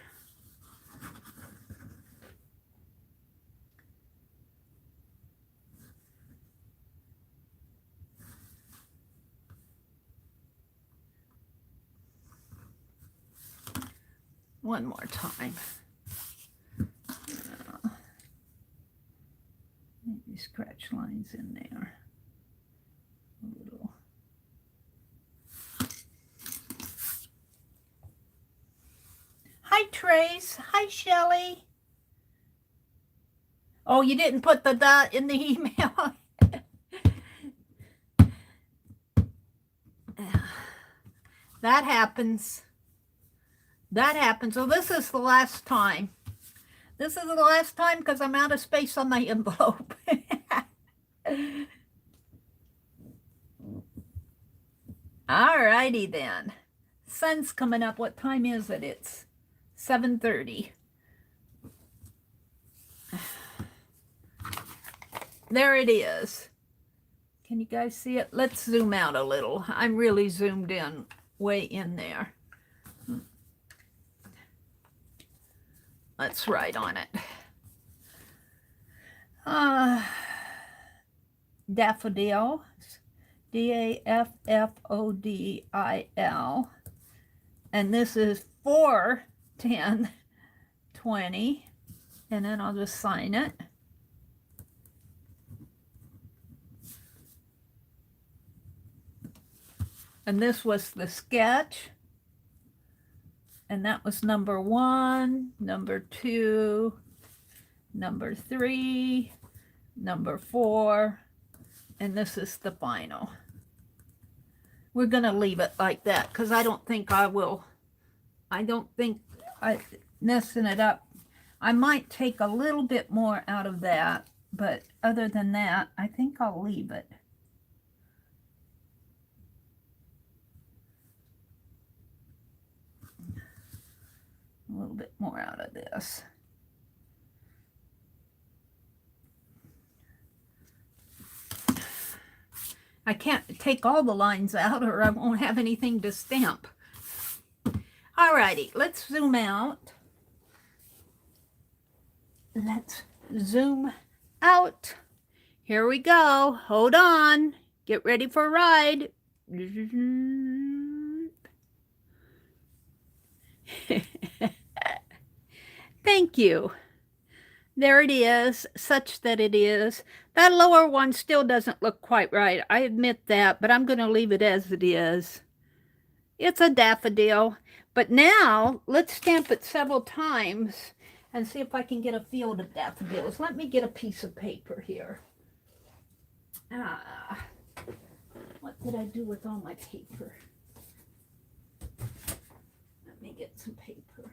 One more time. Maybe scratch lines in there. A little. Hi, Trace. Hi, Shelley. Oh, you didn't put the dot in the email. That happens. That happens. So this is the last time. This is the last time because I'm out of space on my envelope. All righty then. Sun's coming up. What time is it? It's 7:30. There it is. Can you guys see it? Let's zoom out a little. I'm really zoomed in, way in there. Let's write on it. Daffodil. Daffodil. And this is 4/10/20. And then I'll just sign it. And this was the sketch. And that was number 1, number 2, number 3, number 4, and this is the final. We're going to leave it like that because I don't think messing it up. I might take a little bit more out of that, but other than that, I think I'll leave it. A little bit more out of this. I can't take all the lines out or I won't have anything to stamp. Alrighty, let's zoom out. Let's zoom out. Here we go. Hold on. Get ready for a ride. Thank you. There it is, such that it is. That lower one still doesn't look quite right. I admit that, but I'm going to leave it as it is. It's a daffodil. But now, let's stamp it several times and see if I can get a field of daffodils. Let me get a piece of paper here. What did I do with all my paper? Let me get some paper.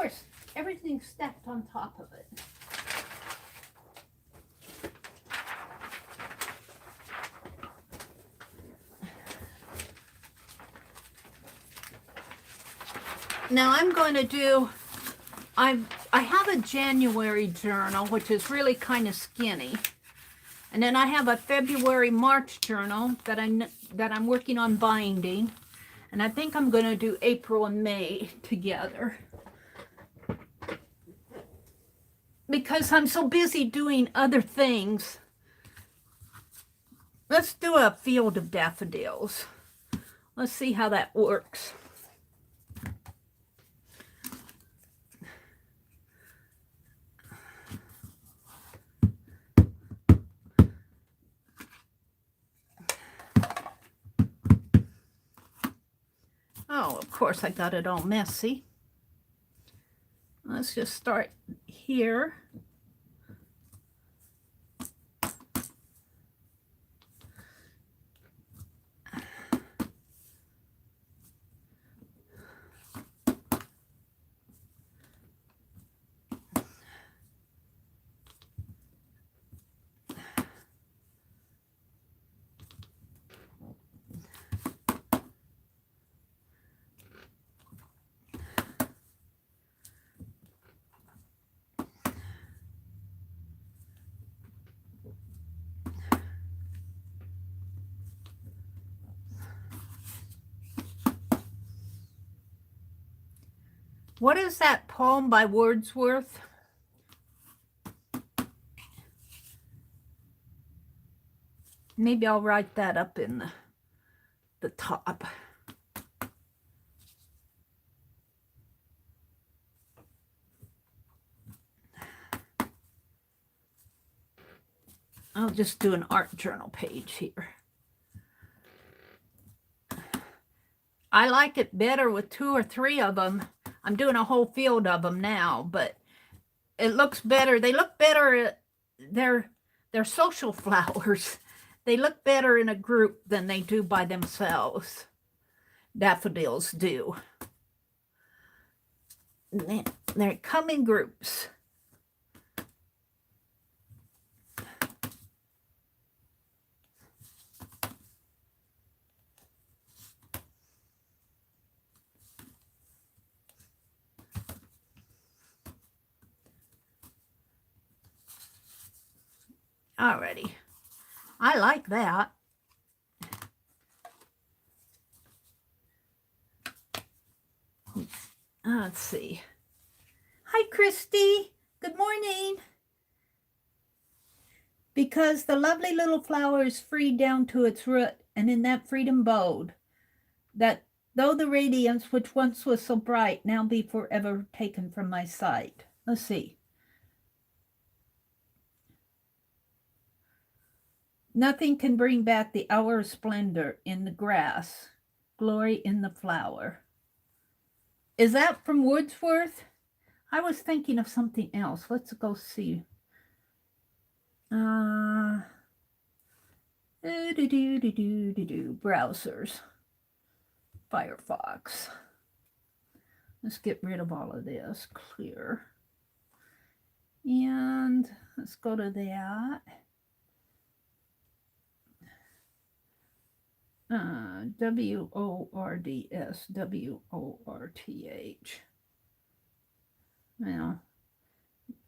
course, everything's stacked on top of it. Now I'm going to do, I have a January journal, which is really kind of skinny. And then I have a February-March journal that I'm working on binding. And I think I'm going to do April and May together. Because I'm so busy doing other things. Let's do a field of daffodils. Let's see how that works. Oh, of course, I got it all messy. Let's just start here. What is that poem by Wordsworth? Maybe I'll write that up in the top. I'll just do an art journal page here. I like it better with 2 or 3 of them. I'm doing a whole field of them now, but it looks better. They look better. They're social flowers. They look better in a group than they do by themselves. Daffodils do. They come in groups. Alrighty. I like that. Let's see. Hi, Christy. Good morning. Because the lovely little flower is free down to its root, and in that freedom bode, that though the radiance which once was so bright now be forever taken from my sight. Let's see. Nothing can bring back the hour of splendor in the grass, glory in the flower. Is that from Wordsworth? I was thinking of something else. Let's go see. Browsers. Firefox. Let's get rid of all of this. Clear. And let's go to that. WORDS, WORTH. Well,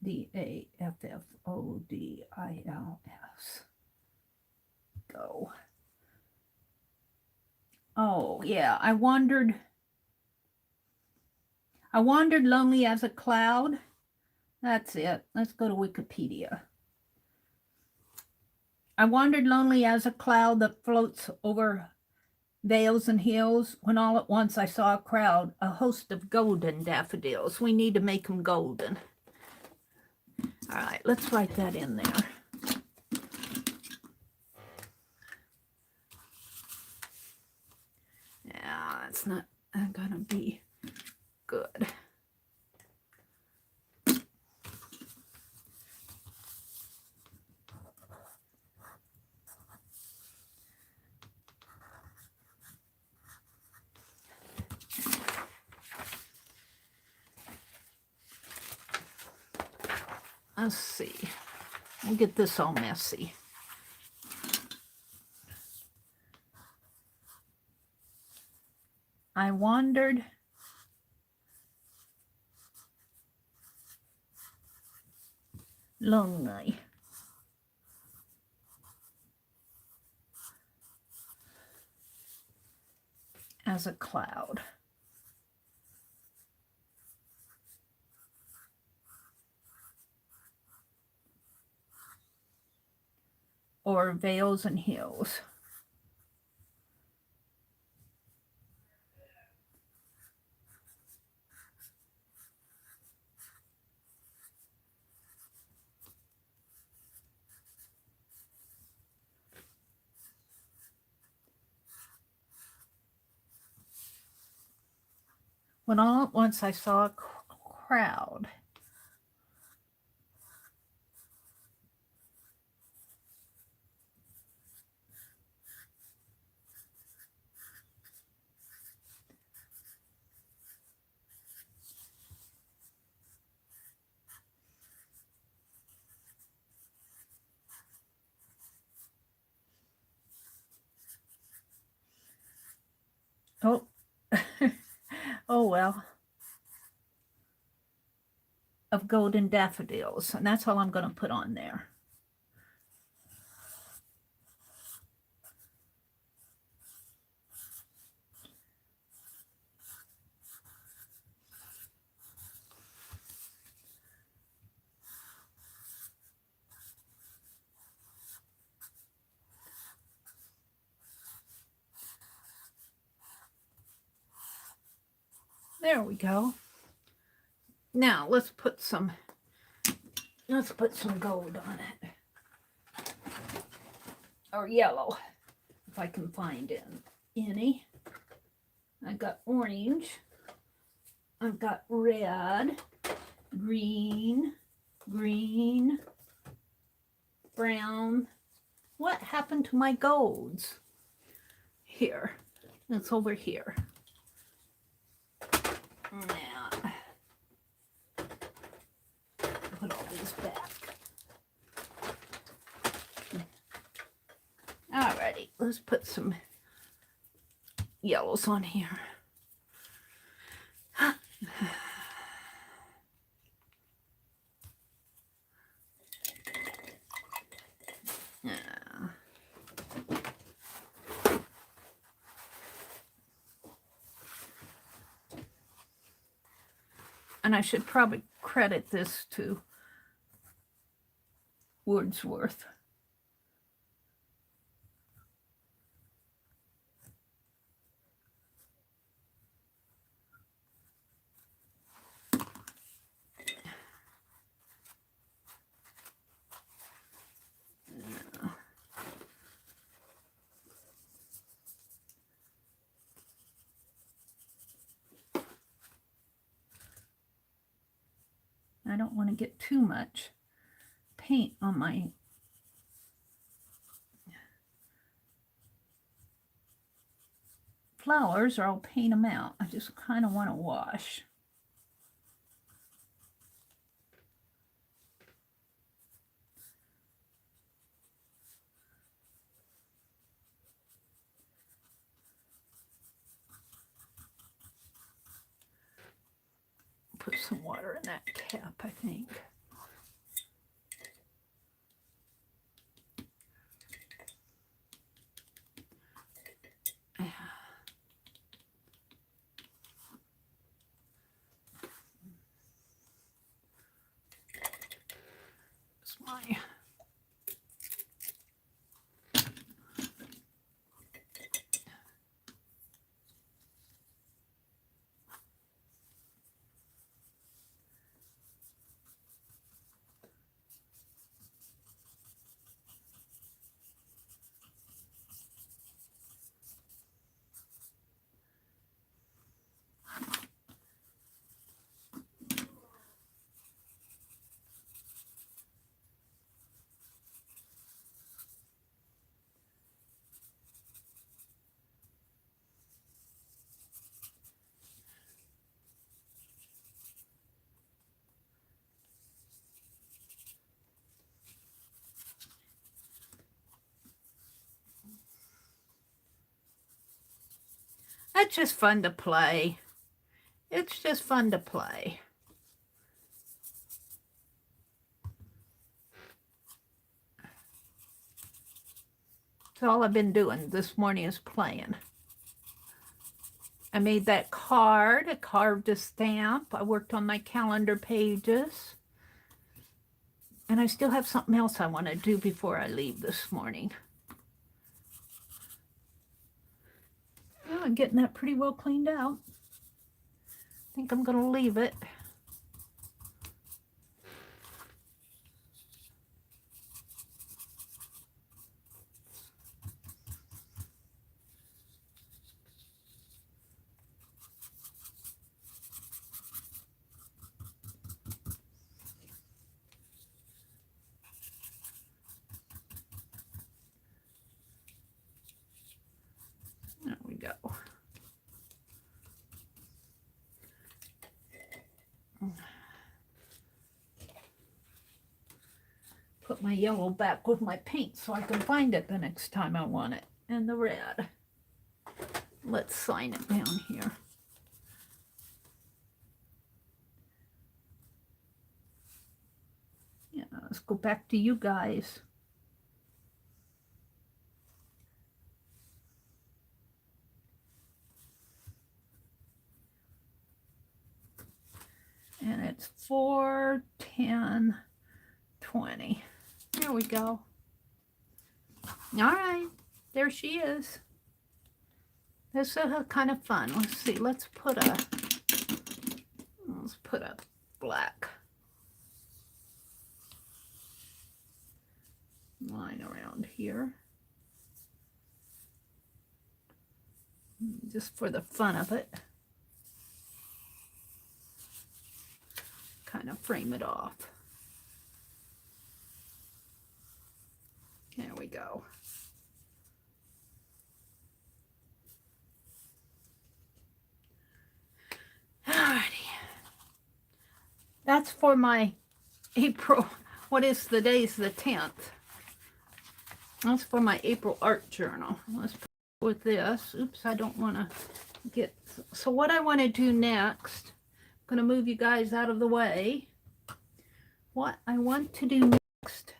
DAFFODILS. Go. Oh, yeah, I wandered lonely as a cloud. That's it. Let's go to Wikipedia. I wandered lonely as a cloud that floats over vales and hills, when all at once I saw a crowd, a host of golden daffodils. We need to make them golden. All right, let's write that in there. Yeah, that's not gonna be good. Let's see. We'll get this all messy. I wandered lonely. As a cloud. Or veils and hills. When all at once I saw a crowd. Oh, oh well. Of golden daffodils. And that's all I'm going to put on there. There we go. Now let's put some gold on it. Or yellow, if I can find any. I got orange. I've got red, green, brown. What happened to my golds? Here. It's over here. Now, put all these back. Alrighty, let's put some yellows on here. And I should probably credit this to Wordsworth. I don't want to get too much paint on my flowers or I'll paint them out. I just kind of want to wash. Put some water in that cap, I think. It's my That's just fun to play. It's just fun to play. So all I've been doing this morning is playing. I made that card. I carved a stamp. I worked on my calendar pages. And I still have something else I want to do before I leave this morning. Well, I'm getting that pretty well cleaned out. I think I'm going to leave it. There we go. Put my yellow back with my paint so I can find it the next time I want it. And the red. Let's sign it down here. Yeah, let's go back to you guys. And it's 4, 10, 20. There we go. All right, there she is. This is kind of fun. Let's see. Let's put a black line around here, just for the fun of it. Kind of frame it off. There we go. Alrighty. That's for my April. What is the day's the 10th? That's for my April art journal. Let's put it with this. Oops, I don't want to get. So what I want to do next, I'm going to move you guys out of the way. What I want to do next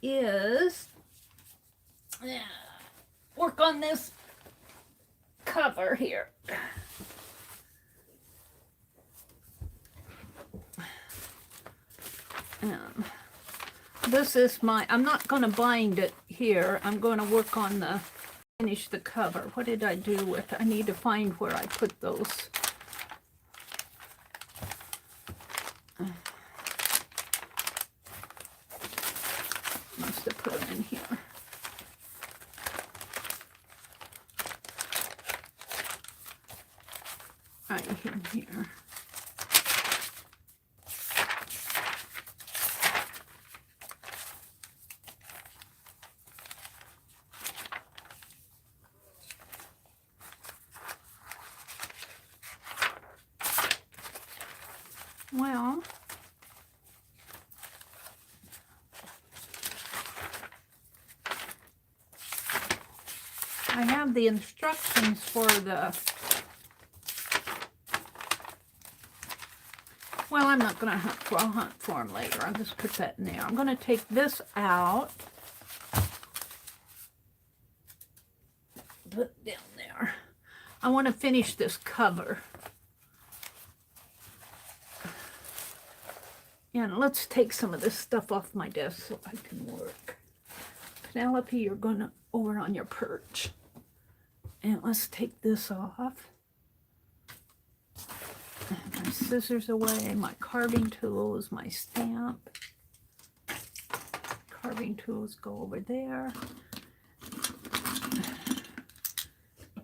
is work on this cover here. This is my, I'm not going to bind it here. I'm going to work on the, finish the cover. What did I do with it? I need to find where I put those. Must have put them in here. Right in here. Well, I have the instructions for the, well, I'm not going to hunt for, I'll hunt for them later. I'll just put that in there. I'm going to take this out, put it down there. I want to finish this cover. And let's take some of this stuff off my desk so I can work. Penelope, you're going to over on your perch. And let's take this off. And my scissors away, my carving tools, my stamp. Carving tools go over there.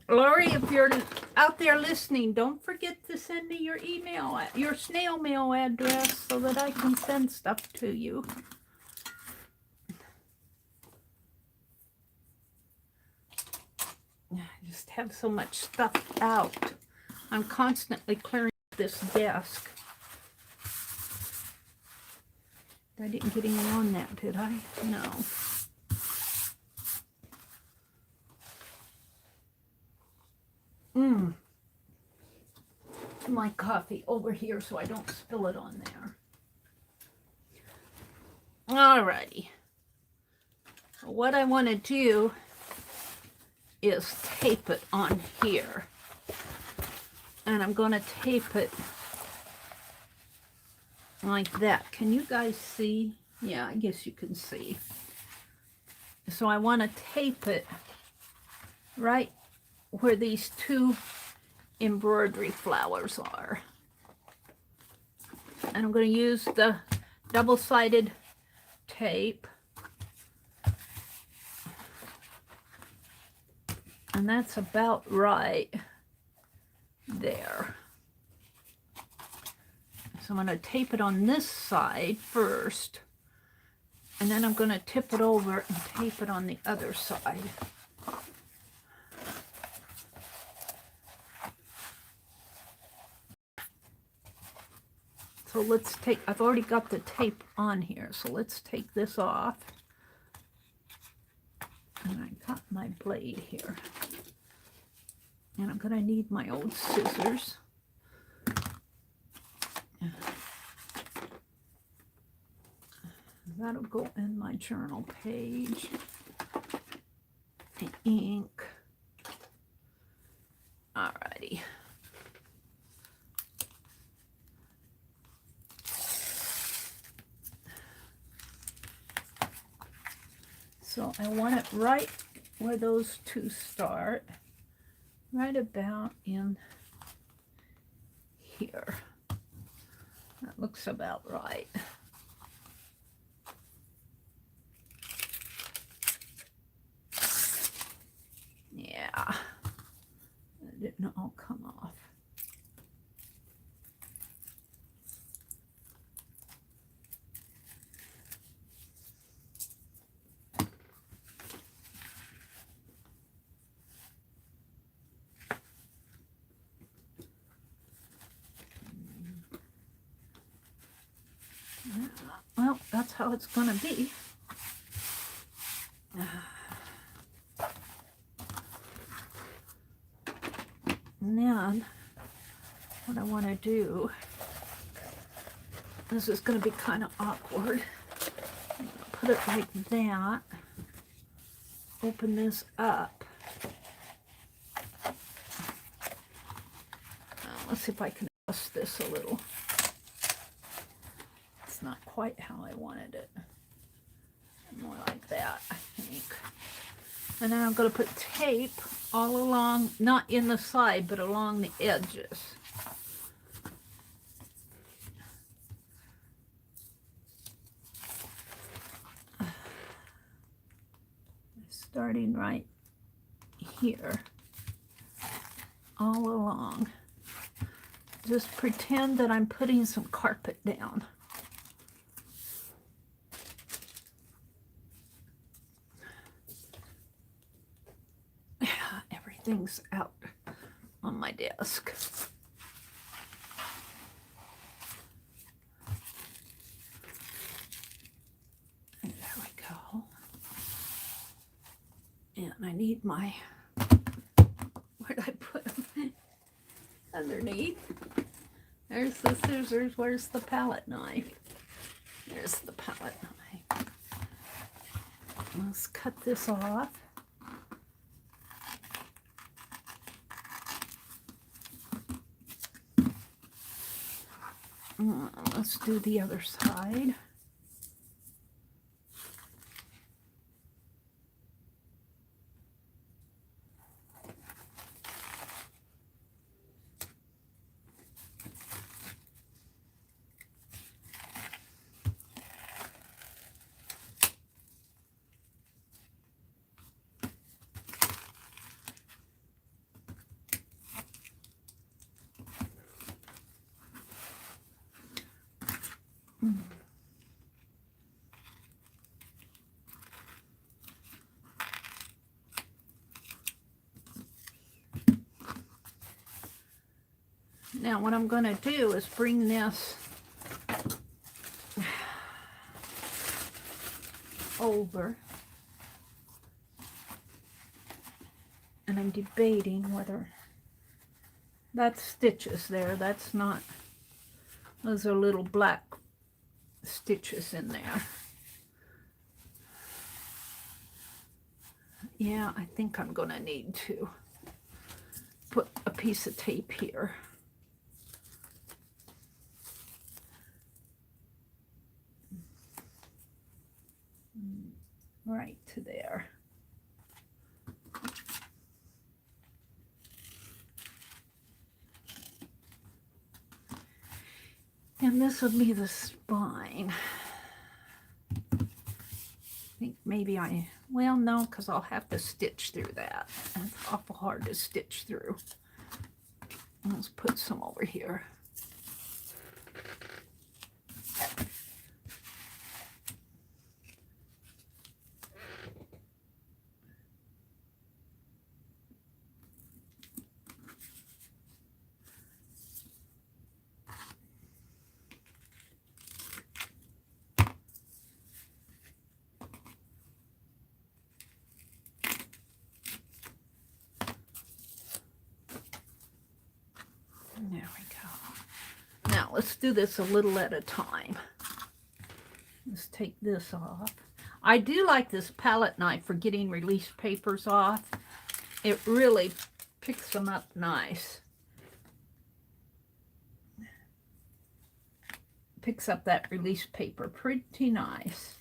Lori, if you're out there listening, don't forget to send me your email, your snail mail address so that I can send stuff to you. I just have so much stuff out. I'm constantly clearing this desk. I didn't get any on that, did I? No. my coffee over here so I don't spill it on there. Alrighty. What I want to do is tape it on here. And I'm going to tape it like that. Can you guys see? Yeah, I guess you can see. So I want to tape it right where these two embroidery flowers are. And I'm going to use the double-sided tape. And that's about right there. So I'm going to tape it on this side first. And then I'm going to tip it over and tape it on the other side. So let's take, I've already got the tape on here, so let's take this off. And I got my blade here. And I'm going to need my old scissors. That'll go in my journal page. The ink. Alrighty. So I want it right where those two start. Right about in here. That looks about right. Yeah, it didn't all come off. Well, that's how it's going to be. And then what I want to do, this is going to be kind of awkward. I'm going to put it like that. Open this up. Let's see if I can adjust this a little. It's not quite how I wanted it. More like that, I think. And then I'm going to put tape all along, not in the side, but along the edges. Starting right here, all along. Just pretend that I'm putting some carpet down. Everything's out on my desk. And there we go. And I need my, where did I put them? Underneath. There's the scissors. Where's the palette knife? There's the palette knife. Let's cut this off. Let's do the other side. Now what I'm going to do is bring this over, and I'm debating whether That's stitches there. That's not, those are little black stitches in there. Yeah, I think I'm going to need to put a piece of tape here. Right to there. And this will be the spine. I think maybe well, no, because I'll have to stitch through that. It's awful hard to stitch through. Let's put some over here. There we go. Now let's do this a little at a time. Let's take this off. I do like this palette knife for getting release papers off. It really picks them up nice. Picks up that release paper pretty nice.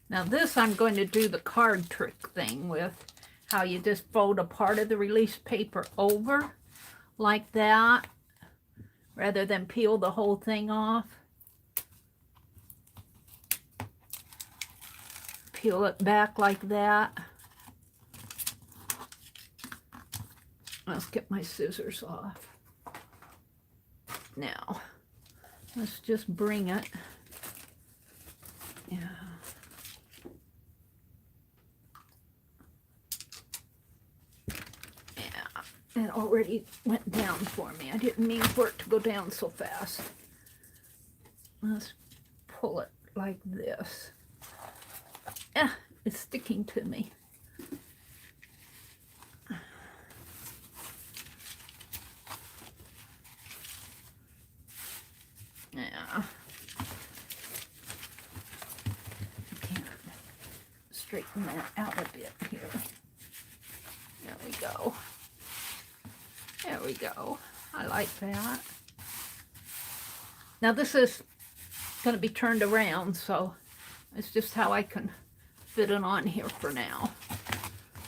Now this I'm going to do the card trick thing with, how you just fold a part of the release paper over like that, rather than peel the whole thing off. Peel it back like that. Let's get my scissors off. Now, let's just bring it. Yeah. It already went down for me. I didn't mean for it to go down so fast. Let's pull it like this. It's sticking to me. Yeah. I can't straighten that out a bit here. There we go. There we go. I like that. Now this is going to be turned around, so it's just how I can fit it on here for now.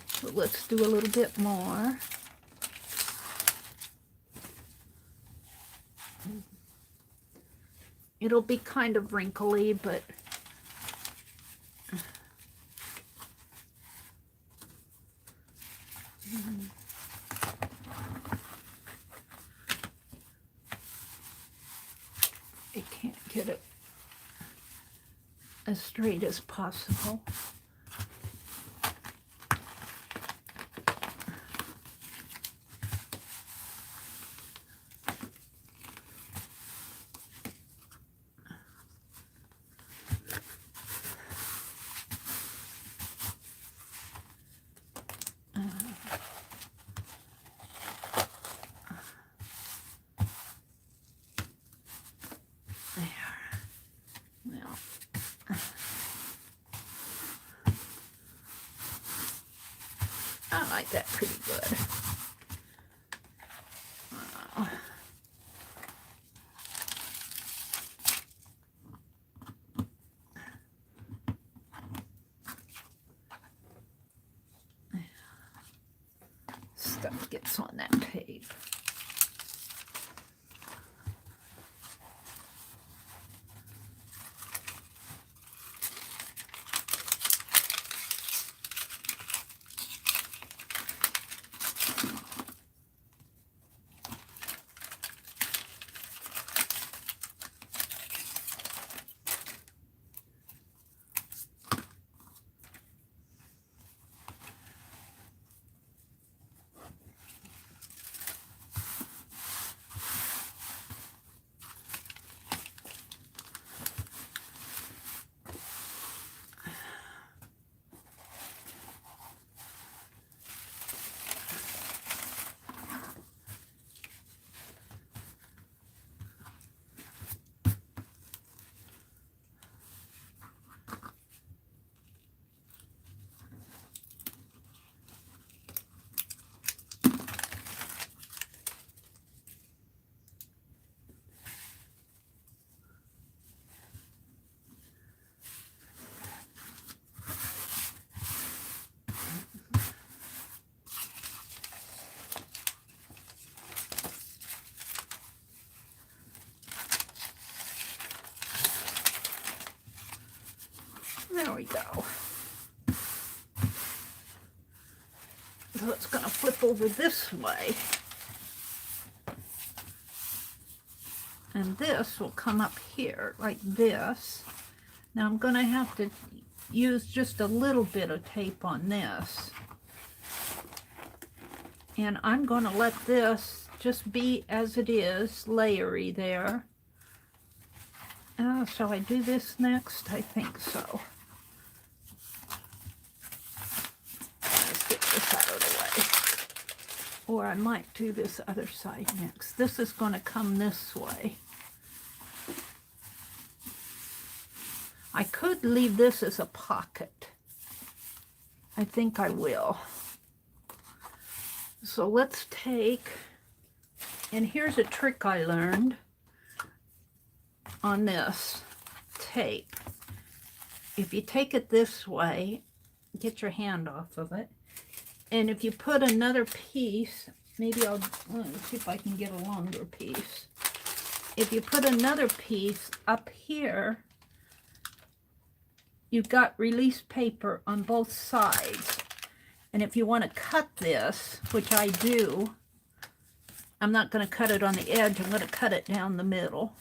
So let's do a little bit more. It'll be kind of wrinkly, but I can't get it as straight as possible. I like that pretty good. Stuff gets on that tape. There we go. So it's going to flip over this way. And this will come up here like this. Now I'm going to have to use just a little bit of tape on this. And I'm going to let this just be as it is, layery there. Shall I do this next? I think so. Let's get this out of the way. Or I might do this other side next. This is going to come this way. I could leave this as a pocket. I think I will. So let's take, and here's a trick I learned on this tape. If you take it this way, get your hand off of it, and if you put another piece, maybe I'll see if I can get a longer piece. If you put another piece up here, you've got release paper on both sides. And if you want to cut this, which I do, I'm not going to cut it on the edge, I'm going to cut it down the middle.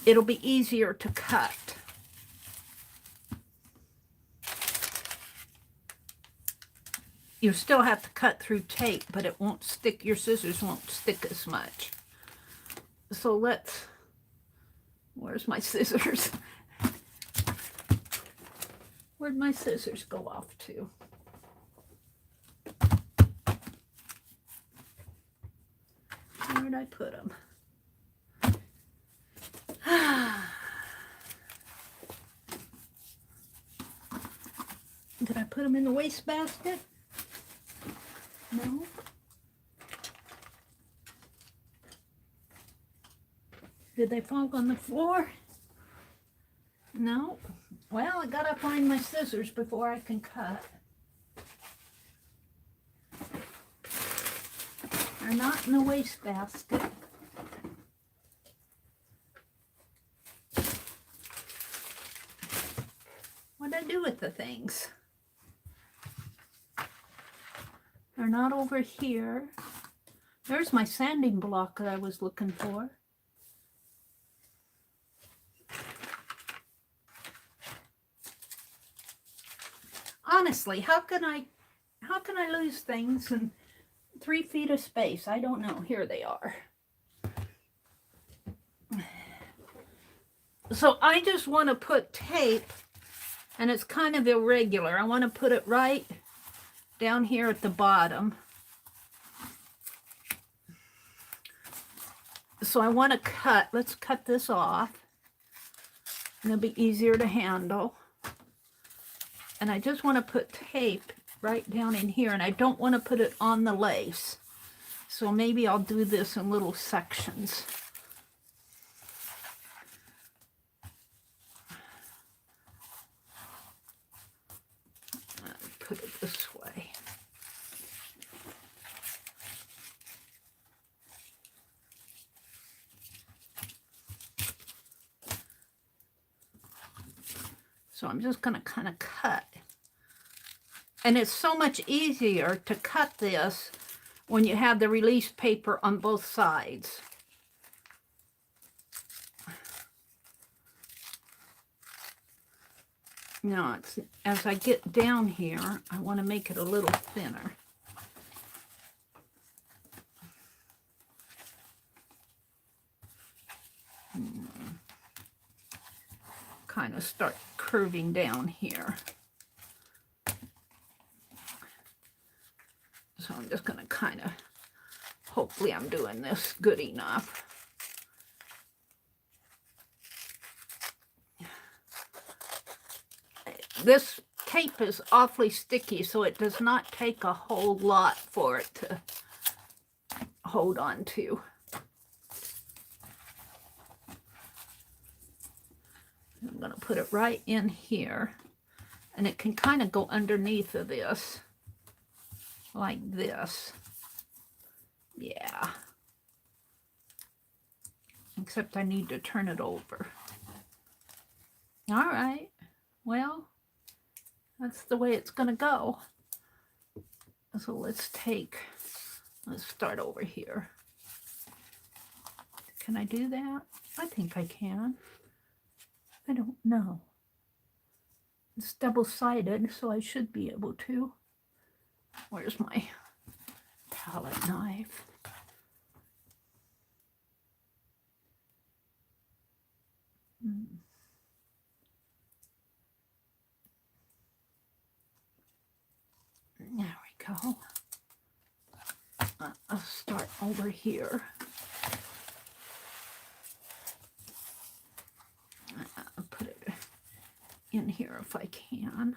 It'll be easier to cut. You still have to cut through tape, but it won't stick, your scissors won't stick as much. So let's, where's my scissors? Where'd my scissors go off to? Where'd I put them? Did I put them in the wastebasket? No. Did they fall on the floor? No. Well, I gotta find my scissors before I can cut. They're not in the wastebasket. What'd I do with the things? They're not over here. There's my sanding block that I was looking for. Honestly, how can I lose things in 3 feet of space? I don't know. Here they are. So I just want to put tape, and it's kind of irregular. I want to put it right down here at the bottom. So I want to cut. Let's cut this off. And it'll be easier to handle. And I just want to put tape right down in here, and I don't want to put it on the lace. So maybe I'll do this in little sections. I'll put it this way. So I'm just going to kind of cut. And it's so much easier to cut this when you have the release paper on both sides. Now, as I get down here, I want to make it a little thinner. Kind of start curving down here. So I'm just going to kind of, hopefully I'm doing this good enough. This tape is awfully sticky, so it does not take a whole lot for it to hold on to. I'm going to put it right in here, and it can kind of go underneath of this, like this. Yeah. Except I need to turn it over. All right. Well, That's the way it's going to go. So let's start over here. Can I do that? I think I can. I don't know. It's double-sided, so I should be able to. Where's my palette knife? There we go. I'll start over here. I'll put it in here if I can.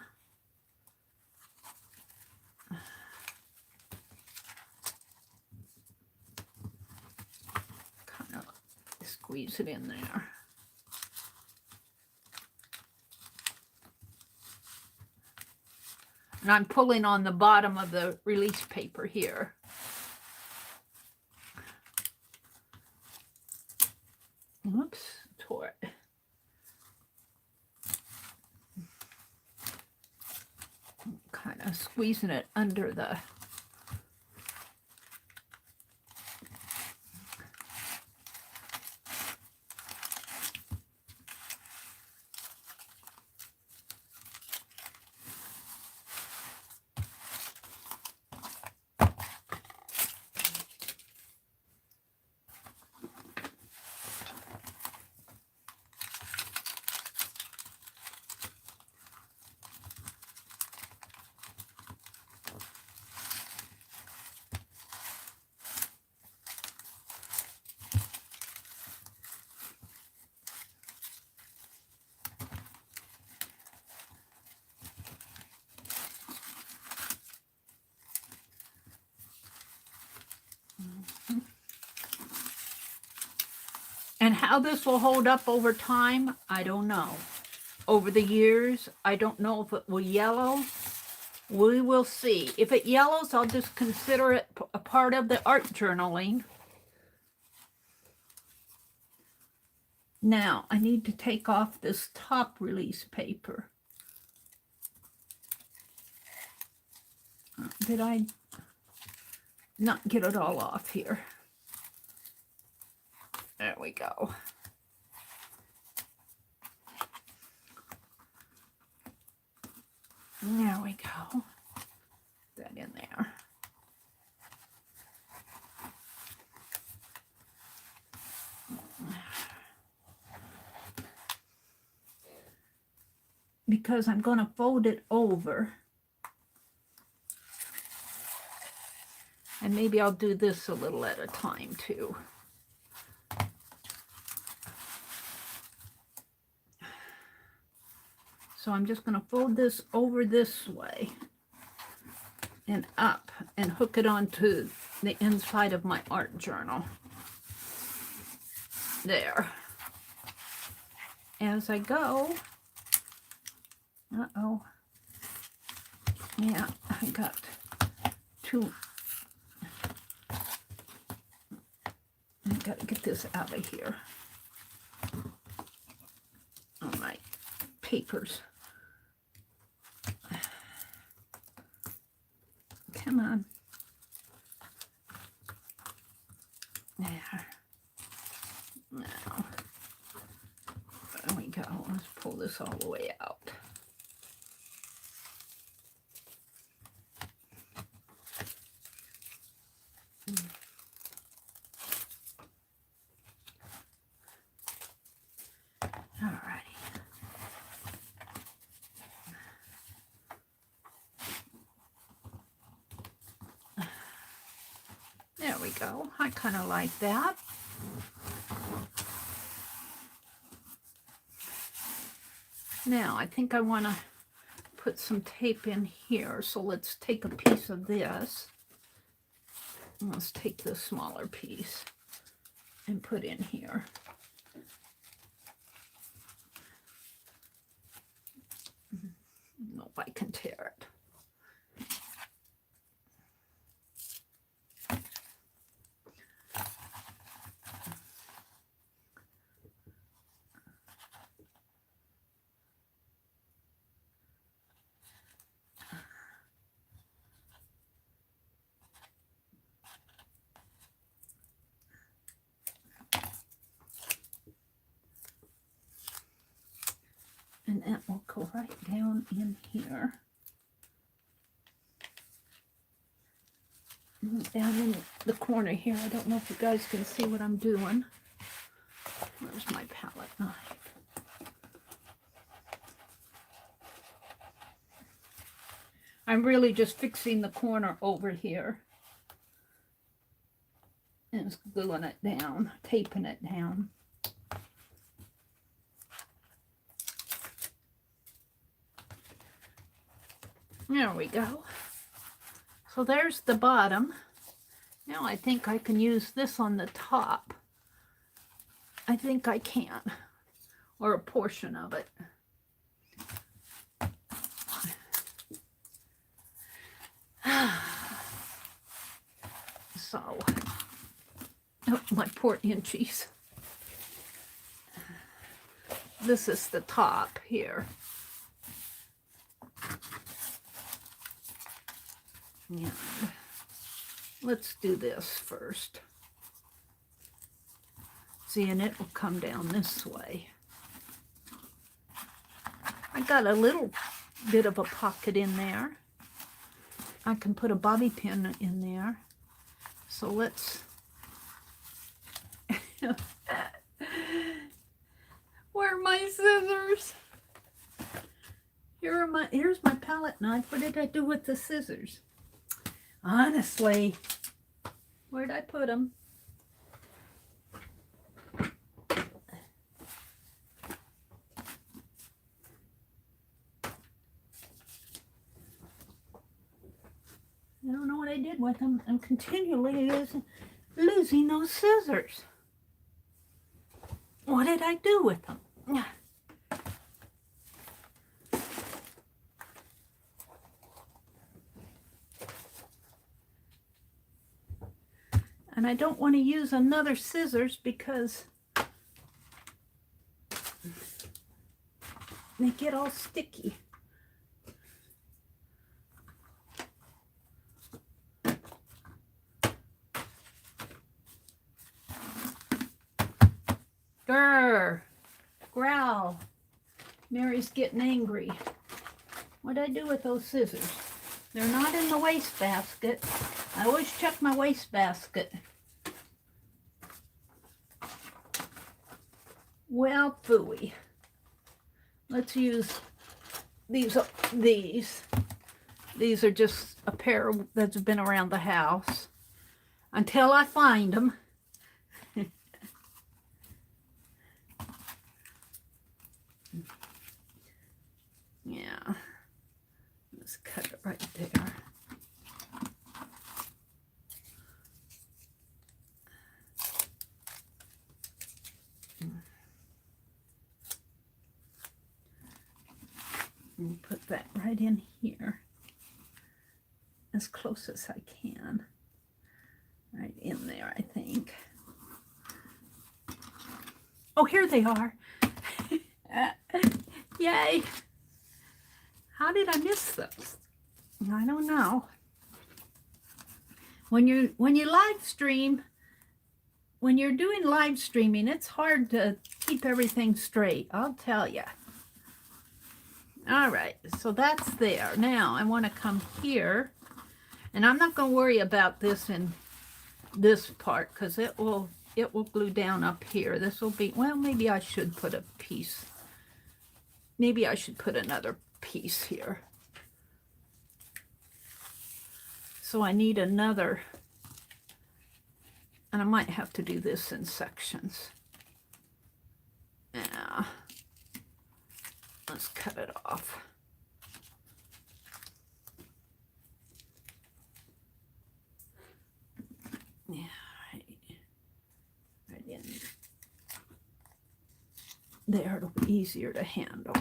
Kind of squeeze it in there. And I'm pulling on the bottom of the release paper here. Oops, tore it. Kind of squeezing it under the And how this will hold up over time, I don't know. Over the years, I don't know if it will yellow. We will see. If it yellows, I'll just consider it a part of the art journaling. Now, I need to take off this top release paper. Did I not get it all off here? There we go. There we go. Put that in there. Because I'm going to fold it over. And maybe I'll do this a little at a time too. So I'm just going to fold this over this way and up and hook it onto the inside of my art journal. There. As I go, uh-oh, yeah, I got two. I got to get this out of here. All right, papers. Come on. There. Now, there we go. Let's pull this all the way out. There we go. I kind of like that. Now, I think I want to put some tape in here. So let's take a piece of this. Let's take the smaller piece and put in here. I don't know if I can tear it. And that will go right down in here. Down in the corner here. I don't know if you guys can see what I'm doing. Where's my palette knife? I'm really just fixing the corner over here. And gluing it down, taping it down. There we go. So there's the bottom. Now I think I can use this on the top. I think I can. Or a portion of it. So, oh, my poor inchies. This is the top here. And let's do this first. See, and it will come down this way. I got a little bit of a pocket in there. I can put a bobby pin in there. So let's... Where are my scissors? Here's my palette knife. What did I do with the scissors? Honestly, where'd I put them? I don't know what I did with them. I'm continually losing those scissors. What did I do with them? And I don't want to use another scissors because they get all sticky. Grr, growl. Mary's getting angry. What'd I do with those scissors? They're not in the wastebasket. I always check my wastebasket. Well, phooey. Let's use these. These are just a pair that's been around the house until I find them. Yeah, let's cut it right there. And put that right in here, as close as I can. Right in there, I think. Oh, here they are. Yay. How did I miss those? I don't know. When you live stream, when you're doing live streaming, it's hard to keep everything straight, I'll tell you. All right, so that's there. Now I want to come here, and I'm not going to worry about this in this part because it will glue down up here. This will be, well, maybe I should put a piece. Maybe I should put another piece here. So I need another, and I might have to do this in sections. Yeah. Let's cut it off. Yeah, right in there. It'll be easier to handle.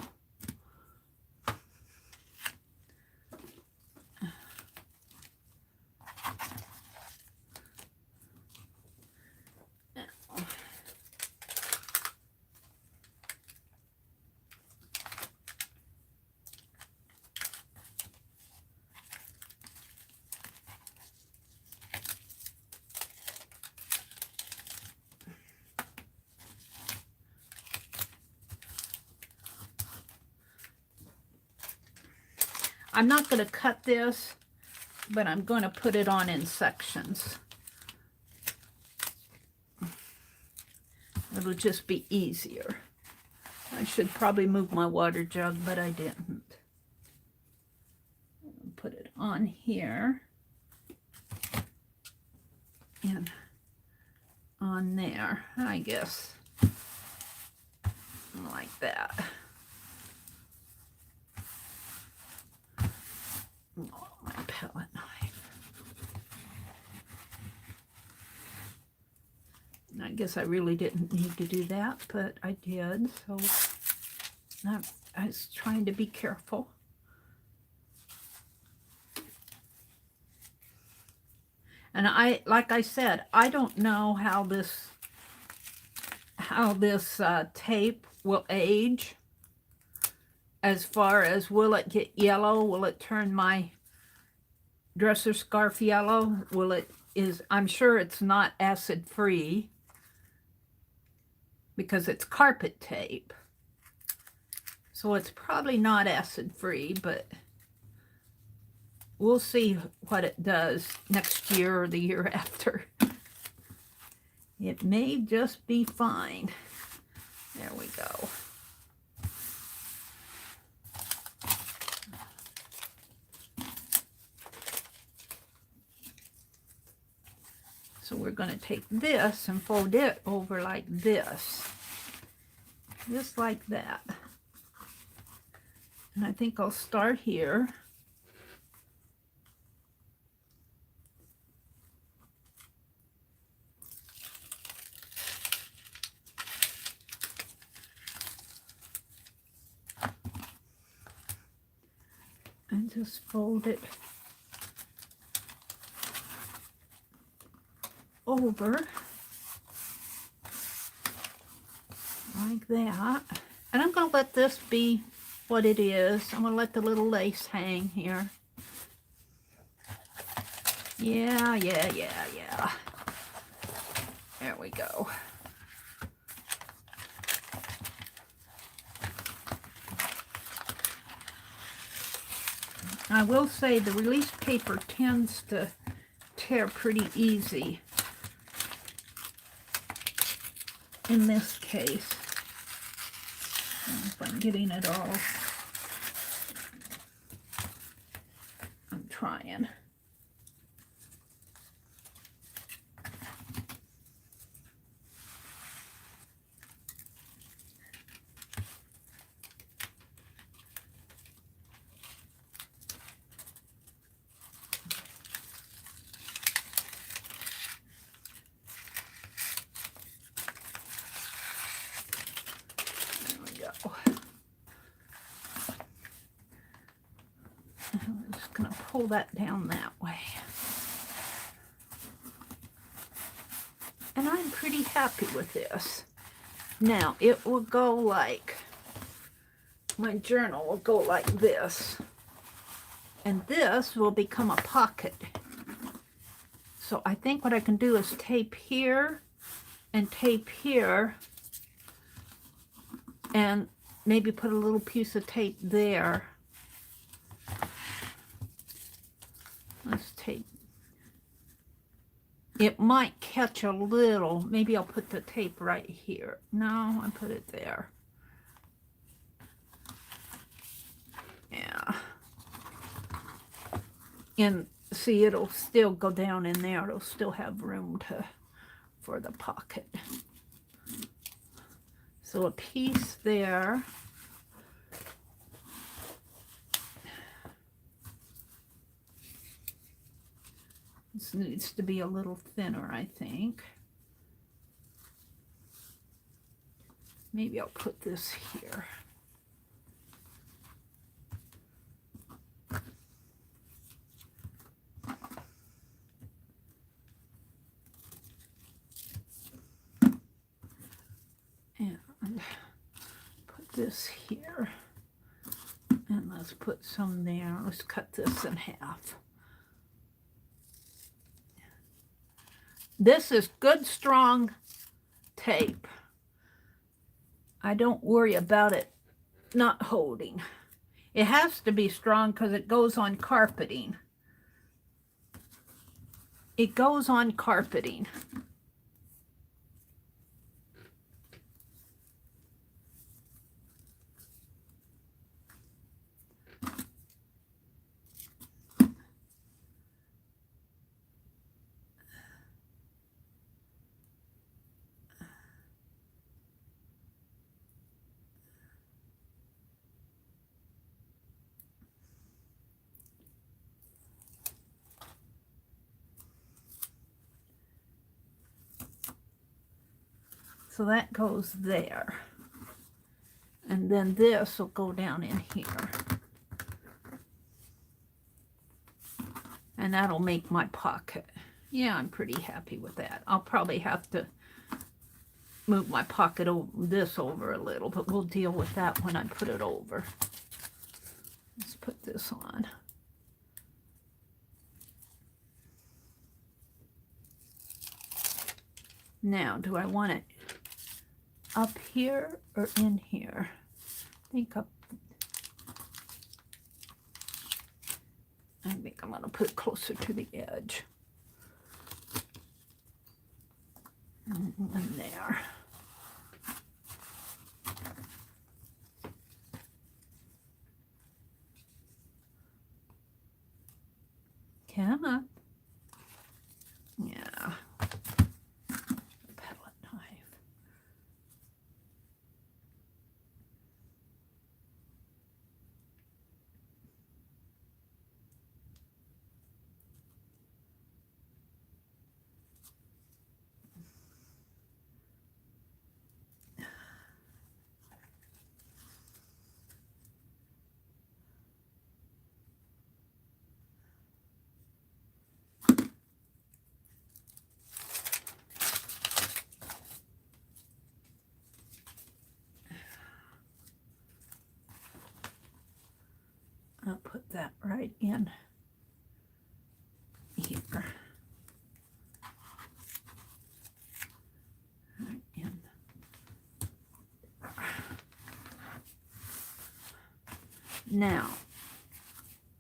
I'm not going to cut this, but I'm going to put it on in sections. It'll just be easier. I should probably move my water jug, but I didn't. Put it on here and on there, I guess, like that. Oh, my palette knife. I guess I really didn't need to do that, but I did, so I was trying to be careful. And like I said, I don't know how this tape will age. As far as, will it get yellow? Will it turn my dresser scarf yellow? I'm sure it's not acid free because it's carpet tape. So it's probably not acid free, but we'll see what it does next year or the year after. It may just be fine. There we go. So we're going to take this and fold it over like this. Just like that. And I think I'll start here. And just fold it over like that. And I'm going to let this be what it is. I'm going to let the little lace hang here. Yeah. There we go. I will say the release paper tends to tear pretty easy in this case. I don't know if I'm getting it all. I'm trying. I'm just going to pull that down that way. And I'm pretty happy with this. Now, it will go like, my journal will go like this. And this will become a pocket. So I think what I can do is tape here and tape here. And maybe put a little piece of tape there. Let's tape. It might catch a little. Maybe I'll put the tape right here. No, I put it there. Yeah. And see, it'll still go down in there. It'll still have room for the pocket. So a piece there. This needs to be a little thinner, I think. Maybe I'll put this here. And put this here. And let's put some there. Let's cut this in half. This is good, strong tape. I don't worry about it not holding. It has to be strong because it goes on carpeting. It goes on carpeting. So that goes there. And then this will go down in here. And that'll make my pocket. Yeah, I'm pretty happy with that. I'll probably have to move my pocket this over a little, but we'll deal with that when I put it over. Let's put this on. Now, do I want it up here or in here? I think up. I think I'm going to put it closer to the edge. And there. Come on. Yeah. Palette knife. I'll put that right in here. Right in. Now,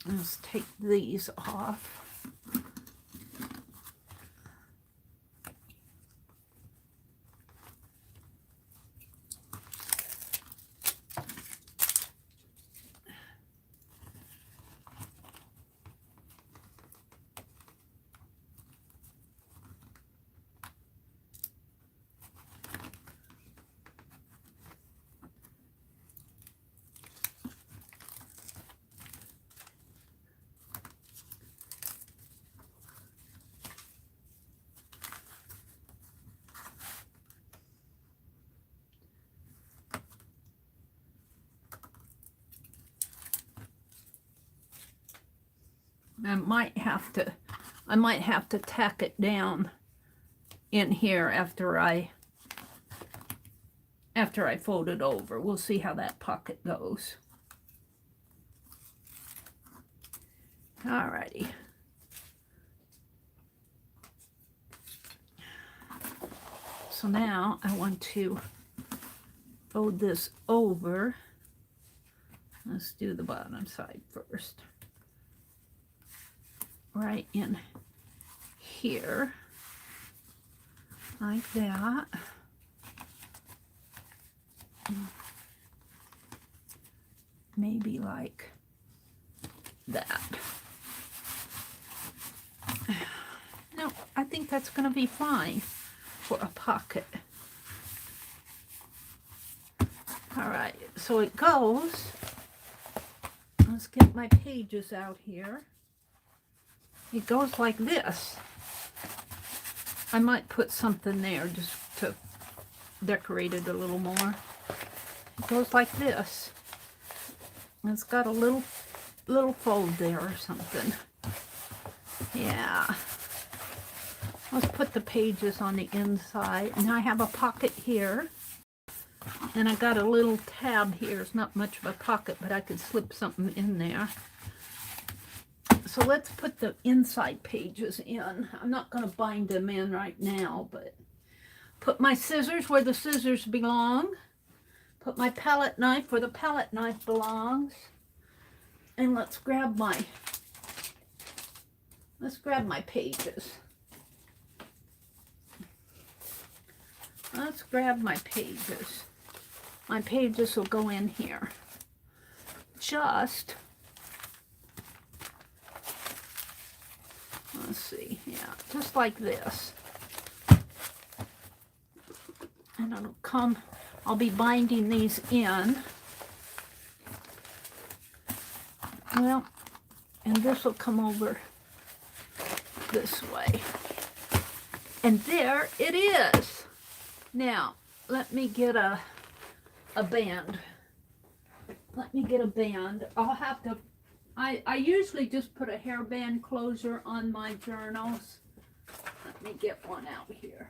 let's take these off. I might have to tack it down in here after I fold it over. We'll see how that pocket goes. Alrighty. So now I want to fold this over. Let's do the bottom side first. Right in here, like that. Maybe like that. No, I think that's going to be fine for a pocket. All right, so it goes. Let's get my pages out here. It goes like this. I might put something there just to decorate it a little more. It goes like this. It's got a little fold there or something. Yeah. Let's put the pages on the inside. And I have a pocket here. And I got a little tab here. It's not much of a pocket, but I could slip something in there. So let's put the inside pages in. I'm not going to bind them in right now, but put my scissors where the scissors belong. Put my palette knife where the palette knife belongs. And let's grab my pages. Let's grab my pages. My pages will go in here. Just, let's see, yeah, just like this. And it'll come, I'll be binding these in. Well, and this will come over this way. And there it is. Now, let me get a band. Let me get a band. I'll have to, I usually just put a hairband closure on my journals. Let me get one out here.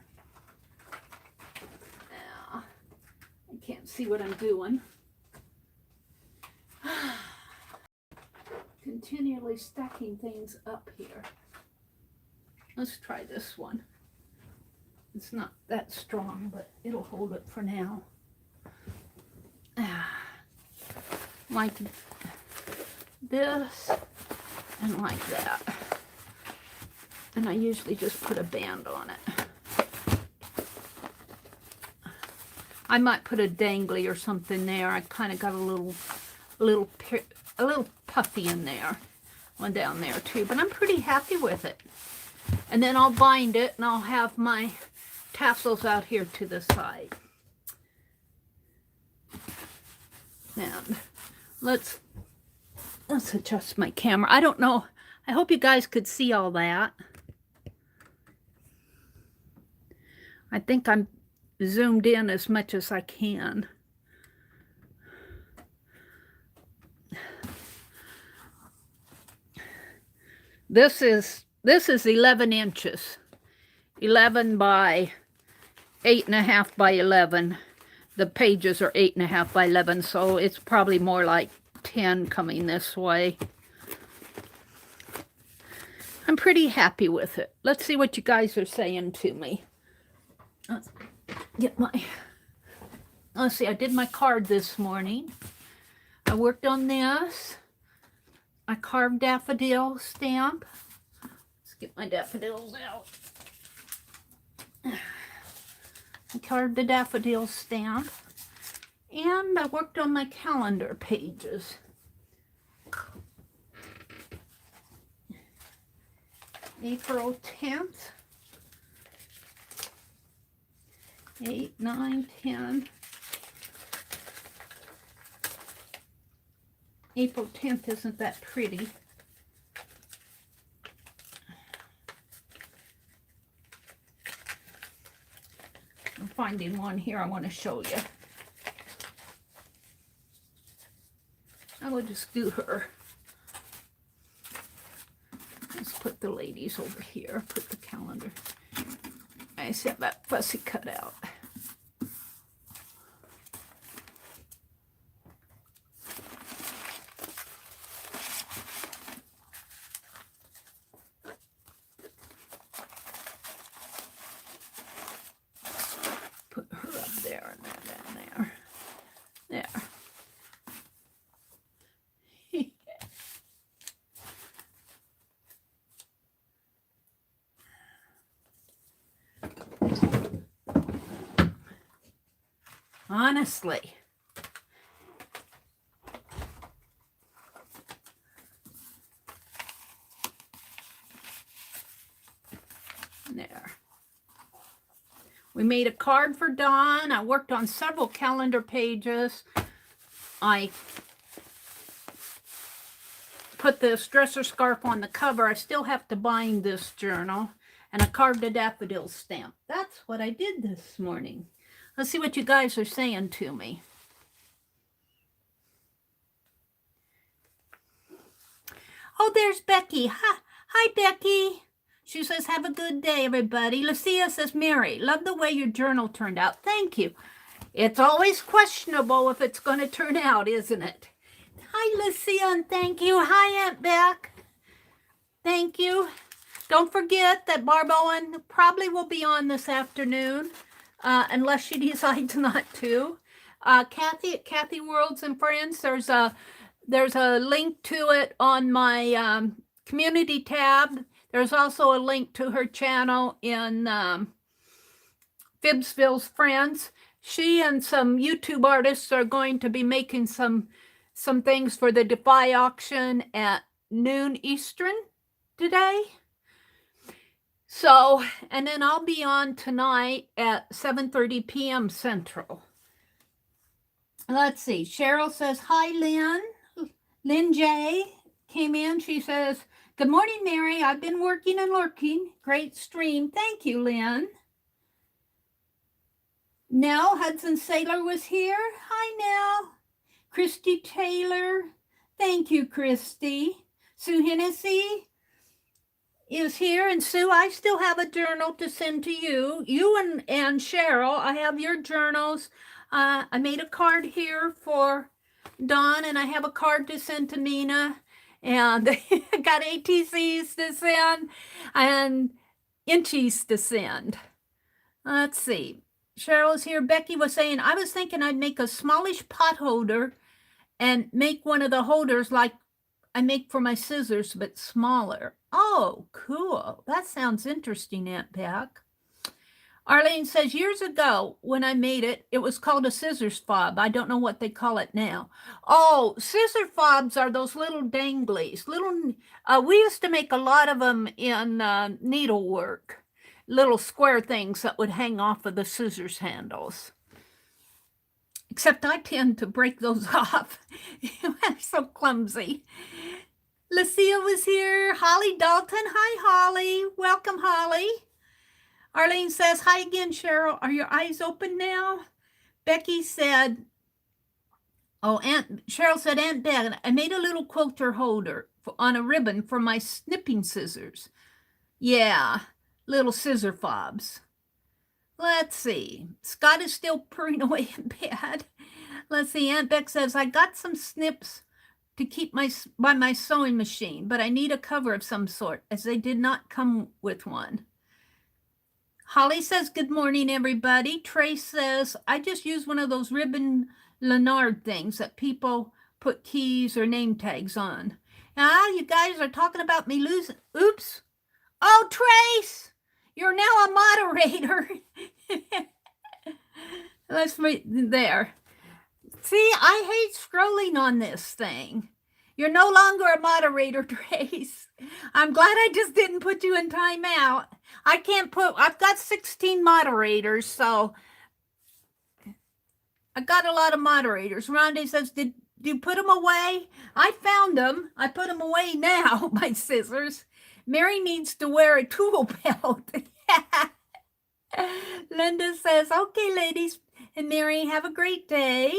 Now, I can't see what I'm doing. Continually stacking things up here. Let's try this one. It's not that strong, but it'll hold it for now. Like this and like that. And I usually just put a band on it. I might put a dangly or something there. I kind of got a little puffy in there. One down there too, but I'm pretty happy with it. And then I'll bind it and I'll have my tassels out here to the side. And let's adjust my camera. I don't know. I hope you guys could see all that. I think I'm zoomed in as much as I can. This is 11 inches. 11 by 8.5 by 11. The pages are 8.5 by 11, so it's probably more like 10 coming this way. I'm pretty happy with it. Let's see what you guys are saying to me. Let's get my, let's see, I did my card this morning. I worked on this. I carved daffodil stamp. Let's get my daffodils out. I carved the daffodil stamp. And I worked on my calendar pages. April 10th. 8, 9, 10. April 10th isn't that pretty. I'm finding one here I want to show you. I will just do her. Let's put the ladies over here. Put the calendar. I just have that fussy cut out. Put her up there and that down there. There. Honestly. There. We made a card for Dawn. I worked on several calendar pages. I put the dresser scarf on the cover. I still have to bind this journal. And I carved a daffodil stamp. That's what I did this morning. Let's see what you guys are saying to me. Oh, there's Becky. Hi, Becky. She says, have a good day, everybody. Lucia says, Mary, love the way your journal turned out. Thank you. It's always questionable if it's going to turn out, isn't it? Hi, Lucia, and thank you. Hi, Aunt Beck. Thank you. Don't forget that Barb Owen probably will be on this afternoon. Unless she decides not to. Kathy at Kathy Worlds and Friends, there's There's a link to it on my community tab. There's also a link to her channel in Fibsville's Friends. She and some YouTube artists are going to be making some things for the Defy auction at noon Eastern today. So, and then I'll be on tonight at 7:30 p.m. Central. Let's see. Cheryl says, hi, Lynn. Lynn J came in. She says, good morning, Mary. I've been working and lurking. Great stream. Thank you, Lynn. Nell Hudson Sailor was here. Hi, Nell. Christy Taylor. Thank you, Christy. Sue Hennessy is here. And Sue, I still have a journal to send to you. You and Cheryl, I have your journals. I made a card here for Dawn, and I have a card to send to Nina. And I got ATCs to send and inchies to send. Let's see. Cheryl's here. Becky was saying, I was thinking I'd make a smallish pot holder and make one of the holders like I make for my scissors, but smaller. Oh, cool. That sounds interesting, Aunt Beck. Arlene says, years ago when I made it, it was called a scissors fob. I don't know what they call it now. Oh, scissor fobs are those little danglies. We used to make a lot of them in needlework. Little square things that would hang off of the scissors handles. Except I tend to break those off. I'm so clumsy. Lucia was here. Holly Dalton. Hi, Holly. Welcome, Holly. Arlene says, hi again, Cheryl. Are your eyes open now? Becky said, Cheryl said, Aunt Beck, I made a little quilter holder on a ribbon for my snipping scissors. Yeah, little scissor fobs. Let's see. Scott is still purring away in bed. Let's see. Aunt Beck says, I got some snips to keep by my sewing machine, but I need a cover of some sort, as they did not come with one. Holly says, good morning, everybody. Trace says, I just use one of those ribbon Leonard things that people put keys or name tags on. Now, you guys are talking about me losing. Oops. Oh, Trace, you're now a moderator. Let's wait there. See, I hate scrolling on this thing. You're no longer a moderator, Trace. I'm glad I just didn't put you in timeout. I've got 16 moderators, so I got a lot of moderators. Rhonda says, did you put them away? I found them. I put them away now, my scissors. Mary needs to wear a tool belt. Linda says, okay, ladies and Mary, have a great day.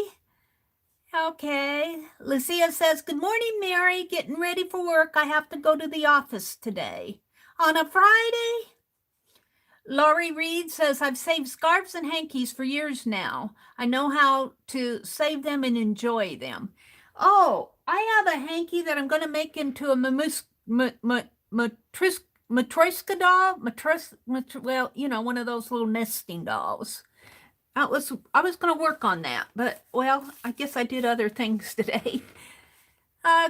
Okay. Lucia says, good morning, Mary. Getting ready for work. I have to go to the office today. On a Friday? Laurie Reed says, I've saved scarves and hankies for years now. I know how to save them and enjoy them. Oh, I have a hanky that I'm going to make into a matryoshka doll. Well, you know, one of those little nesting dolls. I was going to work on that, but, well, I guess I did other things today.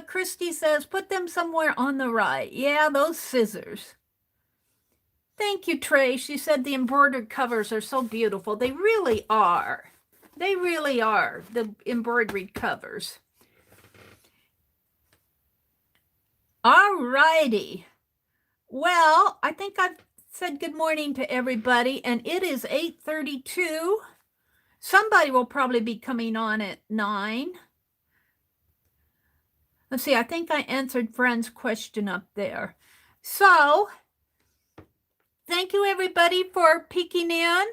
Christy says, put them somewhere on the right. Yeah, those scissors. Thank you, Trey. She said the embroidered covers are so beautiful. They really are. They really are, the embroidered covers. All righty. Well, I think I've said good morning to everybody, and it is 8:32. Somebody will probably be coming on at 9. Let's see, I think I answered Fran's question up there. So, thank you, everybody, for peeking in.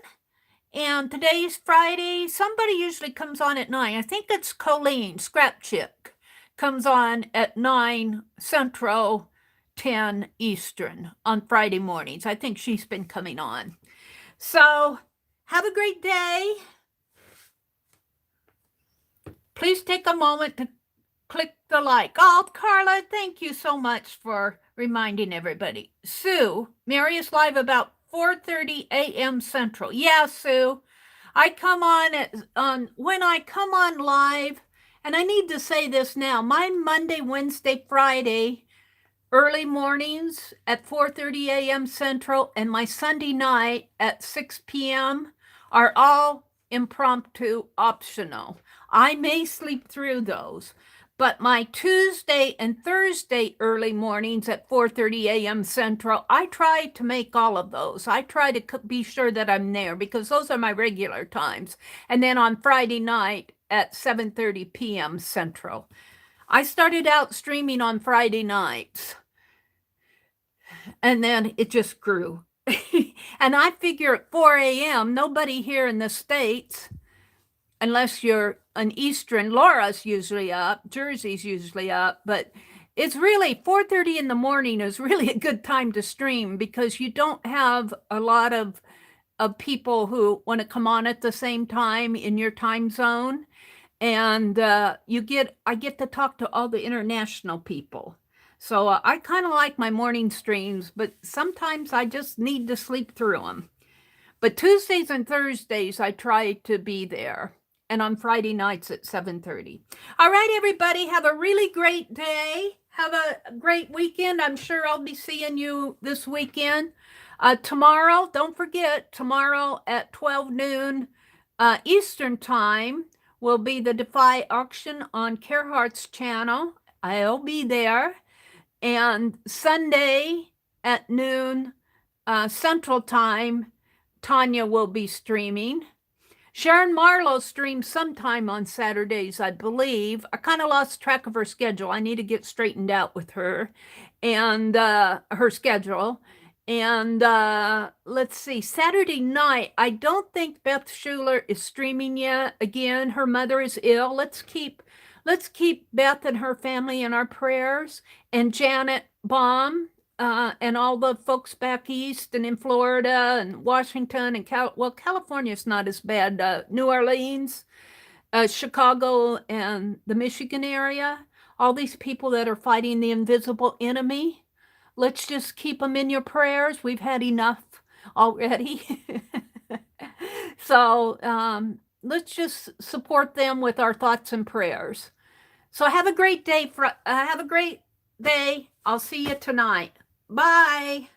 And today's Friday. Somebody usually comes on at 9. I think it's Colleen, Scrap Chick, comes on at 9 Central, 10 Eastern on Friday mornings. I think she's been coming on. So, have a great day. Please take a moment to click the like. Oh, Carla, thank you so much for reminding everybody. Sue, Mary is live about 4:30 a.m. Central. Yeah, Sue, I come on when I come on live And I need to say this now. My Monday, Wednesday, Friday early mornings at 4:30 a.m. Central and my Sunday night at 6 p.m. are all impromptu optional. I may sleep through those, but my Tuesday and Thursday early mornings at 4:30 a.m. Central, I try to make all of those. I try to be sure that I'm there because those are my regular times. And then on Friday night at 7:30 p.m. Central. I started out streaming on Friday nights and then it just grew. And I figure at 4 a.m., nobody here in the States, unless you're an Eastern, Laura's usually up, Jersey's usually up, but it's really 4:30 in the morning is really a good time to stream because you don't have a lot of people who want to come on at the same time in your time zone. And I get to talk to all the international people. So I kind of like my morning streams, but sometimes I just need to sleep through them. But Tuesdays and Thursdays, I try to be there. And on Friday nights at 7:30. All right, everybody, have a really great day. Have a great weekend. I'm sure I'll be seeing you this weekend. Tomorrow, don't forget, tomorrow at 12 noon Eastern Time will be the Defy auction on Carhart's channel. I'll be there. And Sunday at noon Central Time, Tanya will be streaming. Sharon Marlowe streams sometime on Saturdays, I believe. I kind of lost track of her schedule. I need to get straightened out with her and her schedule. And let's see, Saturday night, I don't think Beth Schuler is streaming yet. Again, her mother is ill. Let's keep Beth and her family in our prayers, and Janet Baum and all the folks back east and in Florida and Washington and California's not as bad. New Orleans, Chicago, and the Michigan area. All these people that are fighting the invisible enemy. Let's just keep them in your prayers. We've had enough already. So let's just support them with our thoughts and prayers. So have a great day. Have a great day. I'll see you tonight. Bye.